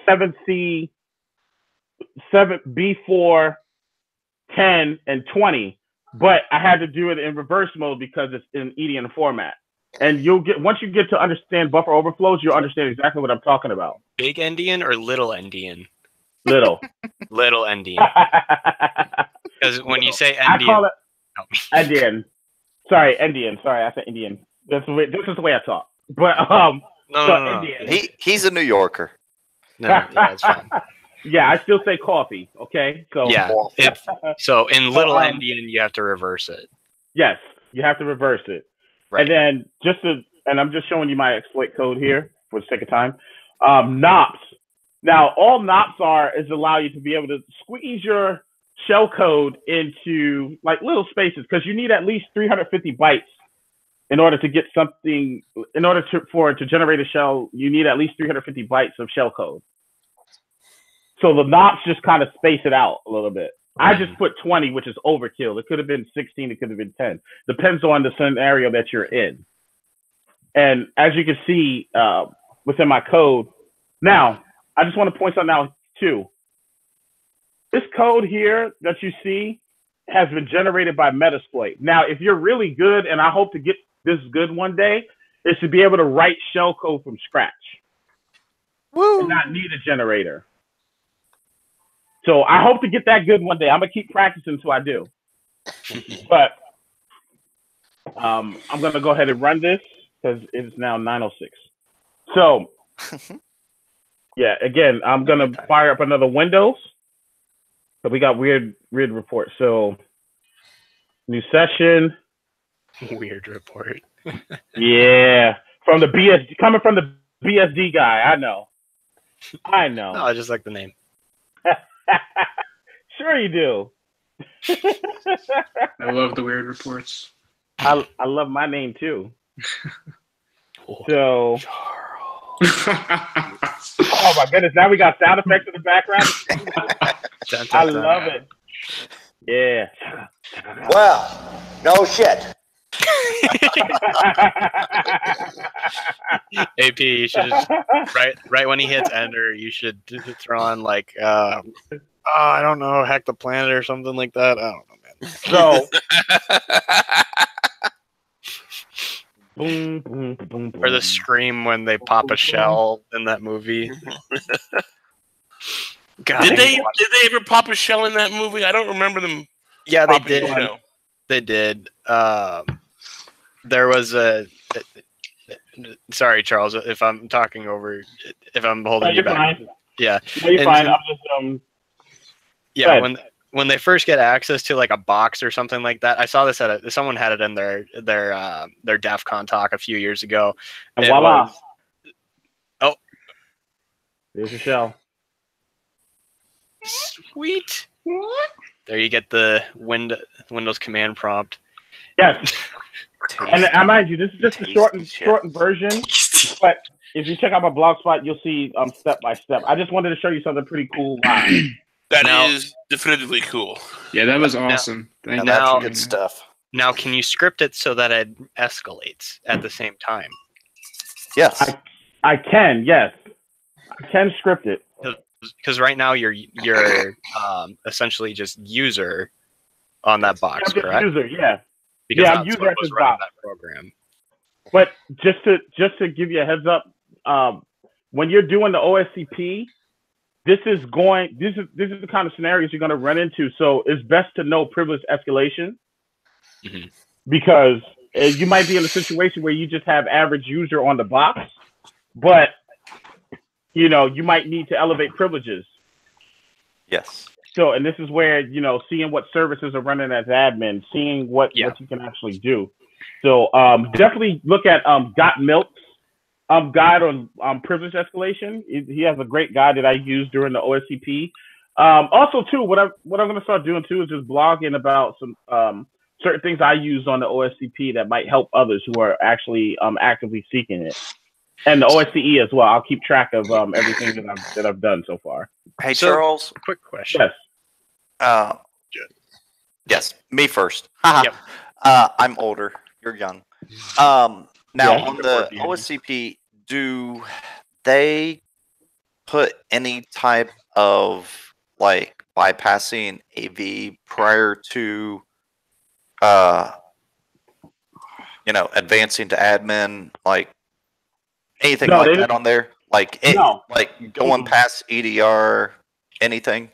7C, 7B4, 10, and 20, but I had to do it in reverse mode because it's in EDN format. And once you get to understand buffer overflows, you'll understand exactly what I'm talking about. Big endian or little endian? Little. Little endian. Because when you say endian, I call it endian. Sorry, endian. Sorry, I said Indian. This is the way I talk. But no. He's a New Yorker. No, yeah, it's fine. Yeah, I still say coffee. Okay, so yeah. So in little endian, you have to reverse it. Yes, you have to reverse it. And then and I'm just showing you my exploit code here for the sake of time. NOPs. Now, all NOPs is allow you to be able to squeeze your shell code into like little spaces, because you need at least 350 bytes in order to get something. In order for it to generate a shell, you need at least 350 bytes of shell code. So the NOPs just kind of space it out a little bit. I just put 20, which is overkill. It could have been 16. It could have been 10. Depends on the scenario that you're in. And as you can see within my code, now, I just want to point something out too. This code here that you see has been generated by Metasploit. Now, if you're really good, and I hope to get this good one day, is to be able to write shell code from scratch. Woo! And not need a generator. So I hope to get that good one day. I'm gonna keep practicing until I do. But I'm gonna go ahead and run this because it's now 9:06. So yeah, again, I'm gonna fire up another Windows. But we got weird report. So new session. Weird report. Yeah, from the BSD, coming from the BSD guy. I know. No, I just like the name. Sure you do. I love the weird reports. I love my name too. So. Oh my goodness! Now we got sound effects in the background. I love it. Yeah. Well, no shit. AP, you should just, right when he hits enter, you should throw on like I don't know, hack the planet or something like that. I don't know, man. So boom, boom, boom, boom. Or the scream when they pop a shell in that movie. God, did they ever pop a shell in that movie? I don't remember them. Yeah, they did. They did. There was a. Sorry, Charles, if I'm talking over, if I'm holding you back. Fine. Yeah, no, you're fine. I'm just Yeah, when they first get access to like a box or something like that, I saw this someone had it in their DEF CON talk a few years ago. And voila! Oh, there's a shell. Sweet. There you get the Windows command prompt. Yes. And I mind you, this is just a shortened version. But if you check out my blog spot, you'll see step by step. I just wanted to show you something pretty cool live. That is definitively cool. Yeah, that was awesome. Thank you. That's good stuff. Now, can you script it so that it escalates at the same time? Yes. I can, yes. I can script it. Because right now you're essentially just user on that box, correct? User, yeah. Because I'm user at this box. That program. But just to give you a heads up, when you're doing the OSCP, this is the kind of scenarios you're going to run into. So it's best to know privilege escalation, because you might be in a situation where you just have average user on the box, but you might need to elevate privileges. Yes. So, and this is where, seeing what services are running as admin, seeing what you can actually do. So definitely look at Got Milk's guide on privilege escalation. He has a great guide that I use during the OSCP. Also, too, what I'm going to start doing, too, is just blogging about some certain things I use on the OSCP that might help others who are actually actively seeking it. And the OSCE as well. I'll keep track of everything that I've done so far. Hey, Charles. Quick question. Yes. Yes, me first. Yep. I'm older. You're young. Now, on the OSCP, do they put any type of like bypassing AV prior to advancing to admin, like anything like that on there? Like going past EDR, anything?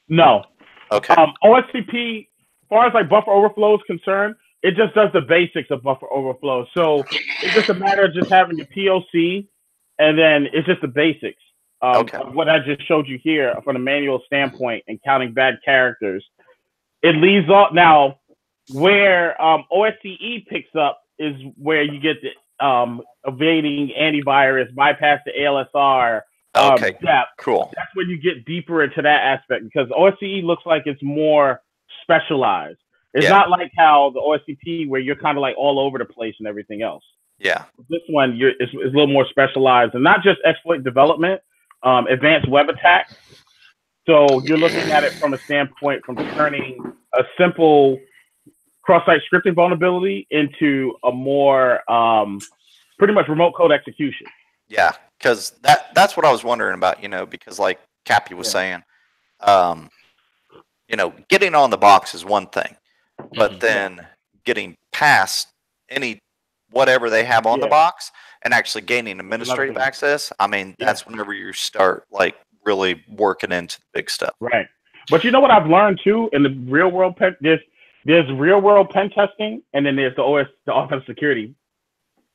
No. Okay. OSCP, as far as like buffer overflow is concerned, it just does the basics of buffer overflow. So it's just a matter of just having your POC, and then it's just the basics of what I just showed you here from a manual standpoint and counting bad characters. It leaves off now where OSCE picks up is where you get the evading antivirus, bypass the ALSR. Okay, depth. cool. That's when you get deeper into that aspect because OSCE looks like it's more specialized. It's not like how the OSCP where you're kind of like all over the place and everything else. Yeah. This one it's a little more specialized and not just exploit development, advanced web attack. So you're looking at it from a standpoint from turning a simple cross-site scripting vulnerability into a more pretty much remote code execution. Yeah, because that's what I was wondering about, because like Cappy was saying, getting on the box is one thing, but then getting past whatever they have on the box and actually gaining administrative access, I mean, that's whenever you start like really working into the big stuff. Right. But you know what I've learned too in the real world there's real world pen testing and then there's the offensive security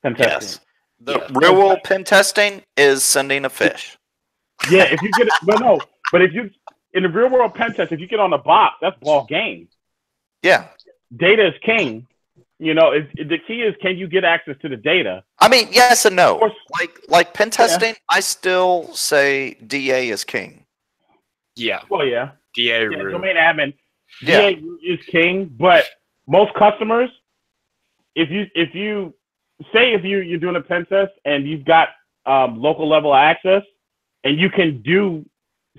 pen testing. Yes. The real world pen testing is sending a fish. Yeah, if you get but if you in the real world pen test, if you get on the box, that's ball game. Yeah. Data is king. The key is can you get access to the data? I mean, yes and no. Like pen testing, I still say DA is king. Yeah. Well, yeah. DA root. root. Domain admin. DA root is king, but most customers, if you're doing a pen test and you've got local level access and you can do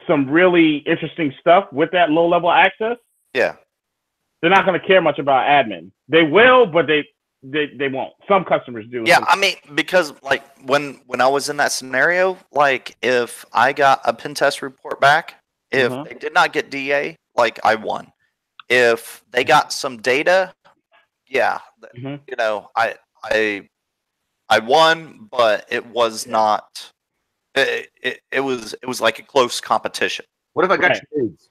some really interesting stuff with that low level access, they're not going to care much about admin. They will, but they won't. Some customers do. Yeah, I mean, because like when I was in that scenario, like if I got a pen test report back, if they did not get DA, like I won. If they got some data, I won, but it was not. It was like a close competition. What if I got your nudes?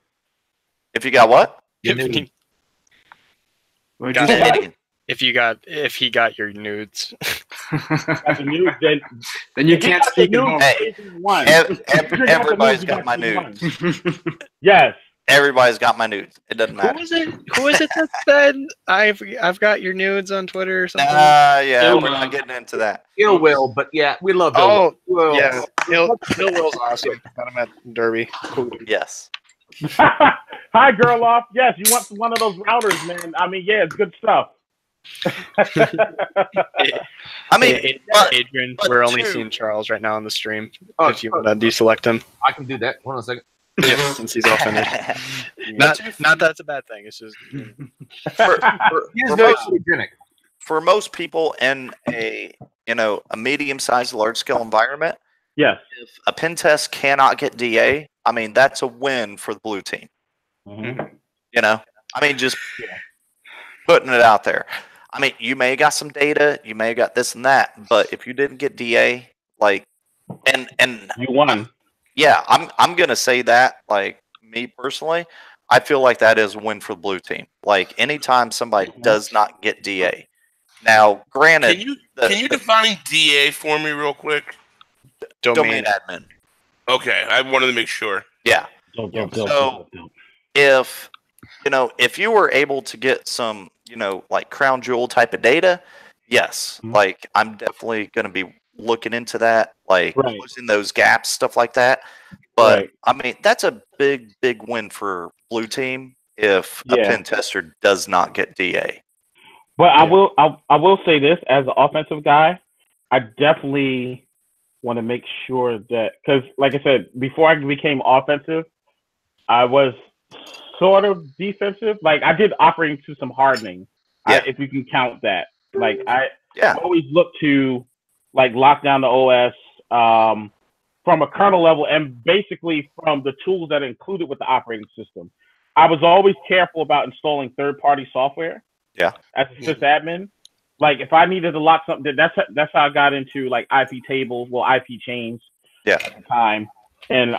If you got what? If he got your nudes. Then you can't speak at home. Everybody's got my nudes. Yes. Everybody's got my nudes. It doesn't matter. Who is it that said I've got your nudes on Twitter or something? Yeah, we're not getting into that. Ill Will, but yeah, we love Ill Will. Yeah, Ill Will's awesome. Got him at Derby. Cool. Yes. Hi, girl off. Yes, you want one of those routers, man. I mean, yeah, it's good stuff. I mean, Adrian, we're only seeing Charles right now on the stream. If you want to deselect him, I can do that. Hold on a second. Yeah, since he's all finished. Not that's a bad thing. It's just for most people in a medium-sized, large-scale environment. Yes. If a pen test cannot get DA, I mean that's a win for the blue team. I mean just putting it out there. I mean you may have got some data, you may have got this and that, but if you didn't get DA, like and you won. Yeah, I'm gonna say that, like me personally, I feel like that is a win for the blue team. Like anytime somebody does not get DA. Now, granted, can you define DA for me real quick? Domain admin. Okay, I wanted to make sure. Yeah. So if you were able to get some, like crown jewel type of data, yes, like I'm definitely gonna be looking into that, like closing those gaps, stuff like that. But I mean, that's a big win for blue team if a pen tester does not get DA. But I will say this as an offensive guy, I definitely want to make sure that, because like I said, before I became offensive, I was sort of defensive. Like I did operating system hardening, if you can count that. Like I always look to like lock down the OS from a kernel level and basically from the tools that are included with the operating system. I was always careful about installing third-party software. Yeah. As a sysadmin, like if I needed to lock something, that's how I got into like IP tables, IP chains. Yeah. At the time, and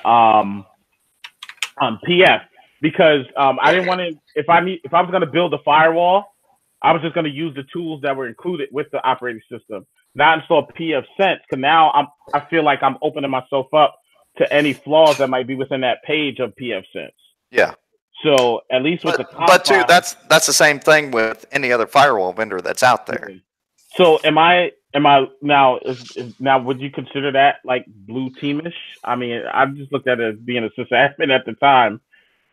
PF because I didn't want to. If I was going to build a firewall, I was just going to use the tools that were included with the operating system. Not install PF Sense, because now I feel like I'm opening myself up to any flaws that might be within that page of PF Sense. Yeah. So at least with but too, that's the same thing with any other firewall vendor that's out there. So am I now? Now would you consider that like blue teamish? I mean, I just looked at it as being a sysadmin at the time,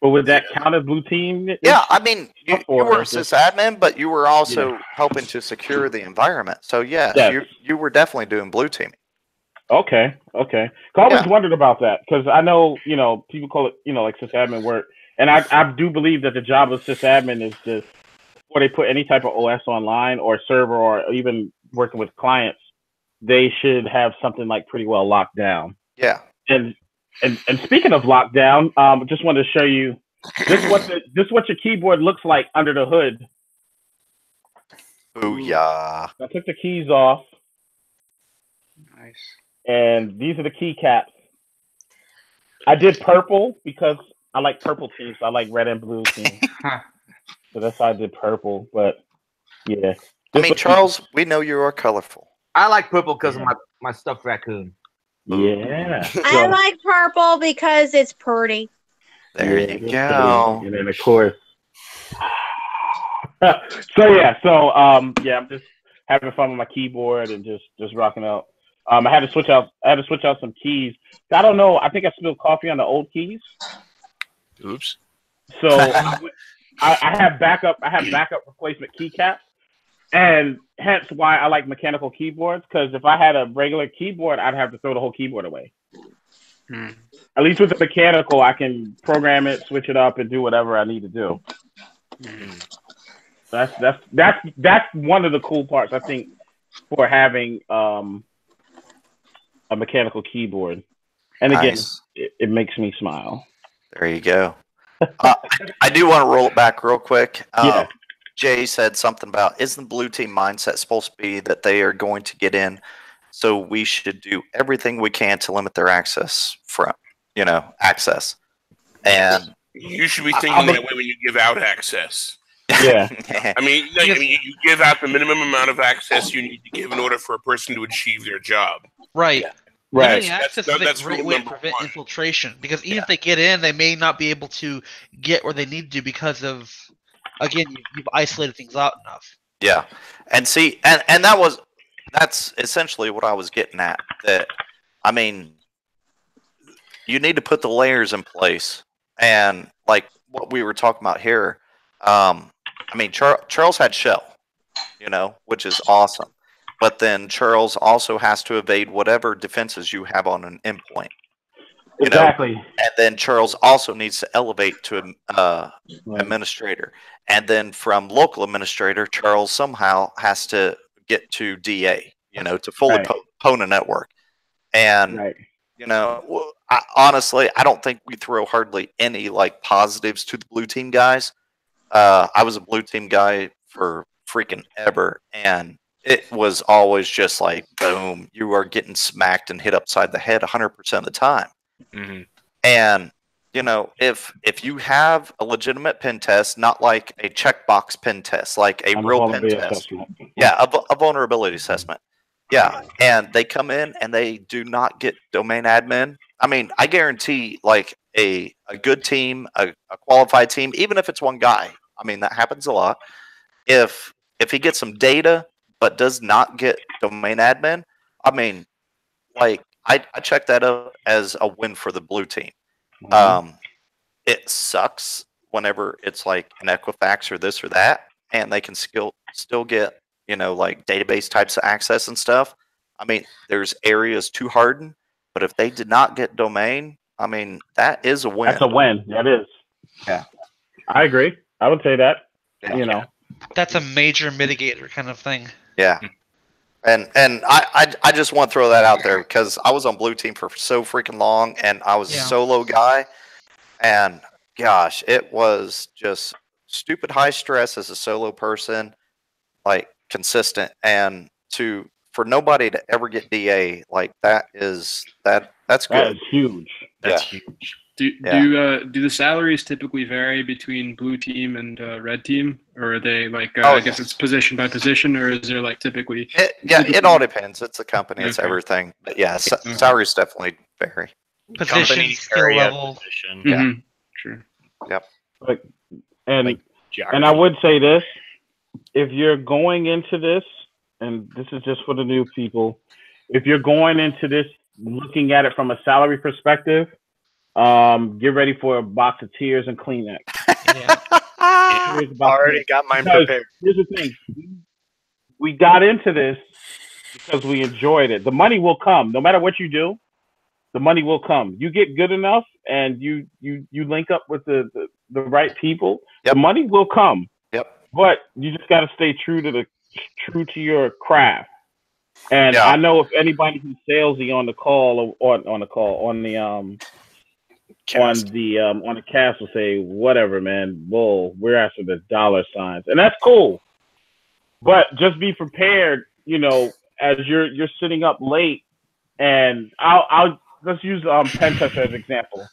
but would that count as blue team? Yeah, I mean, you were a sysadmin, but you were also helping to secure the environment. So yes. you were definitely doing blue teaming. Okay. I always wondered about that because I know people call it like sysadmin work, and I do believe that the job of sysadmin is just before they put any type of OS online or server or even working with clients, they should have something like pretty well locked down. Yeah. And speaking of lockdown, just wanted to show you this what your keyboard looks like under the hood. Booyah. I took the keys off. Nice. And these are the keycaps. I did purple because I like purple teams. I like red and blue teams. So that's why I did purple. But yeah. I mean, Charles, we know you are colorful. I like purple because of my stuffed raccoon. Yeah. I like purple because it's pretty. There you go. And then of course. So I'm just having fun with my keyboard and just rocking out. I had to switch out some keys. I don't know. I think I spilled coffee on the old keys. Oops. So I have backup replacement keycaps, and hence why I like mechanical keyboards. Because if I had a regular keyboard, I'd have to throw the whole keyboard away. At least with the mechanical, I can program it, switch it up, and do whatever I need to do. That's one of the cool parts I think for having a mechanical keyboard. And again, it makes me smile. There you go. I do want to roll it back real quick. Jay said something about, isn't the blue team mindset supposed to be that they are going to get in, so we should do everything we can to limit their access access. And you should be thinking that way when you give out access. Yeah. I mean, you give out the minimum amount of access you need to give in order for a person to achieve their job. Right. Right. Access is a great way to prevent infiltration, because even if they get in, they may not be able to get where they need to because of, again, you've isolated things out enough. Yeah. And see, and that's essentially what I was getting at. That, I mean, you need to put the layers in place. And like what we were talking about here, I mean, Charles had shell, which is awesome. But then Charles also has to evade whatever defenses you have on an endpoint. Exactly. And then Charles also needs to elevate to administrator. And then from local administrator, Charles somehow has to get to DA, to fully pwn a network. And, honestly, I don't think we throw hardly any positives to the blue team guys. I was a blue team guy for freaking ever. And it was always just like, boom, you are getting smacked and hit upside the head 100% of the time. Mm-hmm. And, if you have a legitimate pen test, not like a checkbox pen test, like a real pen test. Yeah, a vulnerability assessment. Yeah, and they come in and they do not get domain admin. I mean, I guarantee a good team, a qualified team, even if it's one guy, I mean, that happens a lot. If he gets some data but does not get domain admin, I mean, I check that up as a win for the blue team. It sucks whenever it's like an Equifax or this or that, and they can still get, database types of access and stuff. I mean, there's areas to harden, but if they did not get domain, I mean, that is a win. That's a win. That is. Yeah. I agree. I would say that, That's a major mitigator kind of thing. Yeah. And I just want to throw that out there because I was on blue team for so freaking long, and I was a solo guy, and gosh, it was just stupid high stress as a solo person, consistent, and for nobody to ever get DA that's good. That is huge. That's huge. Do the salaries typically vary between blue team and red team, or are they I guess it's position by position, or is there typically? It all depends. It's a company. It's everything. But yeah, salaries definitely vary. Position, skill level. Position. Yeah. Sure. Yep. And I would say this: if you're going into this and this is just for the new people. If you're going into this looking at it from a salary perspective, get ready for a box of tears and Kleenex. Already got mine prepared. Here's the thing: we got into this because we enjoyed it. The money will come, no matter what you do. The money will come. You get good enough, and you link up with the right people. Yep. The money will come. Yep. But you just got to stay true to your craft. And I know if anybody who's salesy on the call or on the cast will say, whatever, man, bull, we're after the dollar signs. And that's cool. But just be prepared, as you're sitting up late, and let's use pen tester as an example.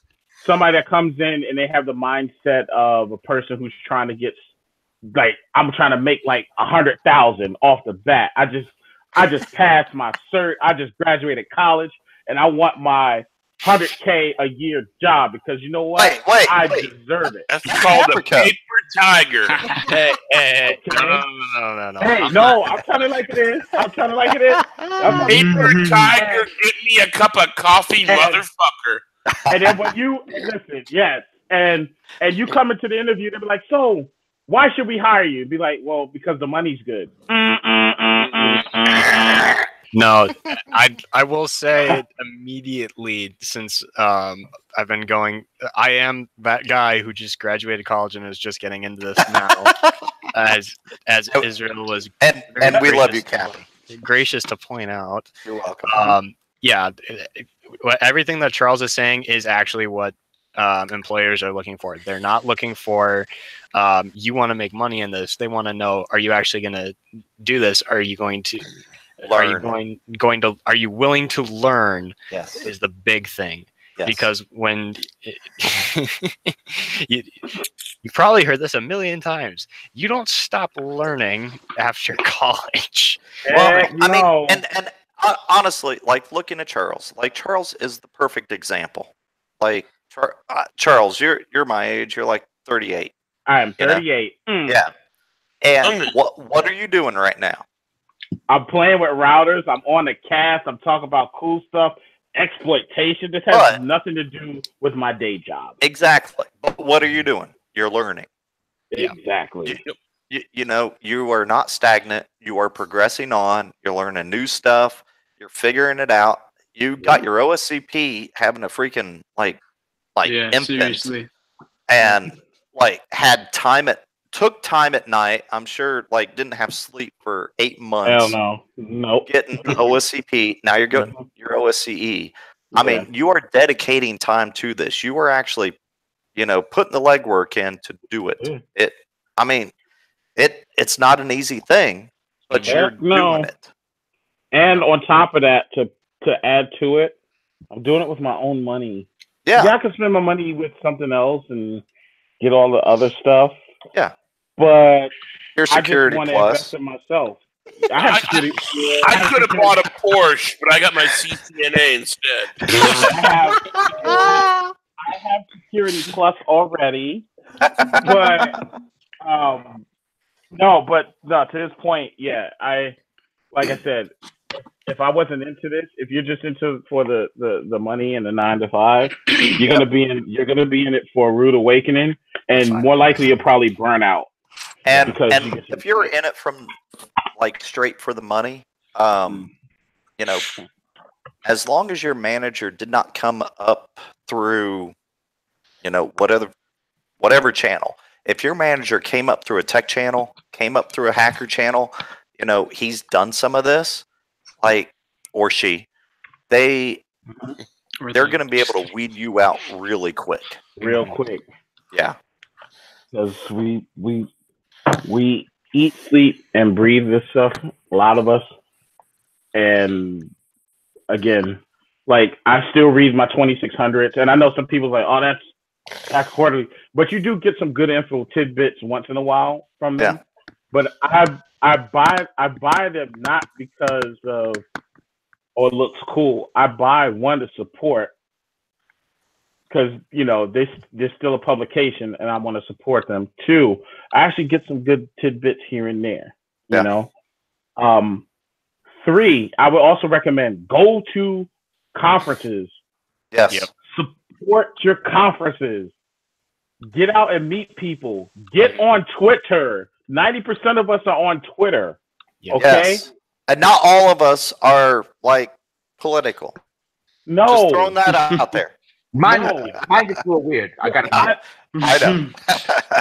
Somebody that comes in and they have the mindset of a person who's trying to get, like, I'm trying to make like 100,000 off the bat. I just passed my cert. I just graduated college, and I want my 100K a year job because you know what? I deserve it. That's called a paper tiger. Hey, no. Hey, no, I'm trying to like it is. Paper tiger, get me a cup of coffee, motherfucker. And then when you listen, yes, and you come into the interview, they'll be like, so why should we hire you? Be like, well, because the money's good. No, I will say immediately, since I've been going, I am that guy who just graduated college and is just getting into this now, as Israel was, and we love you, Captain. Gracious to point out. You're welcome. Yeah, everything that Charles is saying is actually what employers are looking for. They're not looking for you want to make money in this. They want to know, are you actually going to do this? Are you going to learn? Are you willing to learn? Yes, is the big thing. Yes. Because when you probably heard this a million times, you don't stop learning after college. Well, I mean, and honestly, like looking at Charles, like Charles is the perfect example. Like Charles, you're my age. You're like 38. I am 38. Yeah. And what are you doing right now? I'm playing with routers. I'm on the cast. I'm talking about cool stuff. Exploitation. This has nothing to do with my day job. Exactly. But what are you doing? You're learning. Exactly. You are not stagnant. You are progressing on. You're learning new stuff. You're figuring it out. You got your OSCP having a freaking infant, seriously. And took time at night. I'm sure didn't have sleep for 8 months. Hell no. Nope. Getting OSCP. Now you're getting your OSCE. I mean, you are dedicating time to this. You are actually, putting the legwork in to do it. It's not an easy thing, but you're doing it. And on top of that, to add to it, I'm doing it with my own money. Yeah. I can spend my money with something else and get all the other stuff. Yeah. But your security I just want to invest in myself. I could have bought a Porsche, but I got my CCNA instead. I have Security Plus already, but to this point, like I said, if I wasn't into this, if you're just into for the money and the 9 to 5, you're gonna be in it for a rude awakening, and more likely you'll probably burn out. And if you're in it from straight for the money, as long as your manager did not come up through, whatever channel. If your manager came up through a tech channel, came up through a hacker channel, he's done some of this, or she, they're going to be able to weed you out really quick. Real quick. Yeah. Because we eat, sleep, and breathe this stuff, a lot of us. And again, I still read my 2600s, and I know some people are like, oh, that's quarterly, but you do get some good info tidbits once in a while from them. Yeah. But I buy them not because of it looks cool. I buy one to support because they're still a publication and I want to support them. 2, I actually get some good tidbits here and there. 3, I would also recommend go to conferences. Yes. Yep. Support your conferences. Get out and meet people. Get on Twitter. 90% of us are on Twitter. Okay? Yes. And not all of us are like political. No. Just throwing that out there. Mine gets a little weird. I got to I know.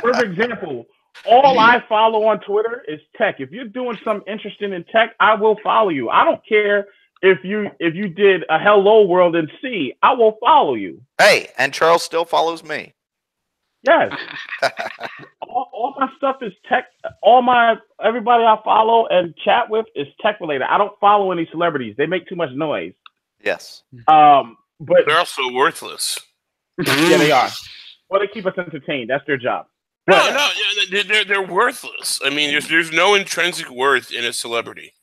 Perfect example. All I follow on Twitter is tech. If you're doing something interesting in tech, I will follow you. I don't care if you did a Hello World in C. I will follow you. Hey, and Charles still follows me. Yes. all my stuff is tech. Everybody I follow and chat with is tech related. I don't follow any celebrities. They make too much noise. Yes. But they're also worthless. Yeah, they are. Well, they keep us entertained. That's their job. No, they're worthless. I mean, there's no intrinsic worth in a celebrity.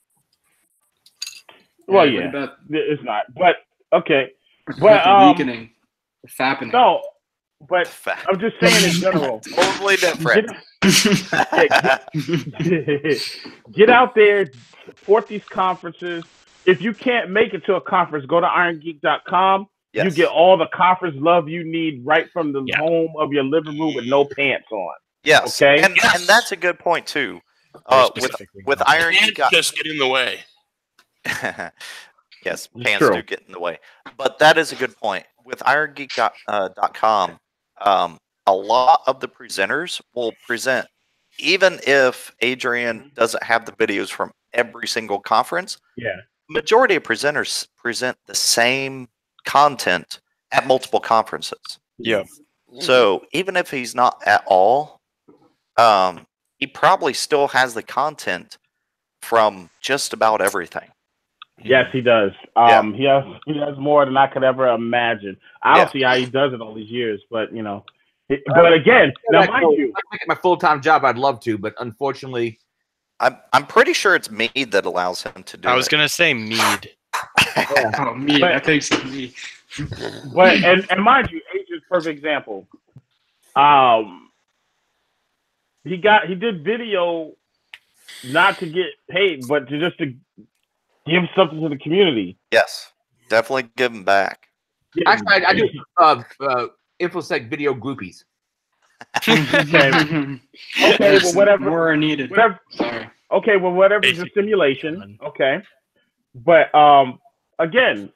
Well, yeah, it's not. But okay, but weakening, fapping. No, but I'm just saying in general. Totally different. Get out there, support these conferences. If you can't make it to a conference, go to Irongeek.com. Yes. You get all the conference love you need right from the home of your living room with no pants on. Yes. Okay. And that's a good point too. With Irongeek, just get in the way. Yes, pants do get in the way. But that is a good point. With Irongeek.com, a lot of the presenters will present, even if Adrian doesn't have the videos from every single conference. Yeah. Majority of presenters present the same content at multiple conferences. Yeah. So even if he's not at all, he probably still has the content from just about everything. Yes, he does. He has more than I could ever imagine. I don't see how he does it all these years, but you know. But again, now mind you, if I make my full-time job, I'd love to, but unfortunately, I'm pretty sure it's Mead that allows him to do it. I was gonna say Mead. Oh, Mead. I think so. Mead. But and mind you, Adrian's perfect example. He did video not to get paid, but to give something to the community. Yes, definitely give him back. Yeah. Actually, I do InfoSec video groupies. Okay, well, whatever. More are needed. Whatever. Sorry. Okay, well, whatever's a simulation. Okay, but again,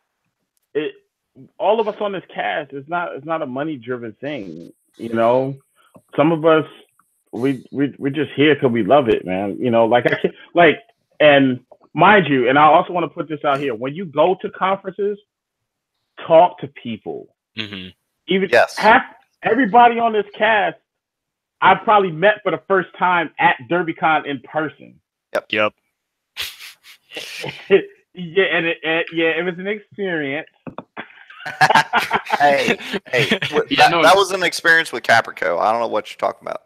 all of us on this cast is not a money-driven thing. You know, some of us we're just here because we love it, man. You know, and mind you, and I also want to put this out here: when you go to conferences, talk to people. Mm-hmm. Even half everybody on this cast, I've probably met for the first time at DerbyCon in person. Yep. Yeah, it was an experience. Hey, that was an experience with Caprico. I don't know what you're talking about.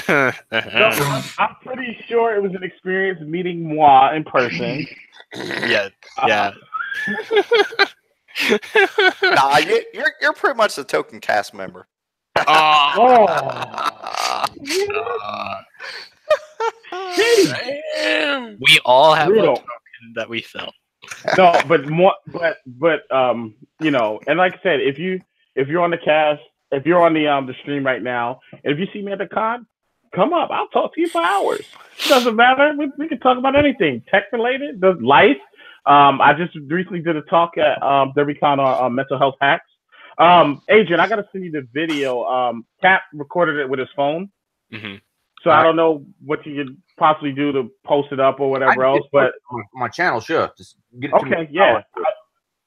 No, I'm pretty sure it was an experience meeting moi in person. Yeah. Nah, you're pretty much the token cast member. We all have a token that we fill. No, but you know, and like I said, if you're on the cast, if you're on the stream right now, if you see me at the con, come up. I'll talk to you for hours. It doesn't matter. We can talk about anything tech related, the life. I just recently did a talk at DerbyCon on mental health hacks. Adrian, I gotta send you the video. Cap recorded it with his phone. Mm-hmm. So I don't know what you could possibly do to post it up or whatever else, but on my channel, sure. Just get it to me. Yeah.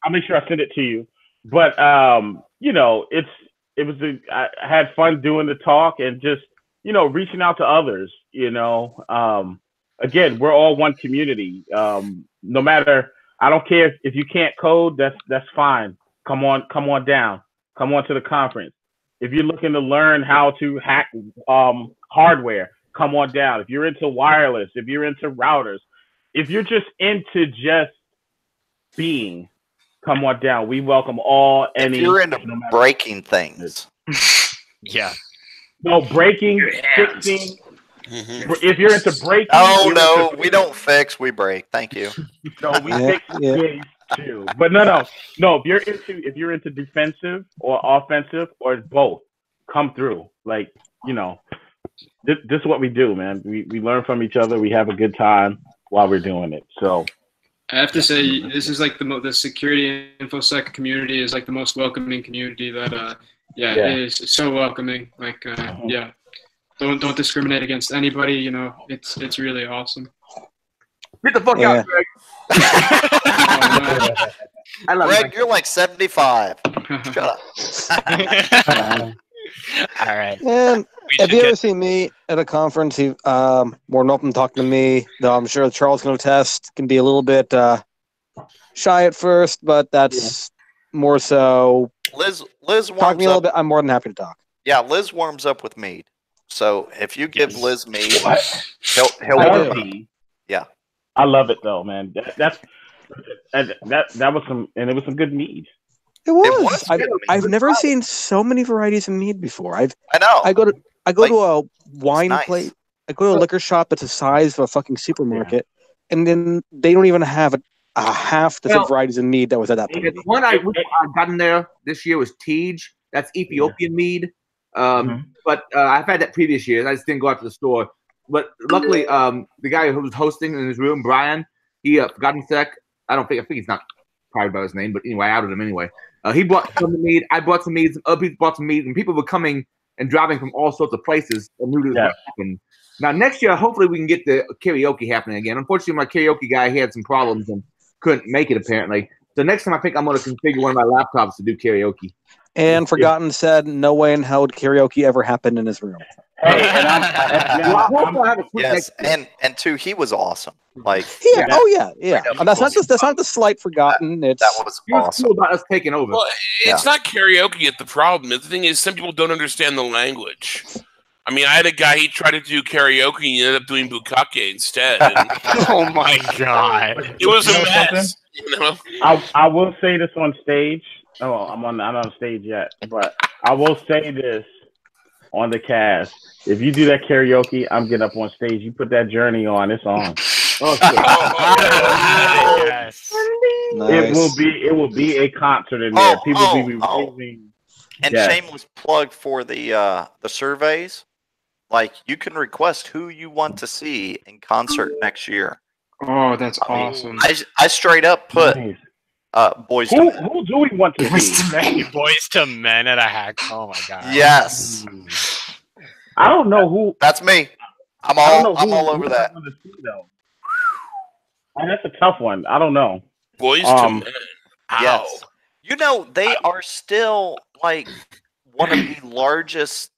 I'll make sure I send it to you. But you know, I had fun doing the talk and just, you know, reaching out to others, you know. Again, we're all one community. No matter, I don't care if you can't code, that's fine. Come on down. Come on to the conference. If you're looking to learn how to hack hardware, come on down. If you're into wireless, if you're into routers, if you're just into just being, come on down. We welcome all. If you're into breaking things. Yeah. No, breaking, fixing, If you're into breaking, no, we don't fix, we break. Thank you. No, we fix games too. But no. If you're into defensive or offensive or both, come through. Like, this is what we do, man. We learn from each other. We have a good time while we're doing it. So I have to say, this is like the security infosec community is like the most welcoming community that it is so welcoming. Like don't discriminate against anybody. It's really awesome. Get the fuck out, Greg. I love Greg, you're like 75. Shut up. All right. And if you ever see me at a conference, more than open to talking to me. Though I'm sure Charles can attest, can be a little bit shy at first, but that's more so. Liz talk warms to me a little up. bit. I'm more than happy to talk. Yeah, Liz warms up with mead. So if you give Liz mead, he'll mead. Yeah, I love it though, man. That was some, and it was some good mead. It was. I've never seen so many varieties of mead before. I know. I go to a wine place. I go to a liquor shop that's the size of a fucking supermarket, and then they don't even have a half the varieties of mead that was at that point. One I got in there this year was Tej. That's Ethiopian mead. But I've had that previous years. I just didn't go out to the store. But luckily, the guy who was hosting in his room, Brian, he got in sec. I think he's not proud about his name, but anyway, I outed him anyway. He bought some mead. I bought some mead. Some other people bought some mead, and people were coming and driving from all sorts of places and knew this would happen. Now, next year, hopefully, we can get the karaoke happening again. Unfortunately, my karaoke guy, he had some problems and couldn't make it, apparently. So next time, I think I'm going to configure one of my laptops to do karaoke. And Forgotten said, no way in hell would karaoke ever happen in his room. Hey, yes, and two, he was awesome. Like, yeah. And that's not the slight Forgotten. It's that was awesome. Cool about us taking over. Well, it's not karaoke yet. The problem. The thing is, some people don't understand the language. I mean, I had a guy. He tried to do karaoke. And he ended up doing bukkake instead. And, oh my god! It was a mess. I will say this on stage. Oh, I'm not on stage yet, but I will say this on the cast. If you do that karaoke, I'm getting up on stage. You put that Journey on, it's on. Yes. Nice. It will be a concert in there. People will be raising. And shameless plug for the surveys. Like, you can request who you want to see in concert next year. Oh, that's awesome. I straight up put Boys to Men. Who do we want to see? Boys to Men at a hack. Oh my god. Yes. I don't know who. That's me. I'm all over that. And that's a tough one. I don't know. Boys to Men. Yes. You know, they are still like one of the largest.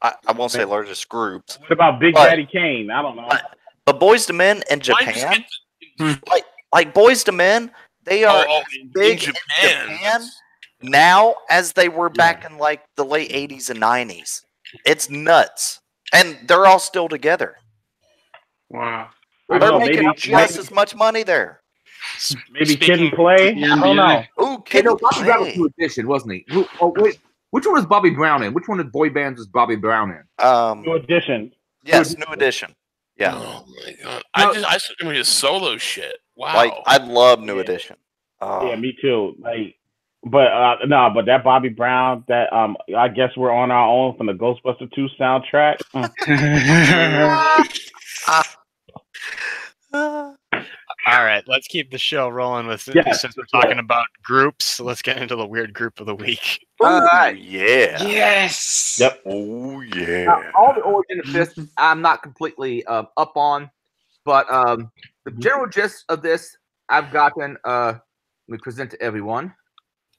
I won't say largest groups. What about Big Daddy Kane? I don't know. But Boys to Men in Japan, like Boys to Men, they are big in Japan now as they were back in like the late 80s and 90s. It's nuts. And they're all still together. Wow. They're making just as much money there. Maybe Kid and Play? I don't know. Ooh, Kid and Bobby Brown was Play. New Edition, wasn't he? Which one was Bobby Brown in? Which one of boy bands was Bobby Brown in? New Edition. Yes, New Edition. Yeah. Oh my god! I remember his solo shit. Wow. Like, I love New Edition. Yeah, me too. Like, but but that Bobby Brown, that I guess we're on our own from the Ghostbusters 2 soundtrack. All right, let's keep the show rolling with since we're talking about groups. Let's get into the weird group of the week. Yeah. Yes. Yep. Oh yeah. Now, all the origin of this, I'm not completely up on, but the general gist of this, I've gotten. Let me present to everyone.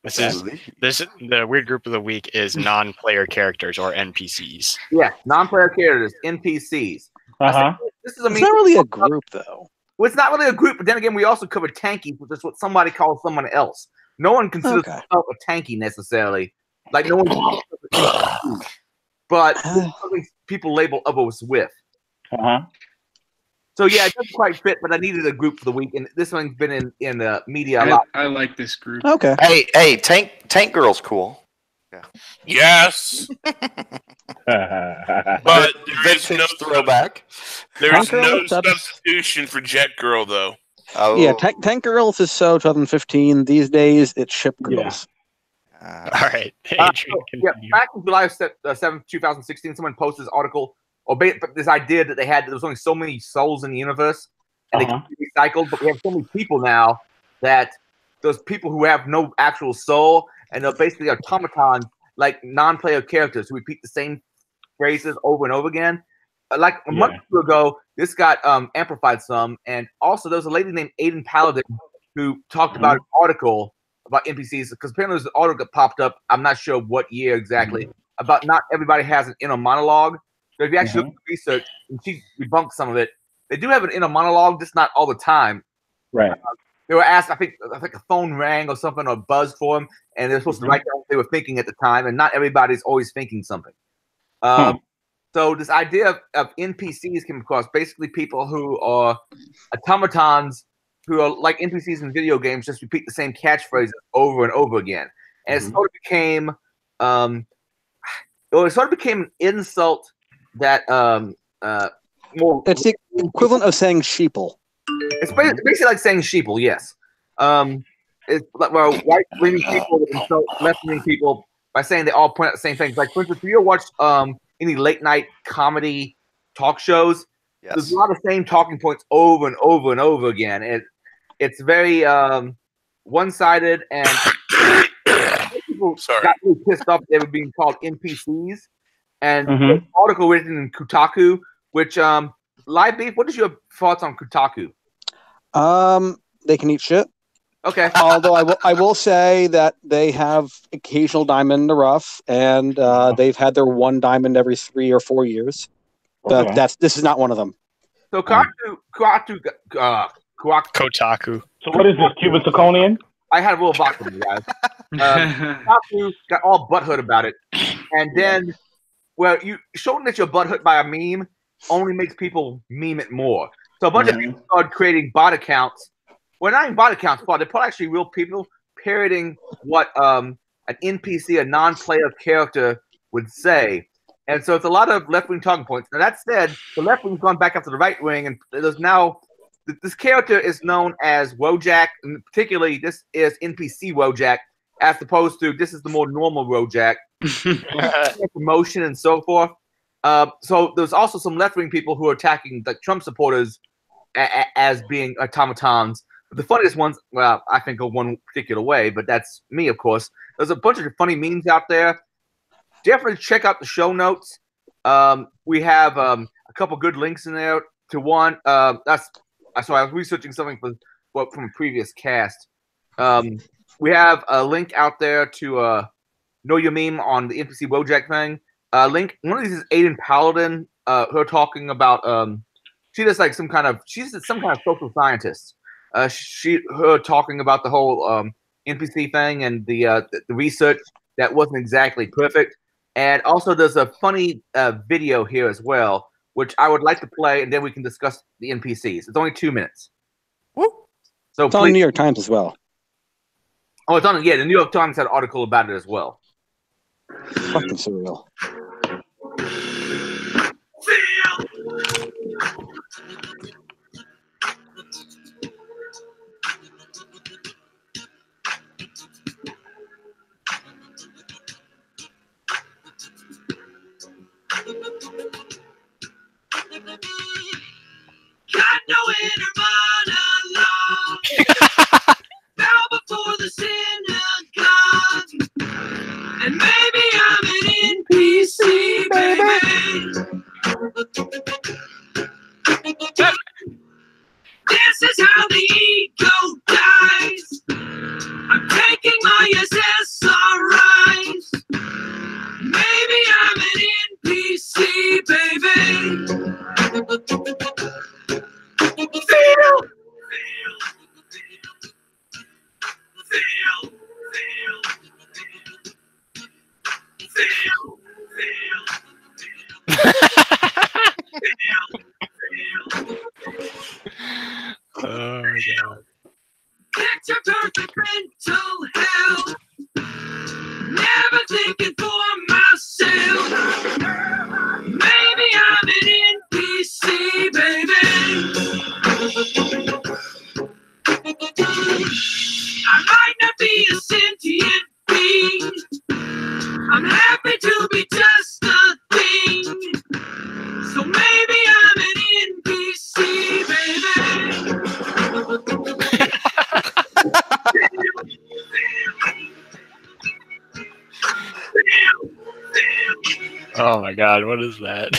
The weird group of the week is non-player characters or NPCs. Yeah, non-player characters, NPCs. This is it's not really a group, though. Well, it's not really a group, but then again, we also cover tankies, which is what somebody calls someone else. No one considers themselves a tanky necessarily. Like, no one. But something people label others with. So yeah, it doesn't quite fit, but I needed a group for the week, and this one's been in the media a lot. I like this group. Okay. Hey, Tank Girl's cool. Yeah. Yes. But there's no throwback. There's Tank no Girls, that's- substitution for Jet Girl, though. Oh. Yeah, Tank Girls is so 2015. These days, it's Ship Girls. All right. Back in July 7th, 2016, someone posted this article, or this idea that there was only so many souls in the universe, and they can be recycled, but we have so many people now that those people who have no actual soul, and they're basically automatons, like non-player characters who repeat the same phrases over and over again. Like a month or two ago, this got amplified some, and also there was a lady named Aiden Paladin who talked about an article about NPCs, because apparently there's an article that popped up, I'm not sure what year exactly, about not everybody has an inner monologue. So if you actually look at research, and she debunked some of it, they do have an inner monologue, just not all the time. Right. They were asked, I think a phone rang or something, or buzzed for them, and they're supposed to write down what they were thinking at the time, and not everybody's always thinking something. So this idea of NPCs came across, basically people who are automatons, who are like NPCs in video games, just repeat the same catchphrases over and over again. And it sort of became, an insult that more. It's the equivalent of saying sheeple. It's basically like saying sheeple, yes. It's like, well, right-leaning people insult left-leaning people by saying they all point out the same things. Like, for instance, if you ever watch any late-night comedy talk shows, there's a lot of same talking points over and over and over again. It's very one-sided, and people got really pissed off they were being called NPCs. And an article written in Kotaku, which Live Beef, what is your thoughts on Kotaku? They can eat shit. Okay. Although I will say that they have occasional diamond in the rough, and they've had their one diamond every 3 or 4 years. But this is not one of them. So Kotaku. So what is this, Cuban Zirconian? I had a little vodka, you guys. Kotaku got all butthurt about it, and then, well, you showing that you're butthurt by a meme only makes people meme it more. So a bunch of people started creating bot accounts. Well, not even bot accounts, but they're probably actually real people parroting what an NPC, a non-player character, would say. And so it's a lot of left-wing talking points. Now, that said, the left wing's gone back up to the right wing, and there's now this character is known as Wojak, and particularly this is NPC Wojak, as opposed to this is the more normal Wojak. Promotion and so forth. So there's also some left-wing people who are attacking the Trump supporters as being automatons. The funniest ones, well, I think of one particular way, but that's me, of course. There's a bunch of funny memes out there. Definitely check out the show notes. We have a couple good links in there to one. I was researching something from a previous cast. We have a link out there to Know Your Meme on the NPC Wojak thing. Link. One of these is Aiden Paladin. Her talking about she's some kind of social scientist. Her talking about the whole NPC thing and the research that wasn't exactly perfect. And also there's a funny video here as well, which I would like to play, and then we can discuss the NPCs. It's only 2 minutes. Woo. So it's on the New York Times as well. Oh, it's on. Yeah, the New York Times had an article about it as well. Fucking surreal. Got no inner monologue. Bow before the synagogue. And maybe I'm an NPC, baby. This is how the ego dies. I'm taking my SSRIs. Maybe I'm an NPC, baby. Feel. Oh my god. Picture perfect mental health. Never thinking for myself. Maybe I'm an NPC, baby. I might not be a sentient being. I'm happy to be just a thing. So maybe I'm an NPC, baby. Oh my god, what is that?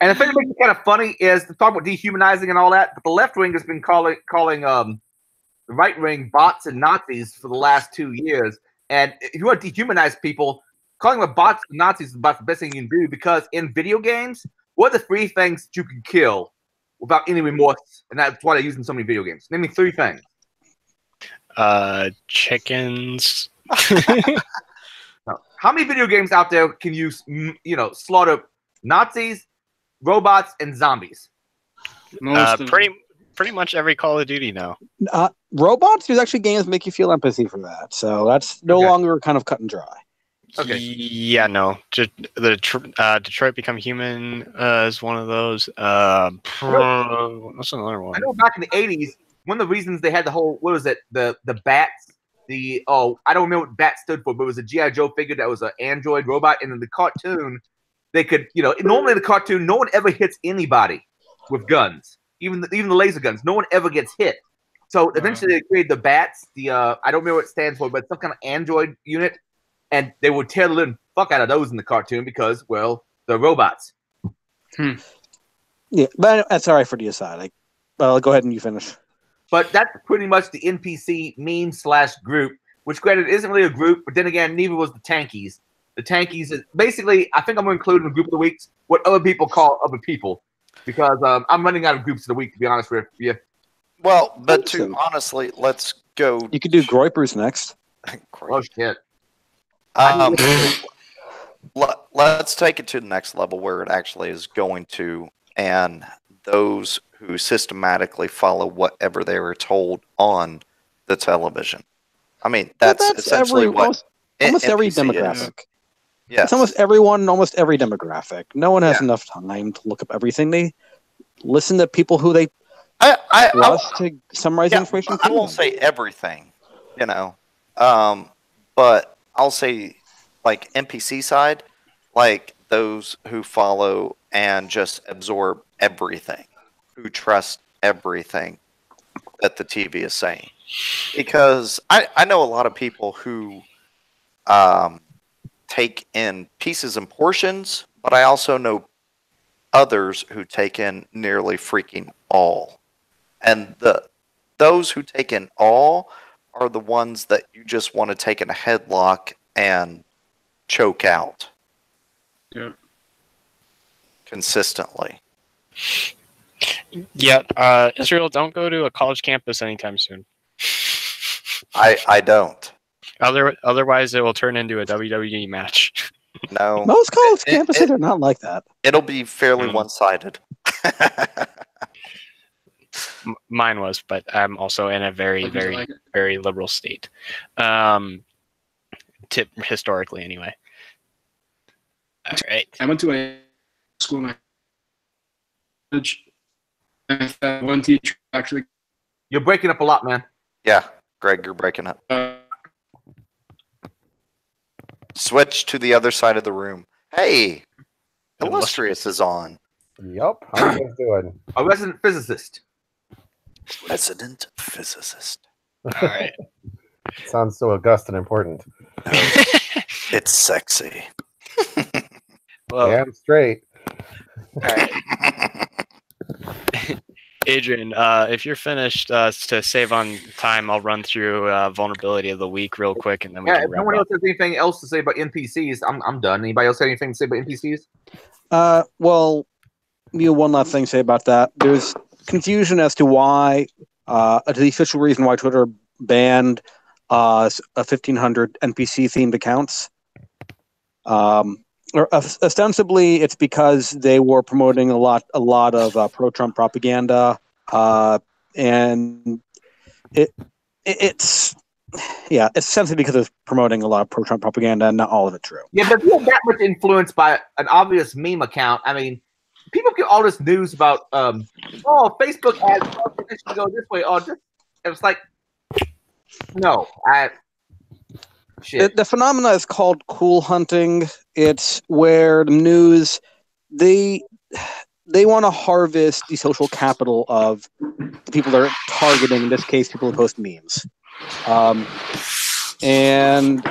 And the thing that makes it kind of funny is to talk about dehumanizing and all that, but the left wing has been calling the right wing bots and Nazis for the last 2 years. And if you want to dehumanize people, calling them bots and Nazis is about the best thing you can do, because in video games, what are the 3 things that you can kill without any remorse? And that's why they're using so many video games. Name me 3 things. Chickens. Now, how many video games out there can you slaughter Nazis, robots, and zombies? Pretty much every Call of Duty now. Robots, there's actually games that make you feel empathy for that. So that's no longer kind of cut and dry. Okay. Yeah, no. Detroit Become Human is one of those. What's another one? I know back in the 80s, one of the reasons they had the whole, what was it, the bats, I don't remember what bat stood for, but it was a G.I. Joe figure that was an android robot, and in the cartoon, they could, normally in the cartoon, no one ever hits anybody with guns. Even the laser guns, no one ever gets hit. So eventually they created the bats, I don't remember what it stands for, but some kind of android unit, and they would tear the living fuck out of those in the cartoon because, well, they're robots. Yeah, but that's all right for the aside. Go ahead and you finish. But that's pretty much the NPC meme/group, which granted isn't really a group, but then again, neither was the Tankies. The Tankies is basically, I think I'm going to include in the group of the week what other people call other people, because I'm running out of groups of the week, to be honest with you. Well, but honestly, let's go. You could do Groypers next. Oh shit. Let's take it to the next level where it actually is going to, and those who systematically follow whatever they were told on the television. I mean, that's essentially almost every NPC demographic. is. Yes. It's almost everyone, almost every demographic. No one has enough time to look up everything. They listen to people who they trust to summarize information. I won't say everything, but I'll say, like, NPC side, like those who follow and just absorb everything, who trust everything that the TV is saying. Because I know a lot of people who take in pieces and portions, but I also know others who take in nearly freaking all. And those who take in all are the ones that you just want to take in a headlock and choke out. Yep. Consistently. Yeah, Israel, don't go to a college campus anytime soon. I don't. Otherwise, it will turn into a WWE match. No. Most college campuses are not like that. It'll be fairly one-sided. Mine was, but I'm also in a very, very, very liberal state. Historically, anyway. All right. I went to a school in my college, and one teacher actually. You're breaking up a lot, man. Yeah, Greg, you're breaking up. Switch to the other side of the room. Hey, Illustrious is on. Yup. How you guys doing? A resident physicist. Resident physicist. All right. Sounds so august and important. It's sexy. Well, damn straight. All right. Adrian, if you're finished, to save on time, I'll run through vulnerability of the week real quick, and then we can if wrap no one up. else has anything else to say about NPCs, I'm done. Anybody else have anything to say about NPCs? Well, one last thing to say about that. There's confusion as to why, the official reason why Twitter banned 1,500 NPC-themed accounts. Ostensibly, it's because they were promoting a lot of pro-Trump propaganda, and it's essentially because it's promoting a lot of pro-Trump propaganda, and not all of it true. Yeah, but if you're that much influenced by an obvious meme account, I mean, people get all this news about, Facebook ads, this should go this way, it's like, no, shit. The phenomena is called cool hunting. It's where the news they want to harvest the social capital of the people they're targeting. In this case, people who post memes, and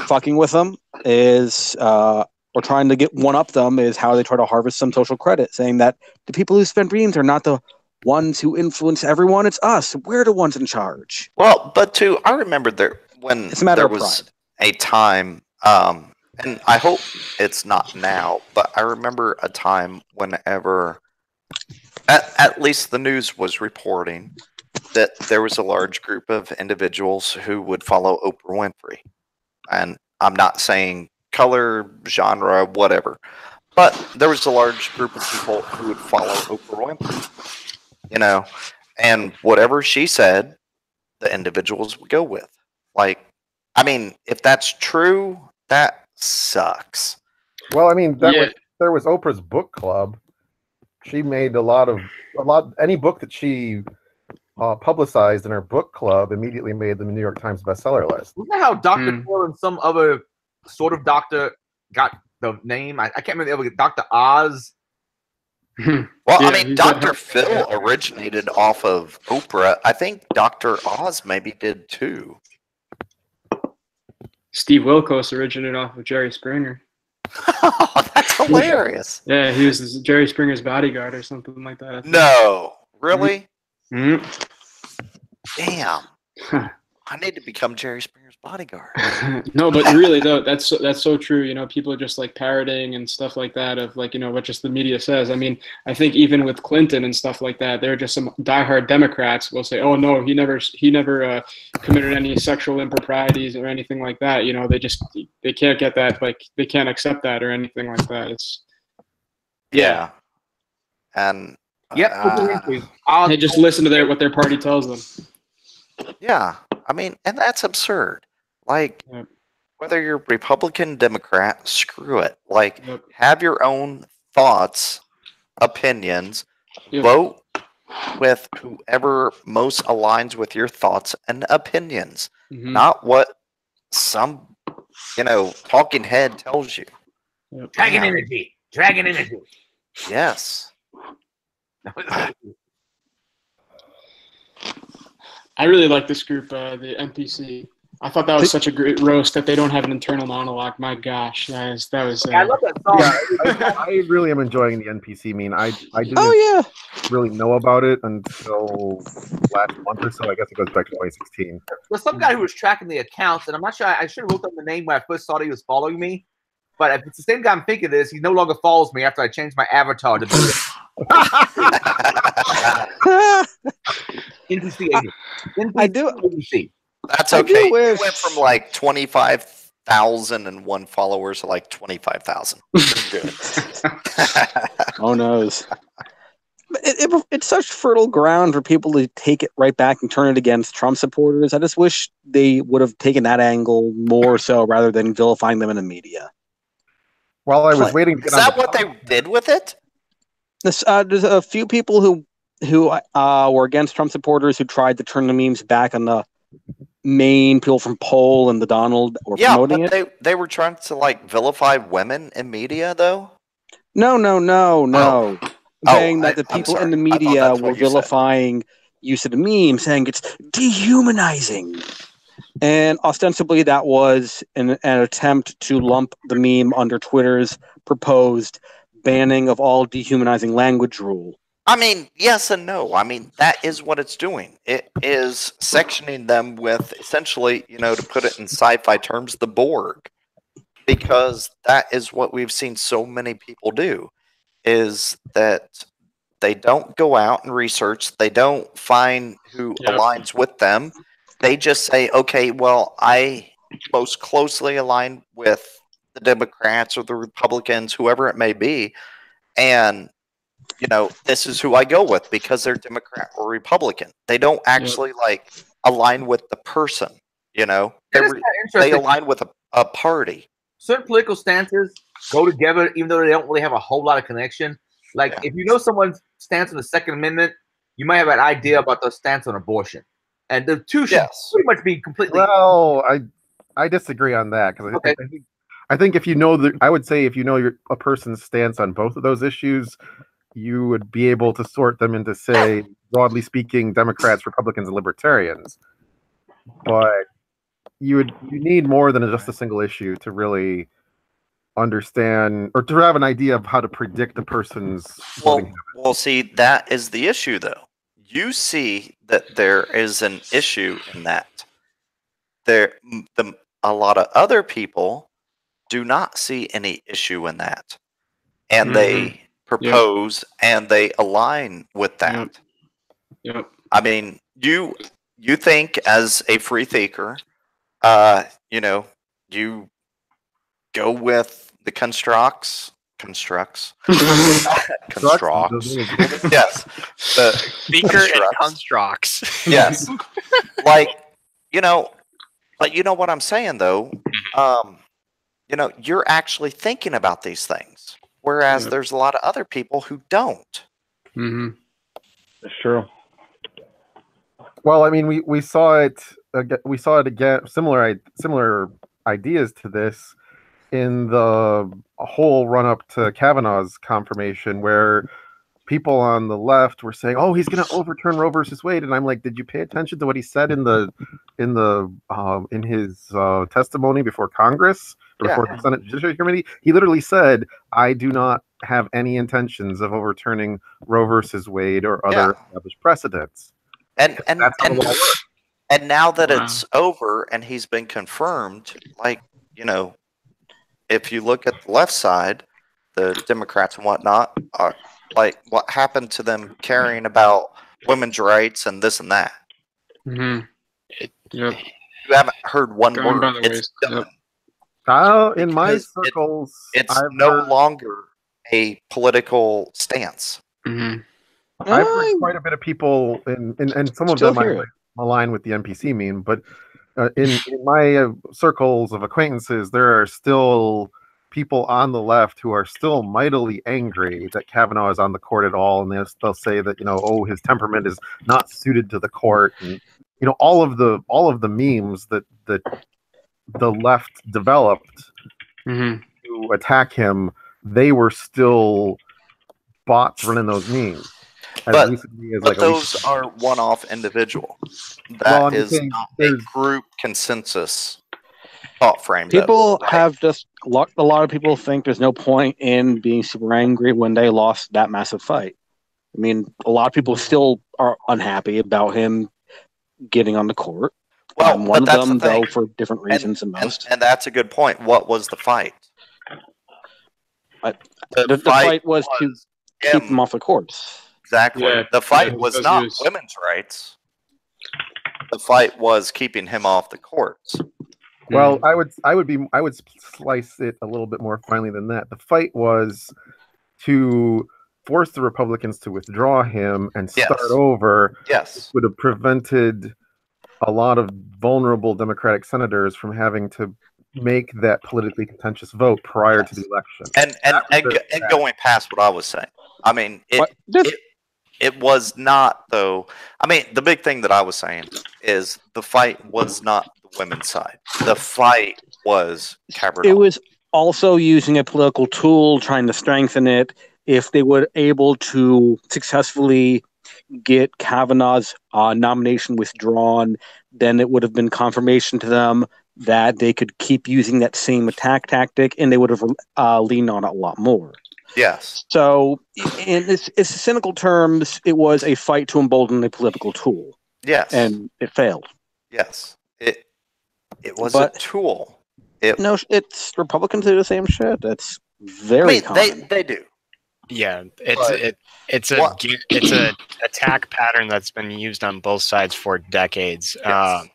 fucking with them is or trying to get one up them is how they try to harvest some social credit, saying that the people who spend memes are not the ones who influence everyone. It's us. We're the ones in charge. Well, but I remember when there was a time, and I hope it's not now, but I remember a time whenever, at least the news was reporting that there was a large group of individuals who would follow Oprah Winfrey. And I'm not saying color, genre, whatever, but there was a large group of people who would follow Oprah Winfrey. And whatever she said, the individuals would go with. Like, I mean, if that's true, that sucks. Well, I mean, there was Oprah's book club. She made any book that she publicized in her book club immediately made the New York Times bestseller list. Isn't that how Dr. Phil and some other sort of doctor got the name? I can't remember, Dr. Oz. Well, I mean, Dr. Phil originated off of Oprah. I think Dr. Oz maybe did too. Steve Wilkos originated off of Jerry Springer. Oh, that's hilarious. Yeah, he was Jerry Springer's bodyguard or something like that. No, really? Mm-hmm. Damn. I need to become Jerry Springer's bodyguard. No, but really though, that's so true. People are just like parroting and stuff like that of like, what just the media says. I mean, I think even with Clinton and stuff like that, there are just some diehard Democrats will say, "Oh no, he never committed any sexual improprieties or anything like that." They can't get that, like they can't accept that or anything like that. It's and they just listen to what their party tells them. Yeah. I mean, and that's absurd. Like, whether you're Republican, Democrat, screw it. Like, have your own thoughts, opinions, vote with whoever most aligns with your thoughts and opinions, not what some, talking head tells you. Dragon energy. Dragon energy. Yes. I really like this group, the NPC. I thought that was such a great roast that they don't have an internal monologue. My gosh, that was. I love that song. Yeah, I really am enjoying the NPC meme. I didn't really know about it until last month or so. I guess it goes back to 2016. There's some guy who was tracking the accounts, and I'm not sure. I should have looked up the name when I first saw that he was following me. But if it's the same guy I'm thinking this, he no longer follows me after I changed my avatar to NPC agent. I do. NPC. That's okay. It went from like 25,001 followers to like 25,000. Good. Oh knows. It's such fertile ground for people to take it right back and turn it against Trump supporters. I just wish they would have taken that angle more so rather than vilifying them in the media. While I was waiting to get Is that what they did with it? There's a few people who were against Trump supporters who tried to turn the memes back on the main people from Poll and the Donald were promoting it. They were trying to like vilify women in media though? No. Saying that the people in the media were vilifying use of the meme, saying it's dehumanizing. And ostensibly that was an attempt to lump the meme under Twitter's proposed banning of all dehumanizing language rule. I mean, yes and no. I mean, that is what it's doing. It is sectioning them with essentially, to put it in sci-fi terms, the Borg. Because that is what we've seen so many people do, is that they don't go out and research. They don't find who aligns with them. They just say, okay, well, I most closely align with the Democrats or the Republicans, whoever it may be, and this is who I go with because they're Democrat or Republican. They don't actually like align with the person. They align with a party. Certain political stances go together, even though they don't really have a whole lot of connection. Like if you know someone's stance on the Second Amendment, you might have an idea about their stance on abortion, and the two should pretty much be completely. Well, I disagree on that because I think if you know I would say if you know a person's stance on both of those issues, you would be able to sort them into, say, broadly speaking, Democrats, Republicans, and Libertarians. But you need more than just a single issue to really understand or to have an idea of how to predict a person's voting. Well, see, that is the issue, though. You see that there is an issue in that. A lot of other people do not see any issue in that, and they propose and they align with that. Yep. I mean, you think as a free thinker, you go with the constructs. Yes. The speaker and constructs. Yes. But you know what I'm saying though? You're actually thinking about these things. Whereas there's a lot of other people who don't. Mm-hmm. That's true. Well, I mean, we saw it. We saw it again. Similar ideas to this in the whole run up to Kavanaugh's confirmation, where people on the left were saying, "Oh, he's going to overturn Roe versus Wade," and I'm like, "Did you pay attention to what he said in his testimony before Congress or before the Senate Judiciary Committee?" He literally said, "I do not have any intentions of overturning Roe versus Wade or other established precedents." And now that it's over and he's been confirmed, if you look at the left side, the Democrats and whatnot are like, what happened to them caring about women's rights and this and that? Mm-hmm. You haven't heard one word. It's done. In my circles, it's no longer a political stance. Mm-hmm. I've heard quite a bit of people, and some of them I align with the NPC meme, but in my circles of acquaintances, there are still people on the left who are still mightily angry that Kavanaugh is on the court at all, and they'll say that his temperament is not suited to the court, and all of the memes that the left developed to attack him, they were still bots running those memes. But those are one-off individual. That is not a group consensus thought frame. People have just a lot of people think there's no point in being super angry when they lost that massive fight. I mean, a lot of people still are unhappy about him getting on the court. Well, one of them, though, for different reasons than most. And that's a good point. What was the fight? The fight was to keep him off the courts. Exactly. Yeah, the fight was not women's rights. The fight was keeping him off the courts. Well, I would slice it a little bit more finely than that. The fight was to force the Republicans to withdraw him and start over. Yes. Which would have prevented a lot of vulnerable Democratic senators from having to make that politically contentious vote prior to the election. And going past what I was saying. I mean, it was not, though. I mean, the big thing that I was saying is the fight was not the women's side. The fight was Kavanaugh. It was also using a political tool, trying to strengthen it. If they were able to successfully get Kavanaugh's nomination withdrawn, then it would have been confirmation to them that they could keep using that same attack tactic, and they would have leaned on it a lot more. Yes. So, in its cynical terms, it was a fight to embolden a political tool. Yes. And it failed. Yes. It was a tool. It's Republicans do the same shit. That's very common. They do. Yeah, it's a attack pattern that's been used on both sides for decades. Yes.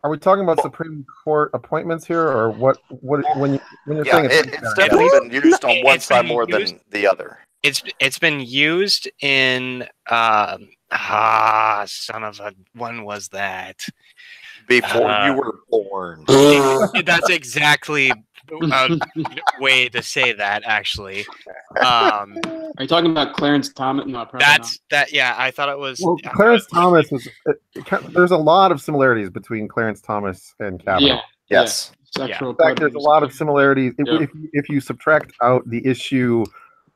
Are we talking about Supreme Court appointments here, or what? When you're saying it's definitely been used on one side more than the other. It's been used in son of a, when was that? Before you were born. That's exactly a way to say that, actually. Are you talking about Clarence Thomas? No, probably not. Yeah, I thought it was. Well, Clarence Thomas was. There's a lot of similarities between Clarence Thomas and Kavanaugh. Yeah. Yes. Sexual In fact, there's a lot of similarities. Yeah. If you subtract out the issue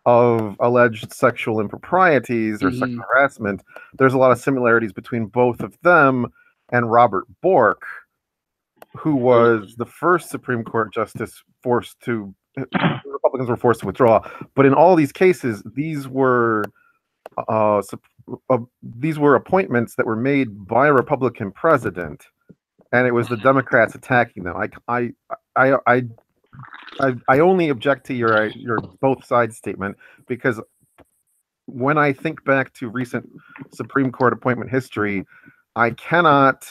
of alleged sexual improprieties or sexual harassment, there's a lot of similarities between both of them and Robert Bork, who was the first Supreme Court justice Republicans were forced to withdraw. But in all these cases, these were appointments that were made by a Republican president, and it was the Democrats attacking them. I only object to your both sides statement because when I think back to recent Supreme Court appointment history, I cannot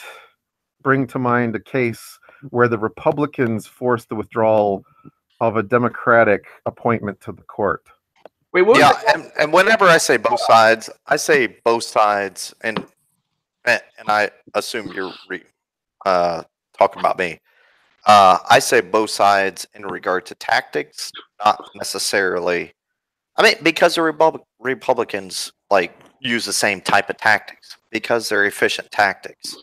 bring to mind a case where the Republicans forced the withdrawal of a Democratic appointment to the court. Wait, and whenever I say both sides, and I assume you're talking about me. I say both sides in regard to tactics, not necessarily. I mean, because the Republicans use the same type of tactics because they're efficient tactics.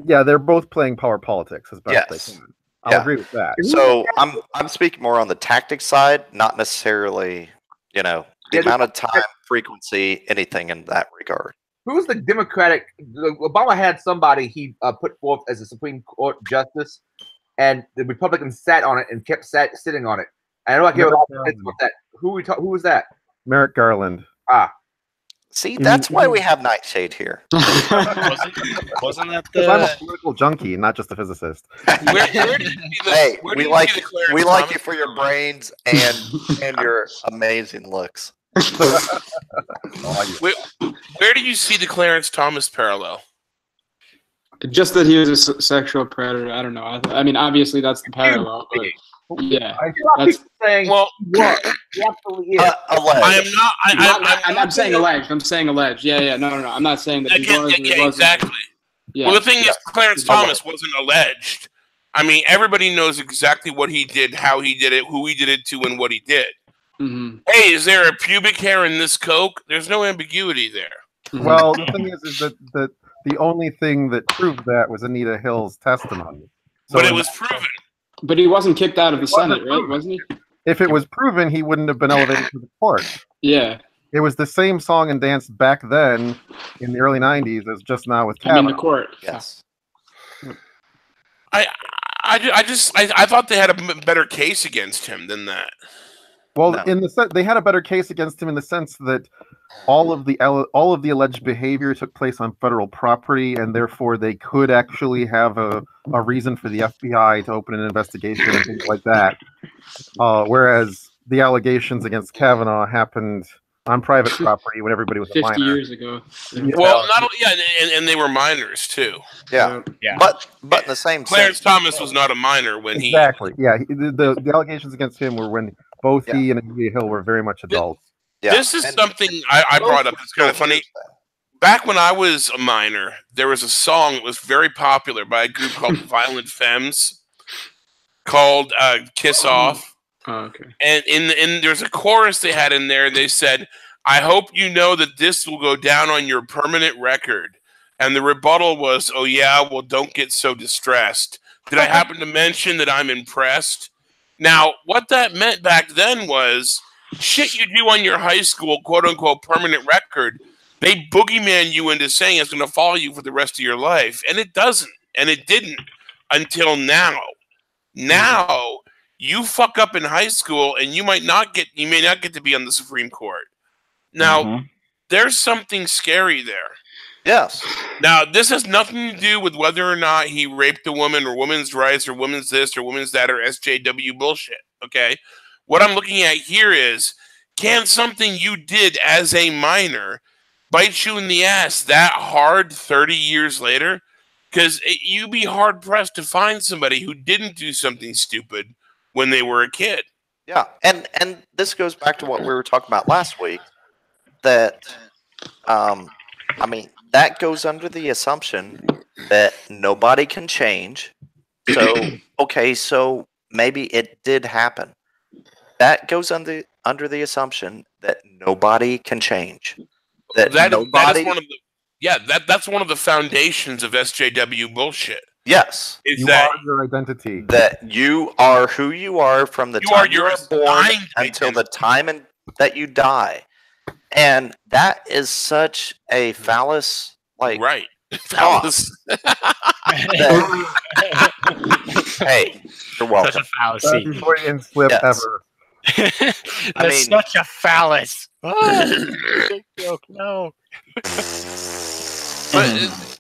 Yeah, they're both playing power politics as best they can. I'll agree with that. So I'm speaking more on the tactics side, not necessarily, the amount of time, frequency, anything in that regard. Who's the Democratic? Obama had somebody he put forth as a Supreme Court justice, and the Republicans sat on it and kept sitting on it. I know I care about that. Who was that? Merrick Garland. See, that's why we have Nightshade here. Wasn't that because I'm a political junkie, not just a physicist. We like you for your brains and your amazing looks. Where do you see the Clarence Thomas parallel? Just that he was a sexual predator. I don't know. I mean, obviously that's the parallel, but yeah. That's saying he absolutely is. I'm saying alleged. I'm saying alleged. Yeah. No. I'm not saying that he was. Or exactly. Yeah. Well, the thing is, Clarence Thomas wasn't alleged. I mean, everybody knows exactly what he did, how he did it, who he did it to, and what he did. Mm-hmm. Hey, is there a pubic hair in this Coke? There's no ambiguity there. Well, the thing is that the only thing that proved that was Anita Hill's testimony. But it was proven. But he wasn't kicked out of the Senate, right? Wasn't he? If it was proven, he wouldn't have been elevated to the court. Yeah. It was the same song and dance back then in the early 90s as just now with Kavanaugh. I mean, the court. Yes. I thought they had a better case against him than that. Well, they had a better case against him in the sense that all of the alleged behavior took place on federal property, and therefore they could actually have a reason for the FBI to open an investigation and things like that. Whereas the allegations against Kavanaugh happened on private property when everybody was a minor. 50 years ago. Well, and they were minors too. Yeah. But in the same Clarence sense, Thomas was not a minor when exactly. Yeah, the allegations against him were when both he and Anita Hill were very much adults. This is something I brought up. It's kind of funny. Back when I was a minor, there was a song that was very popular by a group called Violent Femmes called Kiss Off. Oh, okay. And in there's a chorus they had in there. They said, "I hope you know that this will go down on your permanent record." And the rebuttal was, "Oh yeah, well don't get so distressed. Did I happen to mention that I'm impressed?" Now, what that meant back then was shit you do on your high school quote unquote permanent record. They boogeyman you into saying it's going to follow you for the rest of your life, and it doesn't, and it didn't until now. Now. You fuck up in high school, and you may not get to be on the Supreme Court. Now, there's something scary there. Yes. Now, this has nothing to do with whether or not he raped a woman, or women's rights, or women's this, or women's that, or SJW bullshit. Okay, what I'm looking at here is, can something you did as a minor bite you in the ass that hard 30 years later? Because you'd be hard pressed to find somebody who didn't do something stupid when they were a kid. Yeah, and this goes back to what we were talking about last week. That, I mean, that goes under the assumption that nobody can change. So, okay, so maybe it did happen. That goes under the assumption that nobody can change. That is nobody. one of the that's one of the foundations of SJW bullshit. Yes, you are your identity. That you are who you are from the time you are born until the time that you die, and that is such a phallus, like right, phallus. Hey, you're welcome. Such a fallacy. Best Freudian slip ever. That's such a phallus. Oh, big joke. No. But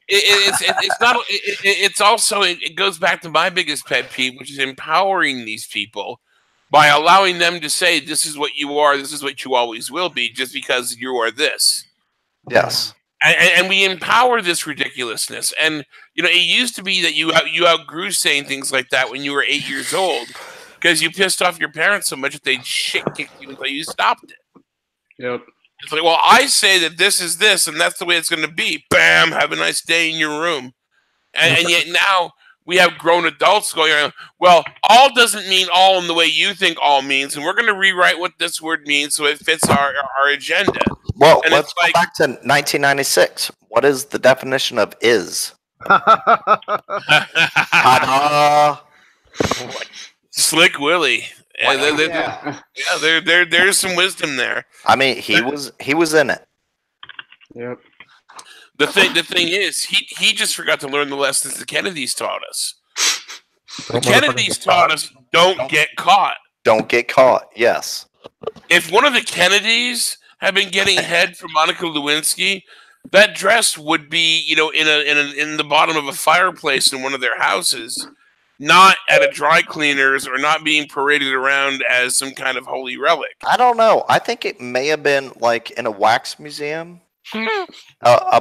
it's not. It's also it goes back to my biggest pet peeve, which is empowering these people by allowing them to say, "This is what you are. This is what you always will be," just because you are this. Yes. And we empower this ridiculousness. And it used to be that you outgrew saying things like that when you were 8 years old because you pissed off your parents so much that they'd shit kick you until you stopped it. Yep. It's like, well, I say that this is this, and that's the way it's going to be. Bam! Have a nice day in your room. And yet now we have grown adults going, well, all doesn't mean all in the way you think all means, and we're going to rewrite what this word means so it fits our agenda. Well, and let's go back to 1996. What is the definition of is? Slick Willie. There's some wisdom there. I mean, he was in it. Yep. The thing is, he just forgot to learn the lessons the Kennedys taught us. The Kennedys taught us don't get caught. Don't get caught. Yes. If one of the Kennedys had been getting head from Monica Lewinsky, that dress would be, in the bottom of a fireplace in one of their houses, not at a dry cleaner's or not being paraded around as some kind of holy relic. I don't know. I think it may have been like in a wax museum. A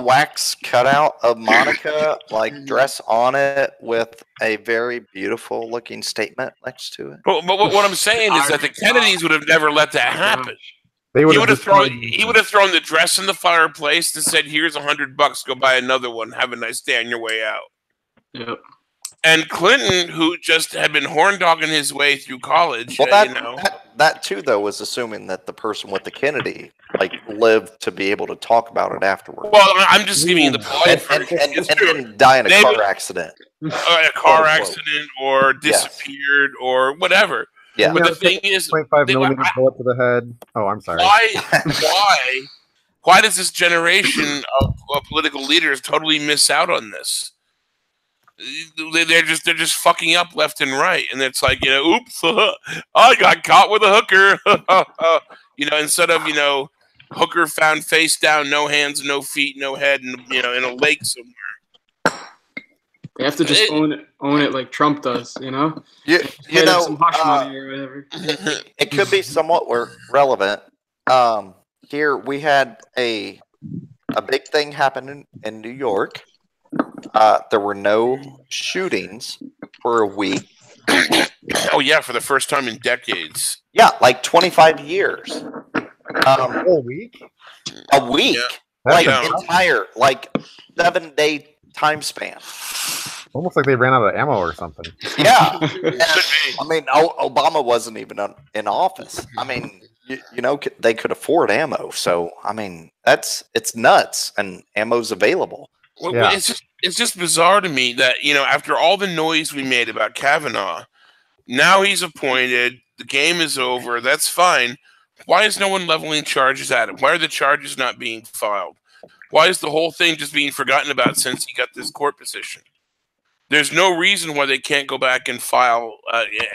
wax cutout of Monica, like dress on it with a very beautiful looking statement next to it. But what I'm saying is that the Kennedys would have never let that happen. He would have thrown the dress in the fireplace and said, "Here's $100. Go buy another one. Have a nice day on your way out." Yep. And Clinton, who just had been horn dogging his way through college, well, that too, though, was assuming that the person with the Kennedy lived to be able to talk about it afterwards. Well, I'm just giving you the point. And didn't die in a car accident. A car accident, or disappeared, or whatever. Yeah. But the thing is, 0.5 millimeter bullet to the head. Oh, I'm sorry. Why does this generation of political leaders totally miss out on this? They're just fucking up left and right, and it's like, oops, I got caught with a hooker. Instead of hooker found face down, no hands, no feet, no head, and in a lake somewhere. They have to just own it like Trump does, some hush money or whatever. It could be somewhat relevant. Here we had a big thing happen in New York. There were no shootings for a week. Oh yeah, for the first time in decades. Yeah, like 25 years. A week? A week? Yeah. Entire 7-day time span. Almost like they ran out of ammo or something. Yeah. I mean, Obama wasn't even in office. I mean, they could afford ammo. So, I mean, it's nuts, and ammo's available. Well, yeah. It's just bizarre to me that, after all the noise we made about Kavanaugh, now he's appointed, the game is over, that's fine. Why is no one leveling charges at him? Why are the charges not being filed? Why is the whole thing just being forgotten about since he got this court position? There's no reason why they can't go back and file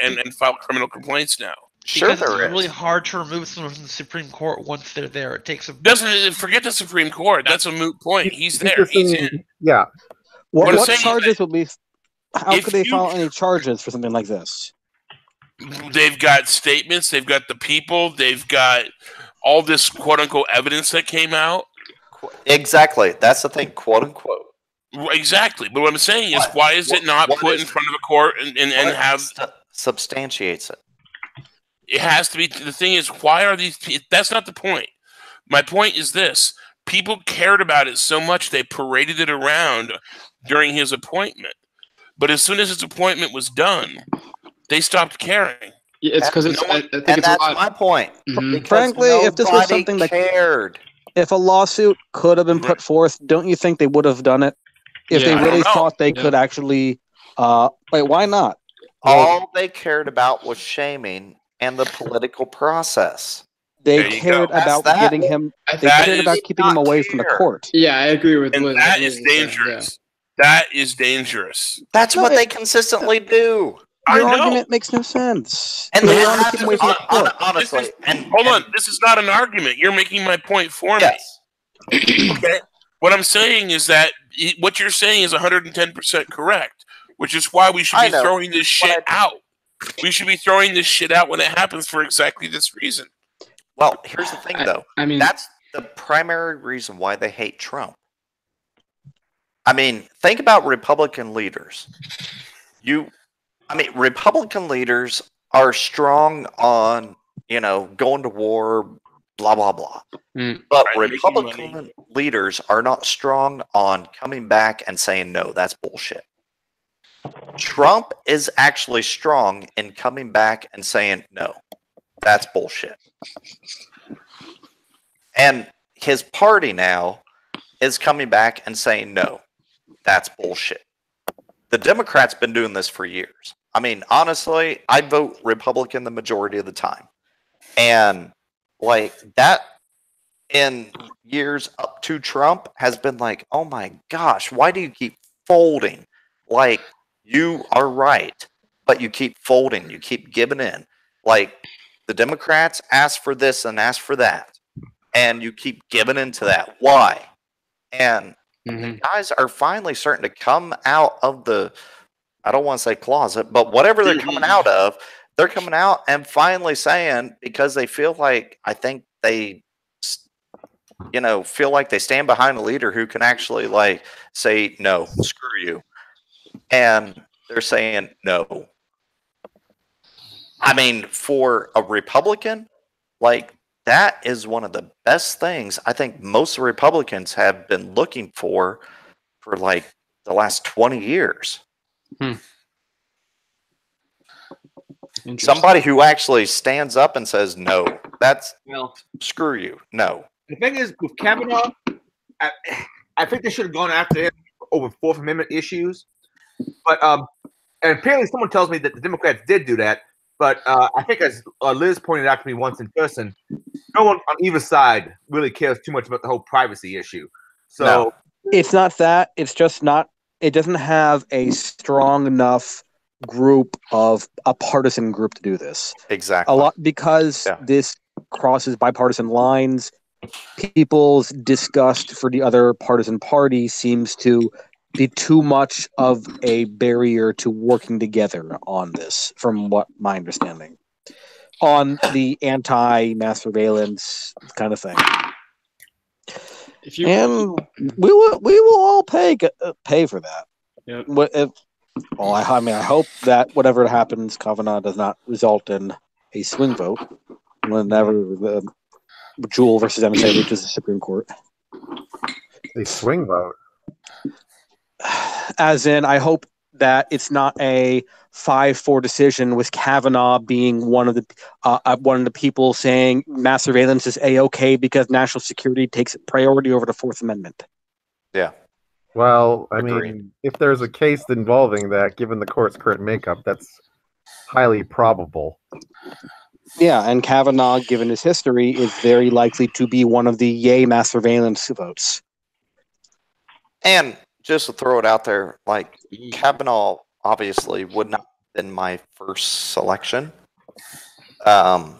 and file criminal complaints now. Because it's really hard to remove someone from the Supreme Court once they're there. It takes forget the Supreme Court. That's a moot point. He's there. He's in. Yeah. What charges would be? How could they file any charges for something like this? They've got statements. They've got the people. They've got all this quote unquote evidence that came out. Exactly. That's the thing. Quote unquote. Exactly. But what I'm saying is, why is it not put in front of a court and have substantiates it? It has to be. The thing is, why are these? That's not the point. My point is this: people cared about it so much they paraded it around during his appointment. But as soon as his appointment was done, they stopped caring. Yeah, it's because it's. I think and that's my point. Mm-hmm. Frankly, if this was something that cared, if a lawsuit could have been put forth, don't you think they would have done it? If they really thought they could actually, why not? All they cared about was shaming and the political process. They cared about getting him. They cared about keeping him away from the court. Yeah, I agree with and Liz. that is dangerous. That is dangerous. That's what they consistently do. Your argument makes no sense. And they want to keep him away from the court. Honestly, hold on. This is not an argument. You're making my point for me. Okay. What I'm saying is that what you're saying is 110% correct, which is why we should be throwing this shit out. We should be throwing this shit out when it happens for exactly this reason. Well, here's the thing, though. I mean, that's the primary reason why they hate Trump. I mean, think about Republican leaders. Republican leaders are strong on, going to war, blah, blah, blah. But Republican leaders are not strong on coming back and saying, no, that's bullshit. Trump is actually strong in coming back and saying, no, that's bullshit. And his party now is coming back and saying, no, that's bullshit. The Democrats been doing this for years. I mean, honestly, I vote Republican the majority of the time. And that in years up to Trump has been like, oh my gosh, why do you keep folding? Like, you are right, but you keep folding, you keep giving in. Like, the Democrats ask for this and ask for that, and you keep giving into that. Why? And the guys are finally starting to come out of the, I don't want to say closet, but whatever they're coming out of, they're coming out and finally saying, because they feel like, I think they, feel like they stand behind a leader who can actually say, no, screw you. And they're saying no. I mean, for a Republican, that is one of the best things I think most Republicans have been looking for the last 20 years. Somebody who actually stands up and says, no, screw you. No. The thing is, with Kavanaugh, I think they should have gone after him over Fourth Amendment issues. But and apparently someone tells me that the Democrats did do that. But I think, as Liz pointed out to me once in person, no one on either side really cares too much about the whole privacy issue. So it's not that. It's just not. It doesn't have a strong enough group of a partisan group to do this. Exactly. A lot because this crosses bipartisan lines. People's disgust for the other partisan party seems to be too much of a barrier to working together on this, from what my understanding, on the anti-mass surveillance kind of thing. And we will all pay for that. Yep. I hope that whatever happens, Kavanaugh does not result in a swing vote whenever the Jewel versus MSA reaches the Supreme Court. A swing vote. As in, I hope that it's not a 5-4 decision with Kavanaugh being one of the people saying mass surveillance is A-OK because national security takes priority over the Fourth Amendment. Yeah. Well, I mean, if there's a case involving that, given the court's current makeup, that's highly probable. Yeah, and Kavanaugh, given his history, is very likely to be one of the yay mass surveillance votes. And just to throw it out there, Kavanaugh obviously would not have been my first selection. Yeah.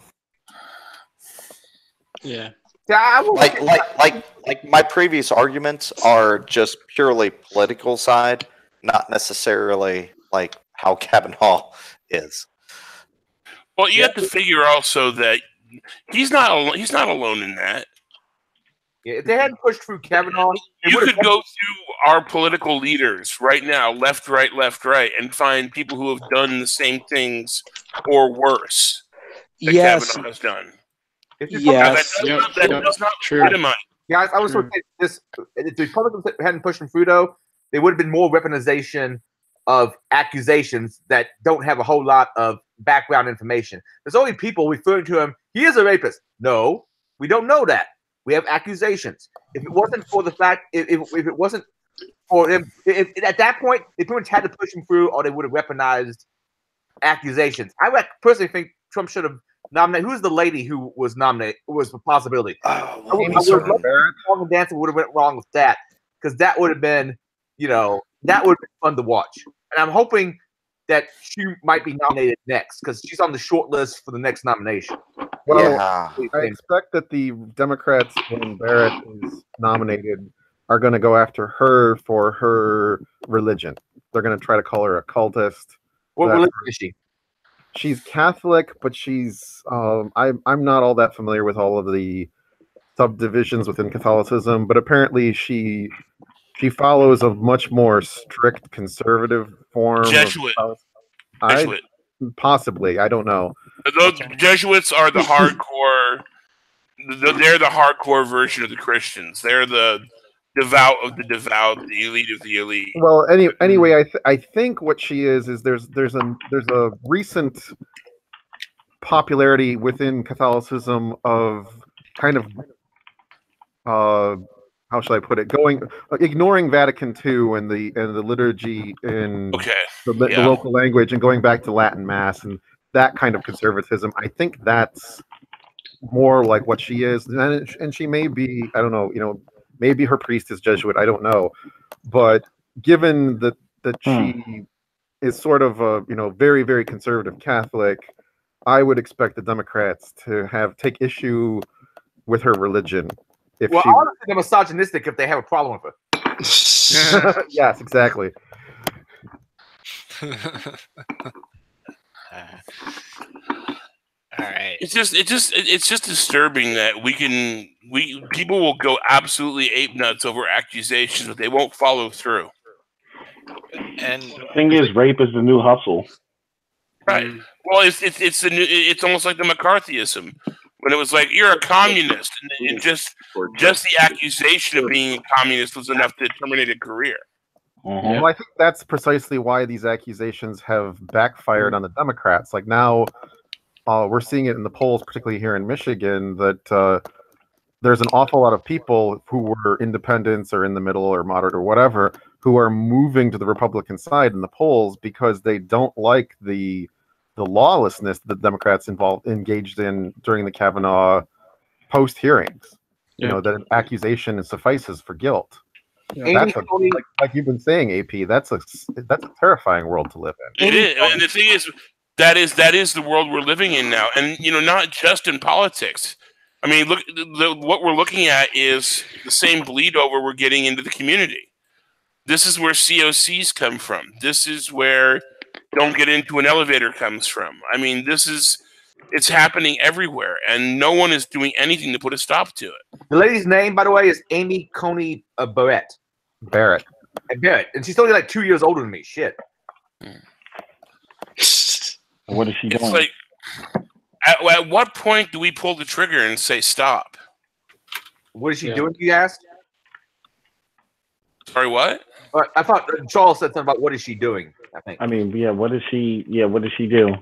Like my previous arguments are just purely political side, not necessarily how Kavanaugh is. Well, you have to figure also that he's not alone in that. Yeah, if they hadn't pushed through Kavanaugh, you could go through our political leaders right now, left, right, and find people who have done the same things or worse that Kavanaugh has done. Yes. That does not legitimize. Guys, I was sort of saying this: if the Republicans hadn't pushed him through, though, there would have been more weaponization of accusations that don't have a whole lot of background information. There's only people referring to him. He is a rapist. No, we don't know that. We have accusations. If it wasn't for the fact, if it wasn't for him, if at that point they pretty much had to push him through, or they would have weaponized accusations. I personally think Trump should have nominated. Who's the lady who was nominated? Who was a possibility? Dancing would have went wrong with that, because that would have been, that would have been fun to watch. And I'm hoping that she might be nominated next, because she's on the short list for the next nomination. Well, I expect that the Democrats, when Barrett is nominated, are going to go after her for her religion. They're going to try to call her a cultist. What religion is she? She's Catholic, but she's I'm not all that familiar with all of the subdivisions within Catholicism, but apparently she follows a much more strict conservative form. Jesuit. Possibly, I don't know. Those Jesuits are the hardcore. They're the hardcore version of the Christians. They're the devout of the devout, the elite of the elite. Well, anyway, I think what she is there's a recent popularity within Catholicism of kind of how shall I put it? Ignoring Vatican II and the liturgy in the local language and going back to Latin Mass and that kind of conservatism. I think that's more like what she is, and she may be. I don't know. Maybe her priest is Jesuit. I don't know, but given that she is sort of a very, very conservative Catholic, I would expect the Democrats to take issue with her religion. Honestly, they're misogynistic if they have a problem with her. Yes, exactly. All right. It's just disturbing that people will go absolutely ape nuts over accusations, but they won't follow through. And the thing is, rape is the new hustle. Right. Well, it's almost like the McCarthyism. When it was like, you're a communist, and just the accusation of being a communist was enough to terminate a career. Well, I think that's precisely why these accusations have backfired on the Democrats. Like now, we're seeing it in the polls, particularly here in Michigan, that there's an awful lot of people who were independents or in the middle or moderate or whatever who are moving to the Republican side in the polls because they don't like the lawlessness that Democrats engaged in during the Kavanaugh post hearings. That an accusation suffices for guilt. That's like you've been saying, AP. That's a terrifying world to live in. It is, and the thing is, that is the world we're living in now, and not just in politics. I mean, look, what we're looking at is the same bleed over we're getting into the community. This is where COCs come from. This is where don't get into an elevator comes from. I mean, it's happening everywhere, and no one is doing anything to put a stop to it. The lady's name, by the way, is Amy Coney Barrett. Barrett, and she's only like 2 years older than me. Shit. What is she doing? It's like, at what point do we pull the trigger and say stop? What is she doing? You asked. Sorry, what? I thought Charles said something about what is she doing. I think. I mean, what does she do?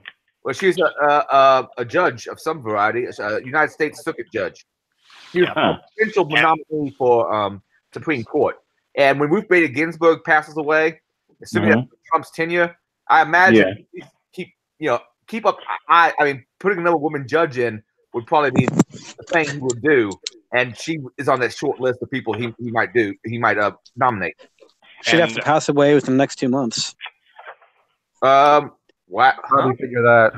Well, she's a judge of some variety, a United States Circuit Judge. She was a potential nominee for Supreme Court. And when Ruth Bader Ginsburg passes away, assuming that's Trump's tenure, I imagine keep up. I mean, putting another woman judge in would probably be the thing he would do. And she is on that short list of people he might nominate. She'd have to pass away within the next 2 months. How do you figure that?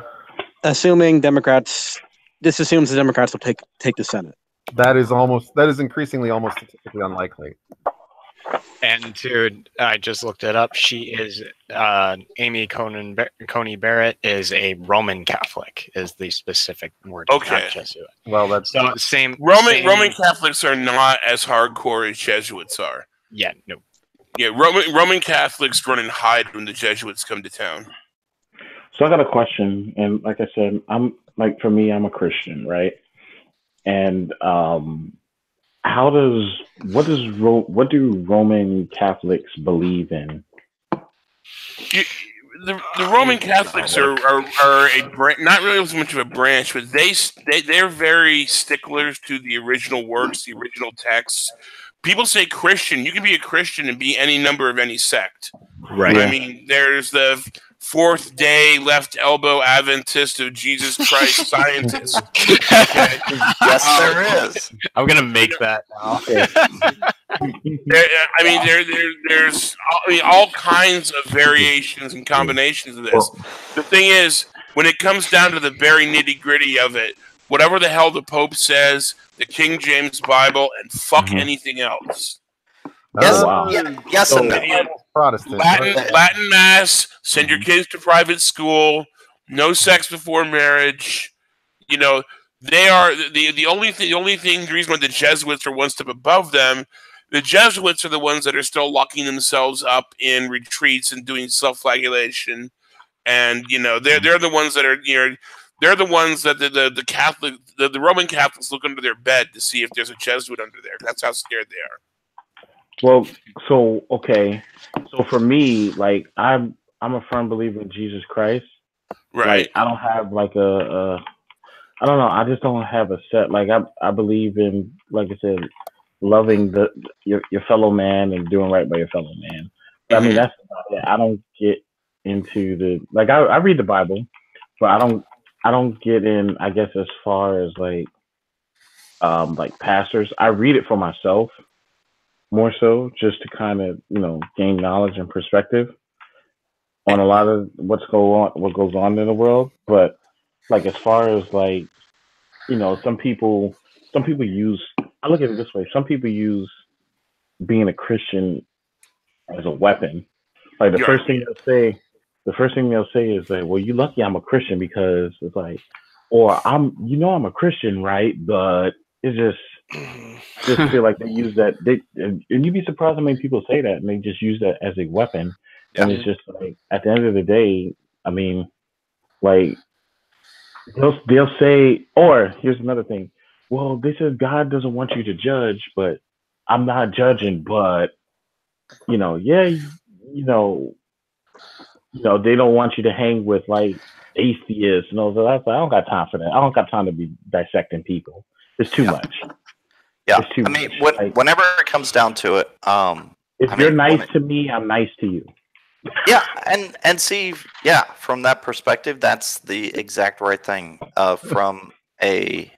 Assuming Democrats, this assumes the Democrats will take the Senate. That is increasingly almost statistically unlikely. And dude, I just looked it up. She is Amy Coney Barrett is a Roman Catholic. Is the specific word? Okay. Not Jesuit. Well, that's so same. Roman Catholics are not as hardcore as Jesuits are. Yeah, no. Yeah, Roman Catholics run and hide when the Jesuits come to town. So I got a question, and like I said, for me, I'm a Christian, right? And what do Roman Catholics believe in? The Roman Catholics are not really so much of a branch, but they're very sticklers to the original works, the original texts. People say Christian. You can be a Christian and be any number of any sect. Right. I mean, there's the Fourth Day Left Elbow Adventist of Jesus Christ Scientist. Okay. Yes, there is. I'm gonna make that now. There's all kinds of variations and combinations of this. The thing is, when it comes down to the very nitty gritty of it, whatever the hell the Pope says, the King James Bible, and fuck anything else. Yes, yes and no. Protestant. Latin Mass, send your kids to private school, no sex before marriage. You know, they are the only reason why the Jesuits are one step above them. The Jesuits are the ones that are still locking themselves up in retreats and doing self-flagellation, and they're the ones that are they're the ones that the Roman Catholics look under their bed to see if there's a Jesuit under there. That's how scared they are. Well, so for me, like I'm a firm believer in Jesus Christ. Right. Like, I don't have like I don't know. I just don't have a set. Like I believe in, like I said, loving your fellow man and doing right by your fellow man. I mean, that's about it. I don't get into I read the Bible, but I don't get in, I guess, as far as like pastors. I read it for myself more so, just to kind of gain knowledge and perspective on a lot of what goes on in the world. But like, as far as like, some people use, I look at it this way, some people use being a Christian as a weapon. Like the first thing they'll say is like, well, you're lucky I'm a Christian, because it's like, or I'm a Christian, right? But it's just feel like they use that. And you'd be surprised how many people say that, and they just use that as a weapon. And it's just like, at the end of the day, I mean, like, they'll say, or here's another thing. Well, they said God doesn't want you to judge, but I'm not judging. But they don't want you to hang with like atheists and all that. I don't got time for that. I don't got time to be dissecting people. It's too much. Yeah, I mean, whenever it comes down to it, if you're nice to me, I'm nice to you. Yeah, and see, from that perspective, that's the exact right thing. From a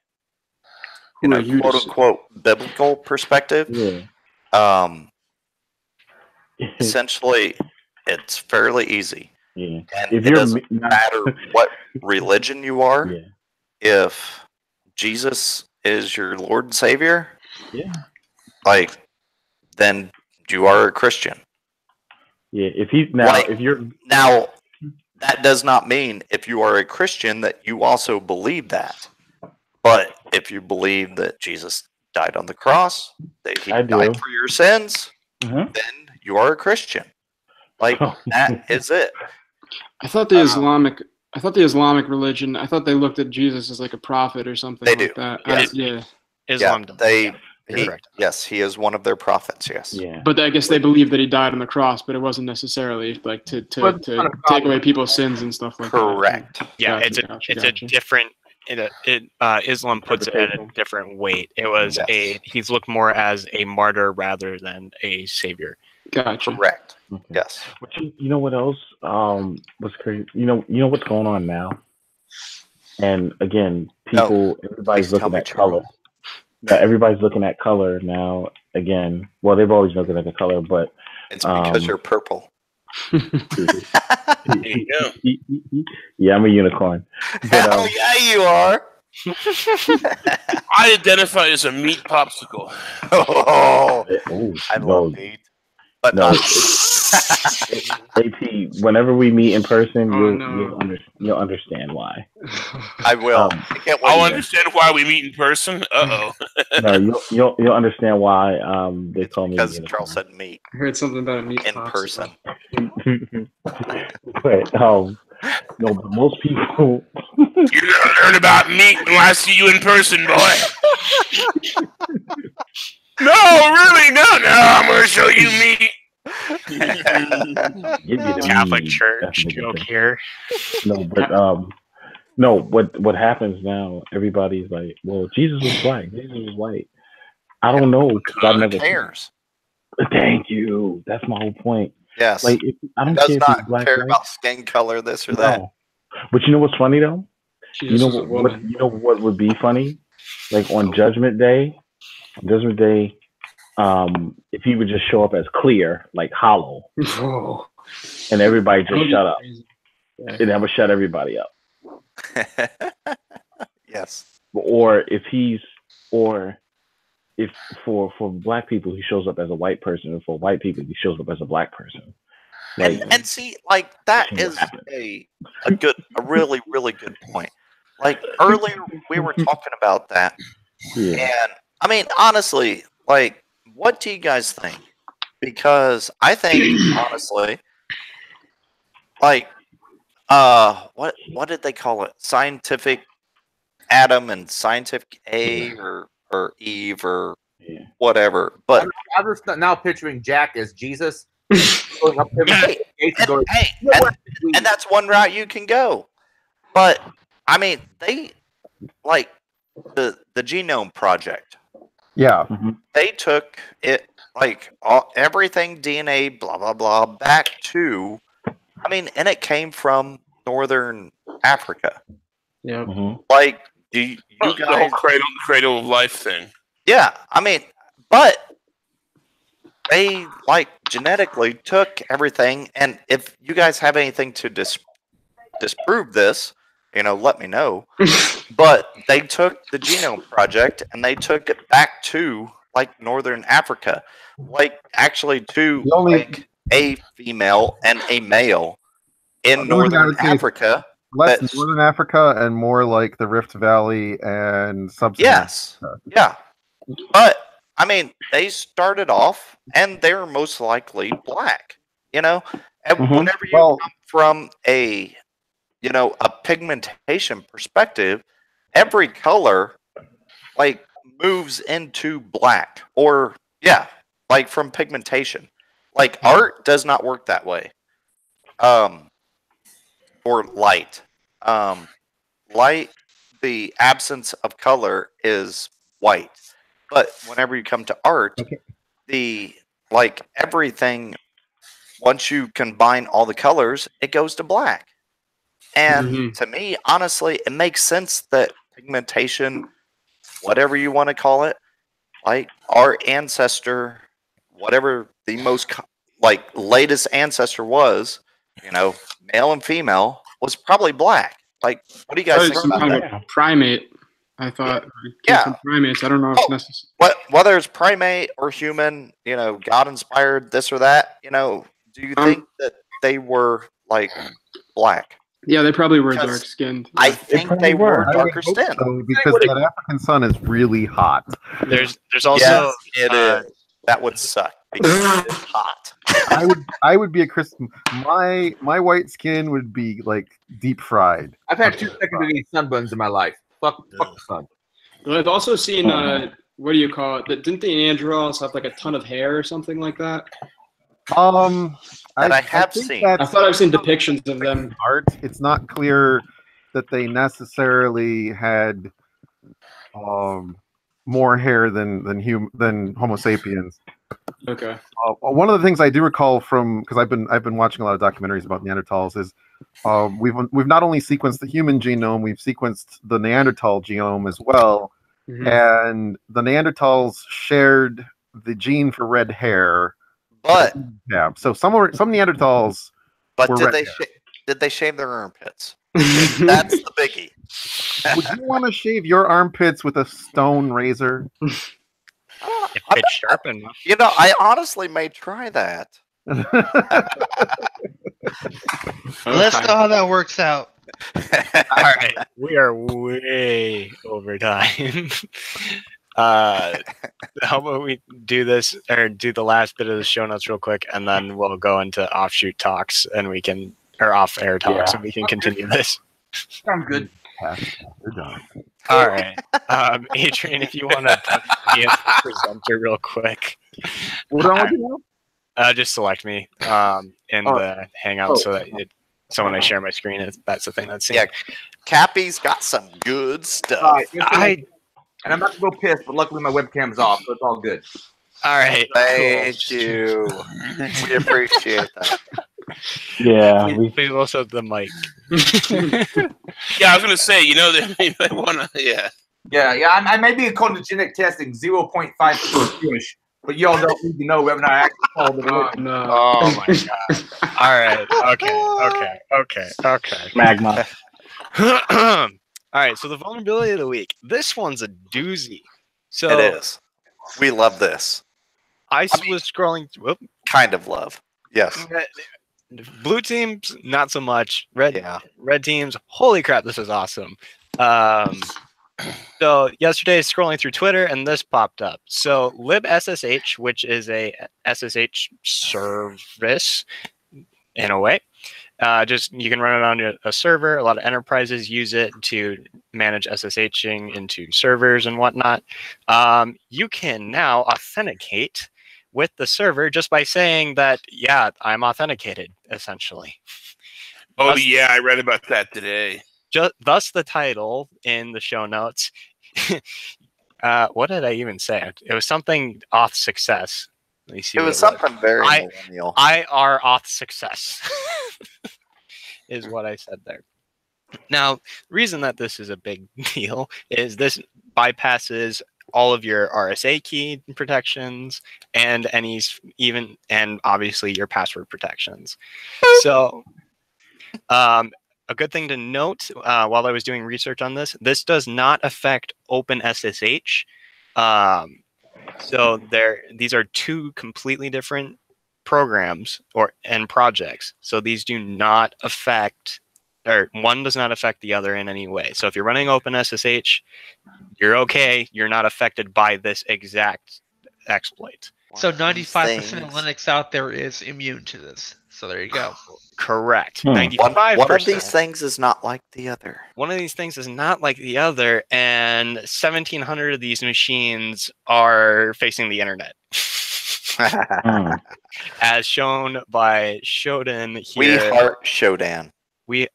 quote unquote biblical perspective, essentially, it's fairly easy. Yeah. And it doesn't matter what religion you are. Yeah. If Jesus is your Lord and Savior, then you are a Christian. Yeah, now, that does not mean if you are a Christian that you also believe that. But if you believe that Jesus died on the cross, that he died for your sins, then you are a Christian. Like, that is it. I thought the Islamic religion, I thought they looked at Jesus as like a prophet or something like that. Islam. Yes, he is one of their prophets. Yes. Yeah. But I guess they believe that he died on the cross, but it wasn't necessarily like to take away people's sins and stuff like that. Correct. Yeah, it's a different. Islam puts it at a different weight. It was he's looked more as a martyr rather than a savior. Gotcha. Correct. Yes. But you know what else was crazy? You know what's going on now? And again, everybody's looking at color. Yeah, everybody's looking at color now. Again, well, they've always been looking at the color, but it's because you're purple. There you go. Yeah, I'm a unicorn. But, oh yeah, you are. I identify as a meat popsicle. Oh, I love meat. but No. not. AP, whenever we meet in person, no. you'll understand why. I will. I can't wait. I'll understand why we meet in person. Uh oh. No, you'll understand why they call me because Charles said meet. I heard something about a meat in popsicle. person. But no, but most people. You're gonna learn about meat when I see you in person, boy. No, really, no. I'm gonna show you meat. Catholic Church joke here. No, but no. What happens now? Everybody's like, well, Jesus was black. Jesus was white. I don't know. I've never cares. Thank you. That's my whole point. Yes. Like, I don't does care if not he's black, care right? about skin color, this or that. But you know what's funny though? Jesus was a woman. You know what would be funny? Like on Judgment Day, if he would just show up as clear, like hollow, and everybody just shut up. It never shut everybody up. Yes. Or if for black people he shows up as a white person, and for white people he shows up as a black person. Like, and see, like that is a really, really good point. Like earlier we were talking about that. Yeah. And I mean, honestly, like, what do you guys think? Because I think, honestly, like, what did they call it? Scientific Adam and scientific A or Eve or whatever. But I'm just now picturing Jack as Jesus. Going up to him, and that's one route you can go. But I mean, they like the Genome Project. Yeah. They took it like everything DNA, blah blah blah, back to. I mean, and it came from Northern Africa. Yeah. Like, do you the guys whole cradle of life thing? Yeah, I mean, but they like genetically took everything, and if you guys have anything to disprove this, let me know. But they took the Genome Project and they took it back to like Northern Africa, like actually to like a female and a male in Northern Africa. Less Northern Africa and more like the Rift Valley and Sub-Saharan. Yes, yeah, but I mean, they started off and they're most likely black. And whenever you come from a pigmentation perspective, every color like moves into black, or like from pigmentation. Like art does not work that way. Or light. Light, the absence of color is white. But whenever you come to art, everything, once you combine all the colors, it goes to black. And to me, honestly, it makes sense that pigmentation, whatever you want to call it, like our ancestor, whatever the most latest ancestor was, male and female, was probably black. Like, what do you guys think about that? Kind of primate. I thought, from primates. I don't know if it's necessary. Whether it's primate or human, God inspired this or that, do you think that they were like black? Yeah, they probably were dark skinned. I think they were darker skinned. Because that African sun is really hot. There's also it is. That would suck because it's hot. I would be a Christian. My white skin would be like deep fried. I've had 2 second-degree sunburns in my life. Fuck the sun. Well, I've also seen what do you call it? Didn't the Neanderthals have like a ton of hair or something like that? I have seen. I thought I've seen depictions of them. Art. It's not clear that they necessarily had more hair than Homo sapiens. Okay. One of the things I do recall from, because I've been watching a lot of documentaries about Neanderthals, is we've not only sequenced the human genome, we've sequenced the Neanderthal genome as well, and the Neanderthals shared the gene for red hair. But so some Neanderthals. But did they shave their armpits? That's the biggie. Would you want to shave your armpits with a stone razor? If it's sharp enough. You know, I honestly may try that. Let's know how that works out. All right, we are way over time. How about we do this or do the last bit of the show notes real quick, and then we'll go into offshoot talks, and we can or off-air talks, and we can continue this. Sounds good. We're done. All right, Adrian, if you want to be a presenter real quick. What on with you now? Just select me in the Hangout so that when I share my screen, that's the thing that's seen. Yeah, Cappy's got some good stuff. And I'm about to go piss, but luckily my webcam's off, so it's all good. All right. Thank you. We appreciate that. Yeah. Please also the mic. Yeah, I was gonna say, they wanna, yeah. Yeah. I may be according to genetic testing 0.5% Jewish, but y'all don't need to know whether or not I actually follow the religion. No. Oh my god. All right. Okay. Magma. All right, so the vulnerability of the week. This one's a doozy. So It is. We love this. I was scrolling. Whoop. Kind of love. Yes. Blue teams, not so much. Red teams, holy crap, this is awesome. So yesterday, scrolling through Twitter, and this popped up. So libSSH, which is a SSH service, in a way. You can run it on a server. A lot of enterprises use it to manage SSHing into servers and whatnot. You can now authenticate with the server just by saying that, yeah, I'm authenticated, essentially. Oh, yeah, I read about that today. Thus the title in the show notes. What did I even say? It was something auth success. Let me see. It was something very millennial. IR auth success is what I said there. Now, the reason that this is a big deal is this bypasses all of your RSA key protections and and obviously your password protections. So, a good thing to note while I was doing research on this does not affect OpenSSH. So these are two completely different programs and projects. So these do not affect, or one does not affect the other in any way. So if you're running OpenSSH, you're okay. You're not affected by this exact exploit. So 95% of Linux out there is immune to this. So there you go. Correct. 95%. One of these things is not like the other. One of these things is not like the other, and 1,700 of these machines are facing the internet. As shown by Shodan here. We heart Shodan.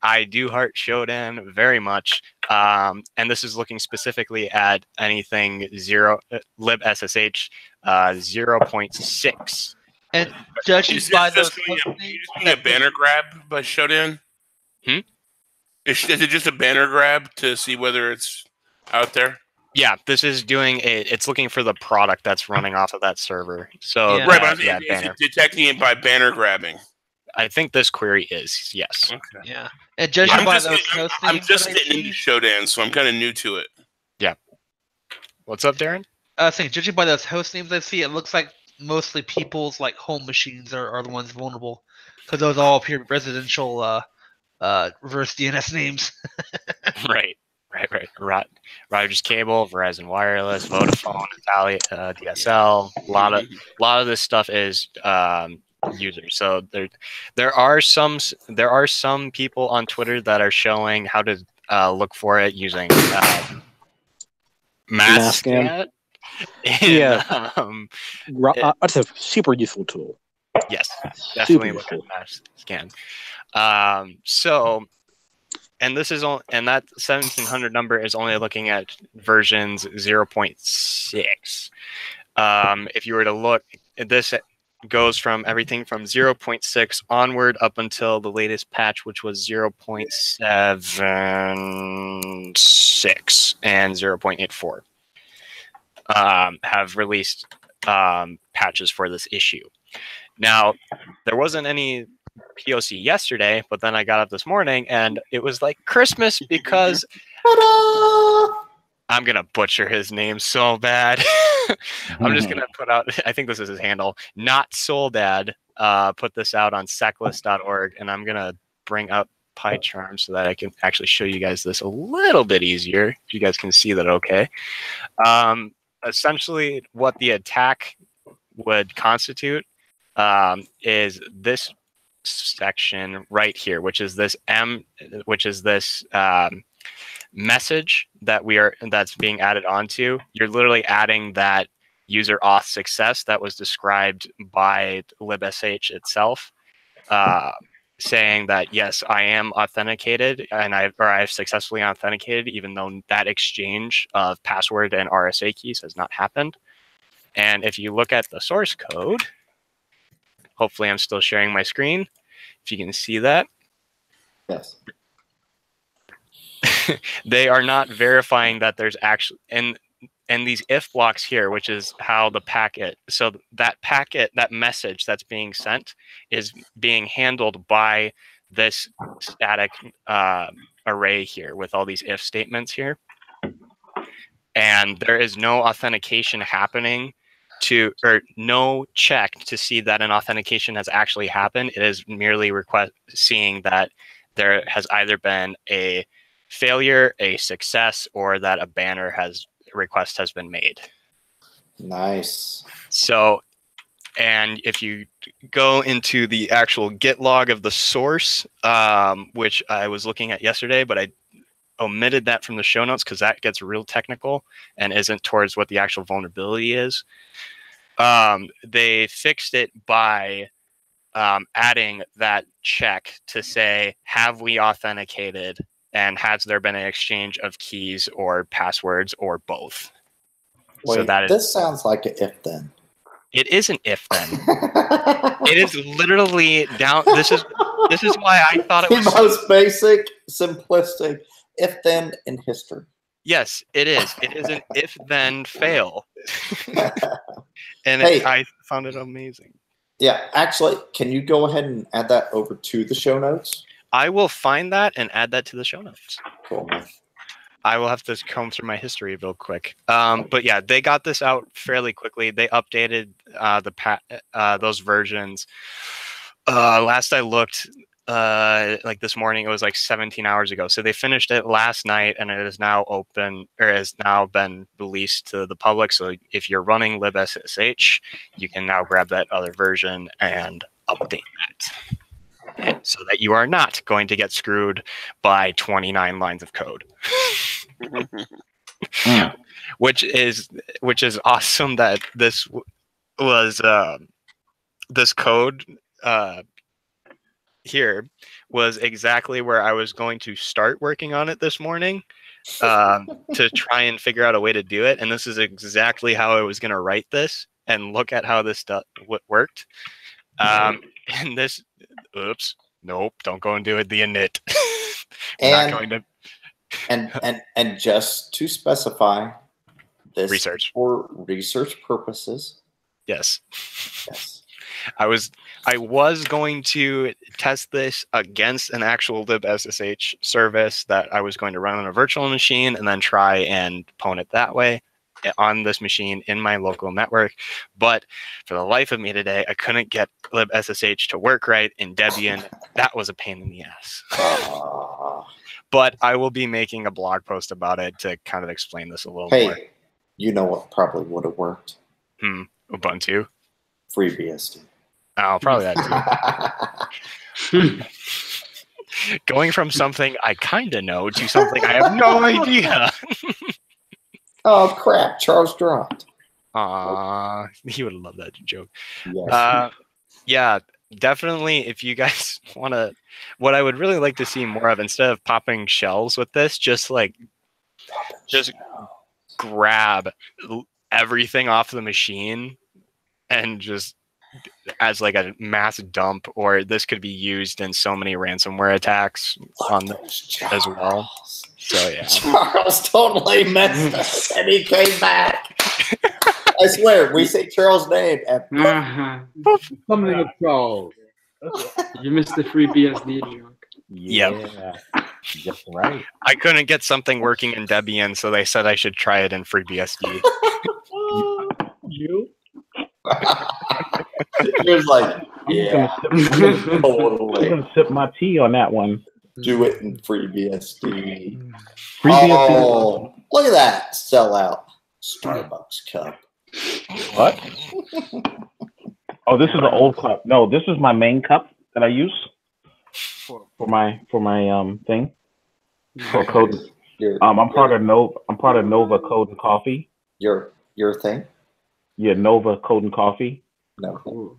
I do heart Shodan very much. And this is looking specifically at anything libSSH 0.6. And judging by those, a banner grab by Shodan. Is it just a banner grab to see whether it's out there? Yeah, this is it's looking for the product that's running off of that server. So right, but is it detecting it by banner grabbing? I think this query is, yes. Okay. Yeah. And judging by those host I'm names just that I getting into Shodan, so I'm kind of new to it. Yeah. What's up, Darren? I was saying, judging by those host names I see, it looks like mostly people's home machines are the ones vulnerable, because those all appear to be residential reverse DNS names. Right. Rogers Cable, Verizon Wireless, Vodafone, Italia, DSL. A lot of this stuff is users. So there are some people on Twitter that are showing how to look for it using Masscan. Yeah, that's a super useful tool. Yes, definitely look at Masscan. And this is and that 1,700 number is only looking at versions 0.6. If you were to look, this goes from everything from 0.6 onward up until the latest patch, which was 0.76 and 0.84. Have released patches for this issue. Now, there wasn't any POC yesterday, but then I got up this morning and it was like Christmas because I'm gonna butcher his name so bad. I'm just gonna put out. I think this is his handle. Not Soldad. Put this out on seclist.org, and I'm gonna bring up PyCharm so that I can actually show you guys this a little bit easier. If you guys can see that, okay. Essentially, what the attack would constitute is this section right here, which is this message that's being added onto. You're literally adding that user auth success that was described by libsh itself, saying that yes, I am authenticated and I've successfully authenticated, even though that exchange of password and RSA keys has not happened. And if you look at the source code, hopefully I'm still sharing my screen. If you can see that. Yes. They are not verifying that there's actually, and these if blocks here, which is how the packet, so that message that's being sent is being handled by this static array here with all these if statements here. And there is no authentication happening or no check to see that an authentication has actually happened. It is merely seeing that there has either been a failure, a success, or that a banner request has been made. Nice. So, and if you go into the actual git log of the source, which I was looking at yesterday, but I omitted that from the show notes because that gets real technical and isn't towards what the actual vulnerability is. They fixed it by adding that check to say, have we authenticated? And has there been an exchange of keys or passwords or both? Wait, so that this sounds like an if then. It is an if then. It is literally down. This is why I thought it was the most basic, simplistic if then in history. Yes, it is. It is an if then fail. And Hey. I found it amazing. Yeah, actually, can you go ahead and add that over to the show notes? I will find that and add that to the show notes. Cool. I will have to comb through my history real quick. But yeah, they got this out fairly quickly. They updated those versions. Last I looked, like this morning, it was like 17 hours ago. So they finished it last night, and it is now open, or has now been released to the public. So if you're running libssh, you can now grab that other version and update that, so that you are not going to get screwed by 29 lines of code. Which is awesome that this was this code here was exactly where I was going to start working on it this morning, to try and figure out a way to do it. And this is exactly how I was going to write this, and look at how this stuff worked. And this, oops, nope, don't go and do it the init. Not going to. And just to specify, this research for research purposes. Yes. I was going to test this against an actual libssh service that I was going to run on a virtual machine, and then try and pwn it that way on this machine in my local network. But for the life of me today, I couldn't get libssh to work right in Debian. That was a pain in the ass. But I will be making a blog post about it to kind of explain this a little more. Hey, you know what probably would have worked? Ubuntu? FreeBSD. Oh, probably that too. Going from something I kind of know to something I have no idea. Oh, crap. Charles dropped. He would have loved that joke. Yes. Yeah, definitely. If you guys want to, what I would really like to see more of, instead of popping shells with this, just grab everything off the machine and just as like a mass dump, or this could be used in so many ransomware attacks on this as well. So yeah, Charles totally messed up, and he came back. I swear, we say Charles' name. Something of Charles. You missed the FreeBSD joke. Yep. Just right. I couldn't get something working in Debian, so they said I should try it in FreeBSD. You? He was like, yeah, I'm gonna sip my tea on that one. do it in FreeBSD. FreeBSD. Oh, look at that sellout Starbucks cup. What? Oh, this is an old cup. No, this is my main cup that I use for my thing. For code. I'm part of Nova Code and Coffee. Your thing? Yeah, Nova Code and Coffee. Nova Code.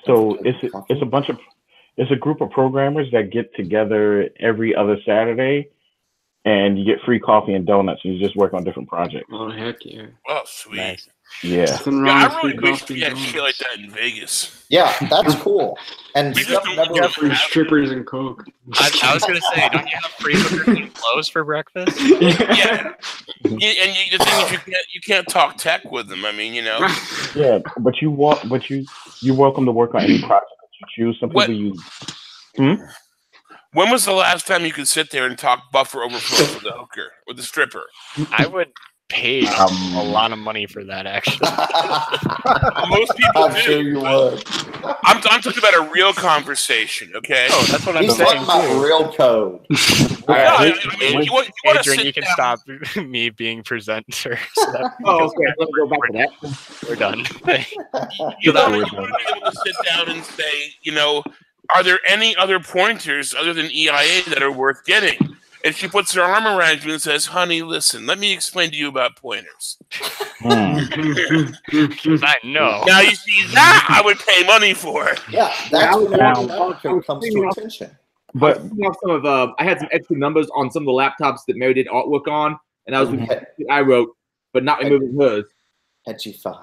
So it's a group of programmers that get together every other Saturday, and you get free coffee and donuts, and you just work on different projects. Oh heck yeah! Oh sweet. Nice. Yeah. I really wish we had shit like that in Vegas. Yeah, that's cool. And We just don't You have free strippers and coke. I was gonna say, don't you have free hookers and clothes for breakfast? Yeah. And the thing is, you can't talk tech with them. I mean, you know. Yeah, but you're welcome to work on any project that you choose. Some people use. When was the last time you could sit there and talk buffer overflow with a hooker, with a stripper? I would pay a lot of money for that, actually. Most people I'm do. sure you would. I'm talking about a real conversation, okay? Oh, that's what I'm He's saying. talking about real code. You want to Adrian, sit you can down. stop me being presenter. So Oh, okay. Let's go back to that. we're done. You want to be able to sit down and say, you know, are there any other pointers other than EIA that are worth getting? And she puts her arm around you and says, honey, listen, let me explain to you about pointers. I know. Now, you see, that I would pay money for. Yeah, that's when America comes to attention. But I had some extra numbers on some of the laptops that Mary did artwork on, and I was I wrote, but not removing hers. Edgy 5.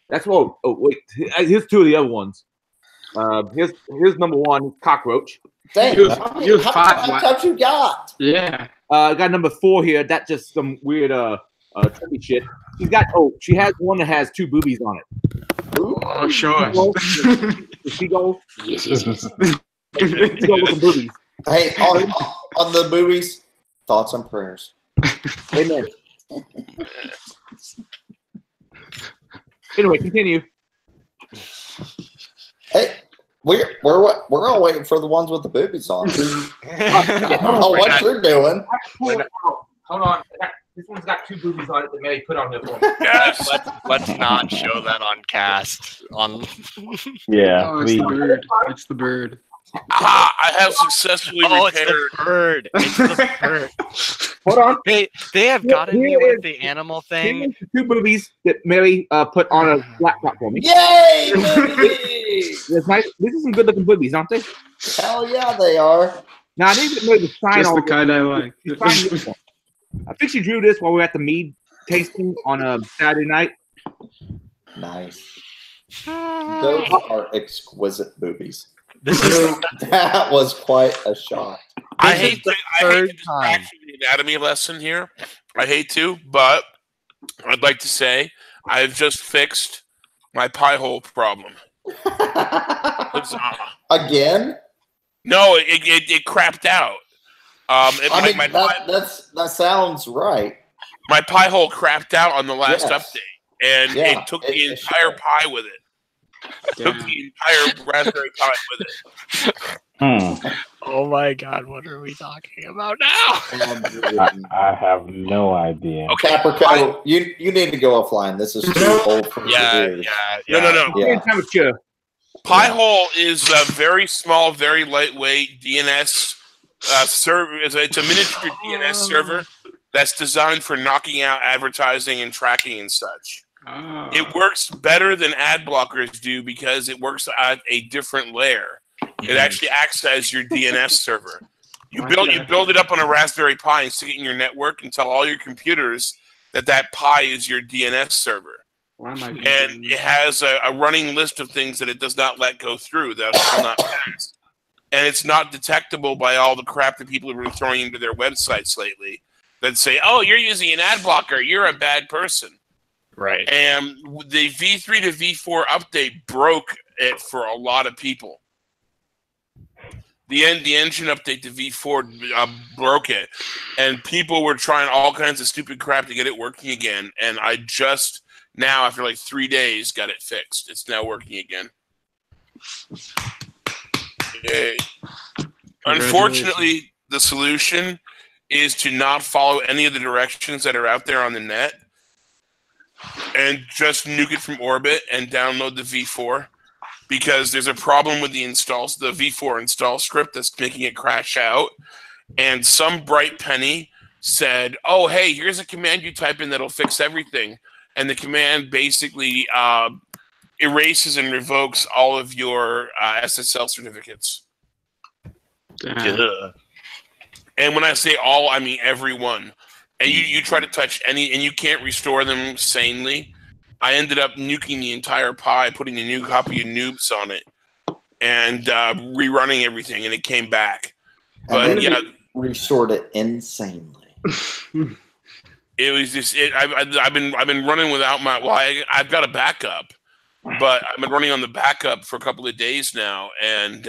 That's what. Oh wait, here's two of the other ones. Here's number one, cockroach. Dang, You how many have five. laptops you got? Yeah. I got number 4 here. That's just some weird trippy shit. She has one that has 2 boobies on it. Oh sure. The seagull. Seagull with some boobies. Hey, on the boobies, thoughts and prayers. Amen. Anyway, continue. Hey, we're all waiting for the ones with the boobies on. I don't know what you're doing. Hold on. This one's got 2 boobies on it that Mary put on there for me. Yes. Let's not show that on cast. yeah, Oh, it's the bird. It's the bird. I have successfully It's repaired. the bird. It's the bird. Hold on. They have gotten me with the animal thing. Here's the 2 boobies that Mary put on a laptop for me. Yay, boobies! That's nice. These are some good looking boobies, aren't they? Hell yeah, they are. Now I didn't get Mary to sign Just all the kind I like. She signed this one. I think she drew this while we were at the mead tasting on a Saturday night. Nice. Those are exquisite boobies. That was quite a shot. I hate to distract the anatomy lesson here. I hate to, but I'd like to say I've just fixed my pie hole problem. Again? No, it crapped out. That sounds right. My pie hole crapped out on the last Yes. update, and Yeah, it took the entire pie with it. Took the entire raspberry pie with it. Oh my god, what are we talking about now? I have no idea. Okay, Caprico, you need to go offline. This is too old for your ears. No. Yeah. Pi-hole is a very small, very lightweight DNS server. It's a miniature DNS server that's designed for knocking out advertising and tracking and such. It works better than ad blockers do because it works at a different layer. It actually acts as your DNS server. You build it up on a Raspberry Pi and stick it in your network and tell all your computers that Pi is your DNS server. And it has a running list of things that it does not let go through that will not pass. And it's not detectable by all the crap that people have been throwing into their websites lately that say, oh, you're using an ad blocker, you're a bad person. Right. And the V3 to V4 update broke it for a lot of people. the engine update to V4 broke it, and people were trying all kinds of stupid crap to get it working again. And I just now, after like 3 days, got it fixed. It's now working again. Unfortunately, the solution is to not follow any of the directions that are out there on the net, and just nuke it from orbit and download the V4. Because there's a problem with the V4 install script that's making it crash out. And some bright penny said, oh, hey, here's a command you type in that'll fix everything. And the command basically erases and revokes all of your SSL certificates. And when I say all, I mean everyone. And you try to touch any, and you can't restore them sanely. I ended up nuking the entire Pi, putting a new copy of Noobs on it, and rerunning everything, and it came back. But yeah, restored it insanely. It was just I've been running without my. Well, I've got a backup, but I've been running on the backup for a couple of days now, and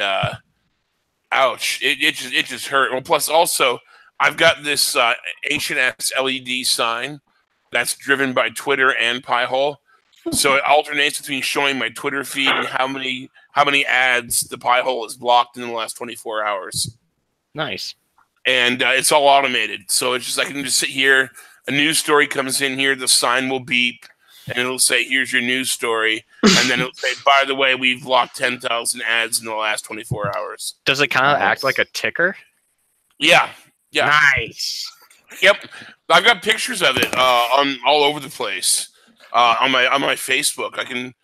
ouch! It just hurt. Well, plus also I've got this Ancient X LED sign that's driven by Twitter and Pi-hole. So it alternates between showing my Twitter feed and how many ads the Pi-hole has blocked in the last 24 hours. Nice. And it's all automated. So it's just I can just sit here, a news story comes in here, the sign will beep, and it'll say, here's your news story. And then it'll say, by the way, we've blocked 10,000 ads in the last 24 hours. Does it kind of act like a ticker? Yeah. Yeah. Nice. Yep. I've got pictures of it on all over the place. On my Facebook, I can.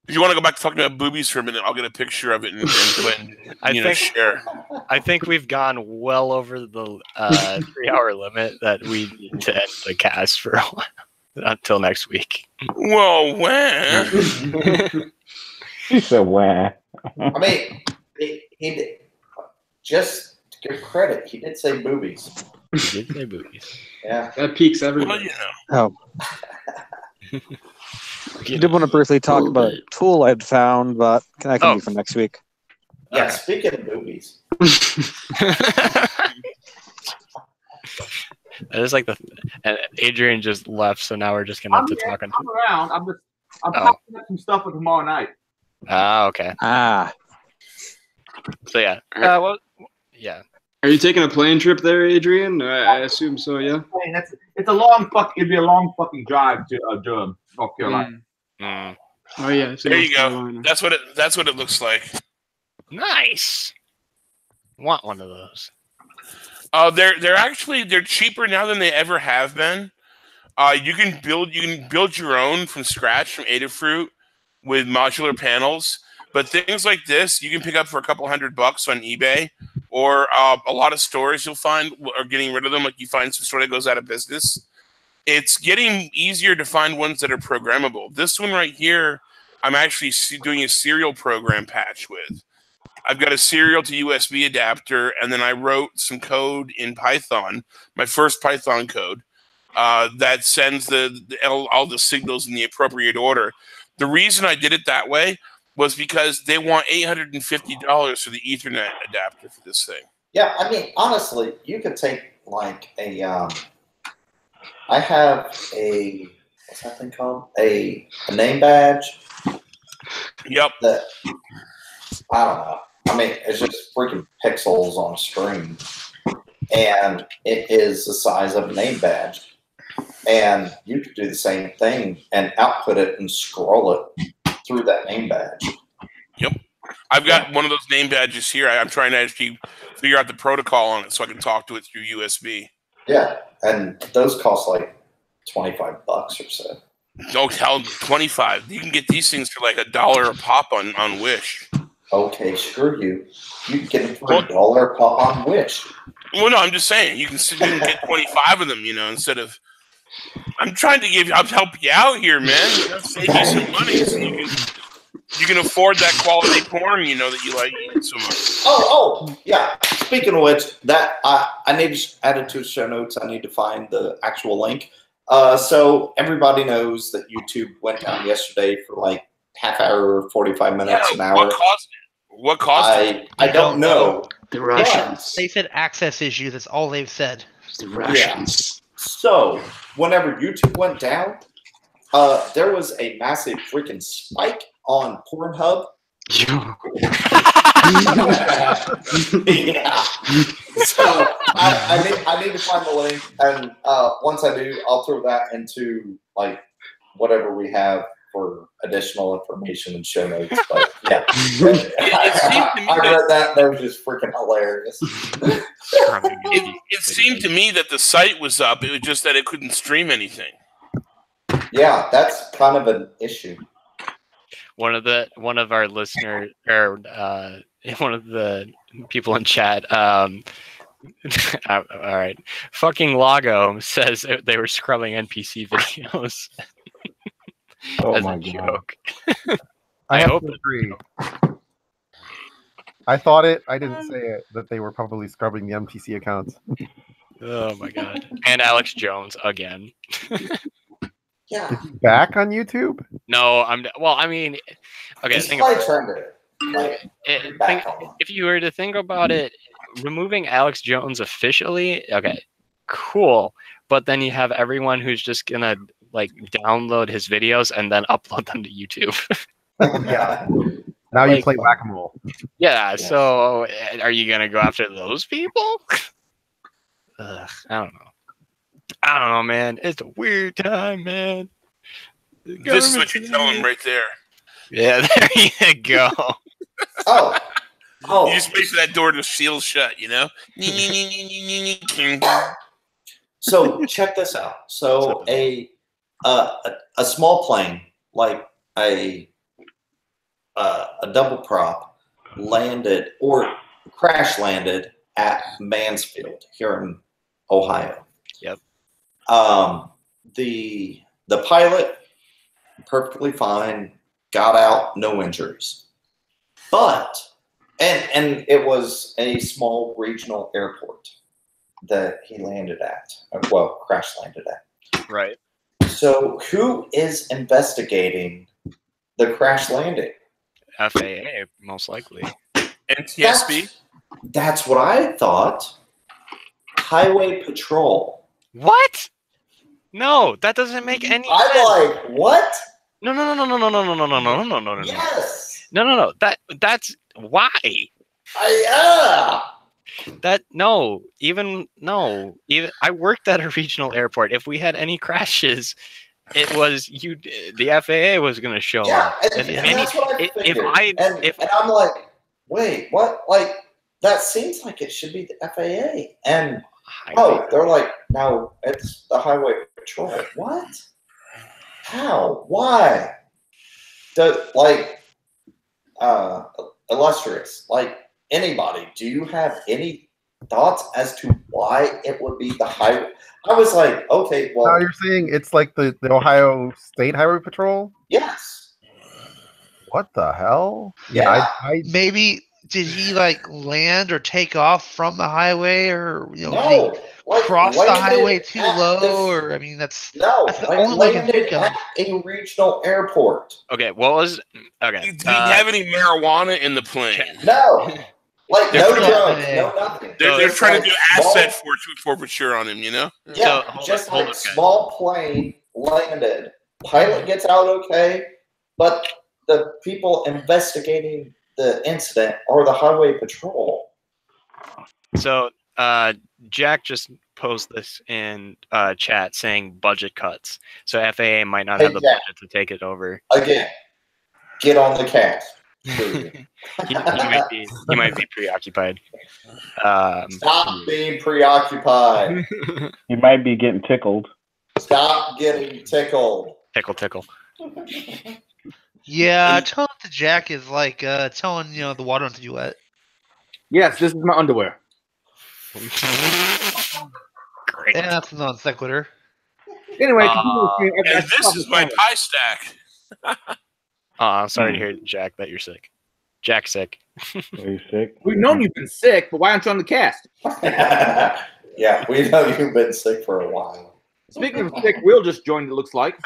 If you want to go back to talking about boobies for a minute, I'll get a picture of it and share. I think we've gone well over the 3-hour limit that we need to end the cast for a while, until next week. Well, where? He said where? I mean, he did, just to give credit, he did say boobies. He did say boobies. Yeah, that peaks everywhere. Oh. I did want to briefly talk about a tool I'd found, but that can be for next week. Yeah, speaking of boobies. That is like and Adrian just left, so now we're just gonna have to talk. I'm around. I'm packing up some stuff for tomorrow night. Ah, okay. So yeah. Yeah. Are you taking a plane trip there, Adrian? I assume so. Yeah. It'd be a long fucking drive to North Carolina. Oh yeah. There you go. That's what it looks like. Nice. Want one of those? They're cheaper now than they ever have been. You can build your own from scratch from Adafruit with modular panels. But things like this you can pick up for a couple $100 on eBay, or a lot of stores you'll find are getting rid of them. Like you find some store that goes out of business. It's getting easier to find ones that are programmable. This one right here, I'm actually doing a serial program patch with. I've got a serial to USB adapter, and then I wrote some code in Python, my first Python code, that sends all the signals in the appropriate order. The reason I did it that way was because they want $850 for the Ethernet adapter for this thing. Yeah, I mean, honestly, you could take like a. I have a what's that thing called? A name badge. Yep. That I don't know. I mean, it's just freaking pixels on a screen, and it is the size of a name badge. And you could do the same thing and output it and scroll it through that name badge. Yep. I've got one of those name badges here. I'm trying to actually figure out the protocol on it so I can talk to it through USB. Yeah, and those cost like $25 or so. Oh, hell, 25. You can get these things for like $1 a pop on Wish. Okay, screw you. You can get them for $1 a pop on Wish. Well, no, I'm just saying you can get 25 of them, instead of. I'm trying to help you out here, man. Save you some money so you can afford that quality porn, that you like so much. Oh, yeah. Speaking of which, that I need to add it to the show notes. I need to find the actual link. So everybody knows that YouTube went down yesterday for like half hour, 45 minutes, an hour. What caused What caused it? I don't know. The Russians. They said access issues. That's all they've said. The Russians. Yeah. So whenever YouTube went down, there was a massive freaking spike on Pornhub. Yeah. So I need to find the link, and once I do, I'll throw that into like whatever we have for additional information and show notes. But yeah, I read that. That was just freaking hilarious. It seemed to me that the site was up. It was just that it couldn't stream anything. Yeah, that's kind of an issue. One of our listeners, or one of the people in chat. All right, fucking Lago says they were scrubbing NPC videos. Oh as my a joke. I have hope to agree. I thought it. I didn't say it. That they were probably scrubbing the NPC accounts. Oh my god! And Alex Jones again. Yeah. Is he back on YouTube? No, well. I mean, okay. He's Think probably about trying to if you were to think about it, removing Alex Jones officially, okay, cool. But then you have everyone who's just gonna like download his videos and then upload them to YouTube. Yeah. Now you play whack-a-mole. Yeah. So, are you gonna go after those people? I don't know, man. It's a weird time, man. This is what you tell him right there. Yeah, there you go. Oh. You just wait for that door to seal shut, you know? So check this out. So a small plane, like a double prop, landed or crash landed at Mansfield here in Ohio. Yep. The pilot perfectly fine, got out, no injuries. But and it was a small regional airport that he landed at. Well, crash landed at. Right. So who is investigating the crash landing? FAA, most likely. NTSB? That's what I thought. Highway Patrol. What? No, that doesn't make any sense. I'm like, what? No. Yes. No. That's why. Even I worked at a regional airport. If we had any crashes, it was the FAA was going to show up. And that's what I figured. And I'm like, wait, what? Like, that seems like it should be the FAA. And they're like, no, it's the Highway Patrol. What? How? Why? Illustrious, like anybody, do you have any thoughts as to why it would be the highway? I was like, okay, well. Now you're saying it's like the Ohio State Highway Patrol? Yes. What the hell? Yeah. Maybe did he like land or take off from the highway, or did he cross the highway too low? Or I mean, that's the only way I can think of. A regional airport. Okay, what was Do you have any marijuana in the plane? No. Like no drugs, no nothing. They're trying to do asset forfeiture on him, you know? Yeah, just like small plane landed. Pilot gets out okay, but the people investigating the incident are the Highway Patrol. So Jack just posted this in chat saying budget cuts. So FAA might not have the budget to take it over. Again, get on the cast. he might be preoccupied. Stop being preoccupied. He might be getting tickled. Stop getting tickled. Tickle. Yeah, telling it to Jack is like telling the water not to be wet. Yes, this is my underwear. Great. Yeah, that's a non sequitur. Anyway, and this is my pie stack. I'm sorry to hear, Jack, that you're sick. Jack's sick. Are you sick? We've known you've been sick, but why aren't you on the cast? Yeah, we know you've been sick for a while. Speaking of sick, Will just joined, it looks like.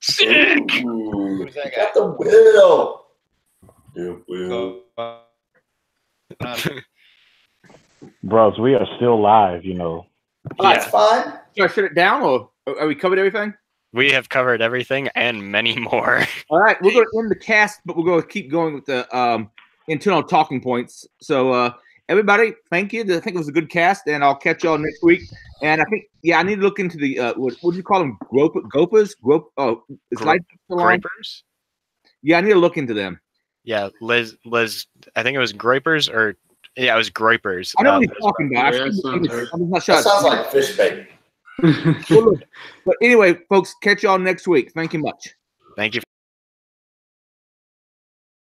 Sick! Ooh, got the Will. Bros, we are still live, you know. That's fine. Should I shut it down, or are we covered everything? We have covered everything and many more. All right, we're going to end the cast, but we're going to keep going with the internal talking points. So, everybody, thank you. I think it was a good cast, and I'll catch y'all next week. And I think, I need to look into the what do you call them? Gropers? Grapers? Yeah, I need to look into them. Yeah, Liz. I think it was Grapers, or it was Grapers. I know what he's talking about. I'm not sure. That sounds like fish bait. But anyway, folks, catch y'all next week. Thank you much. Thank you.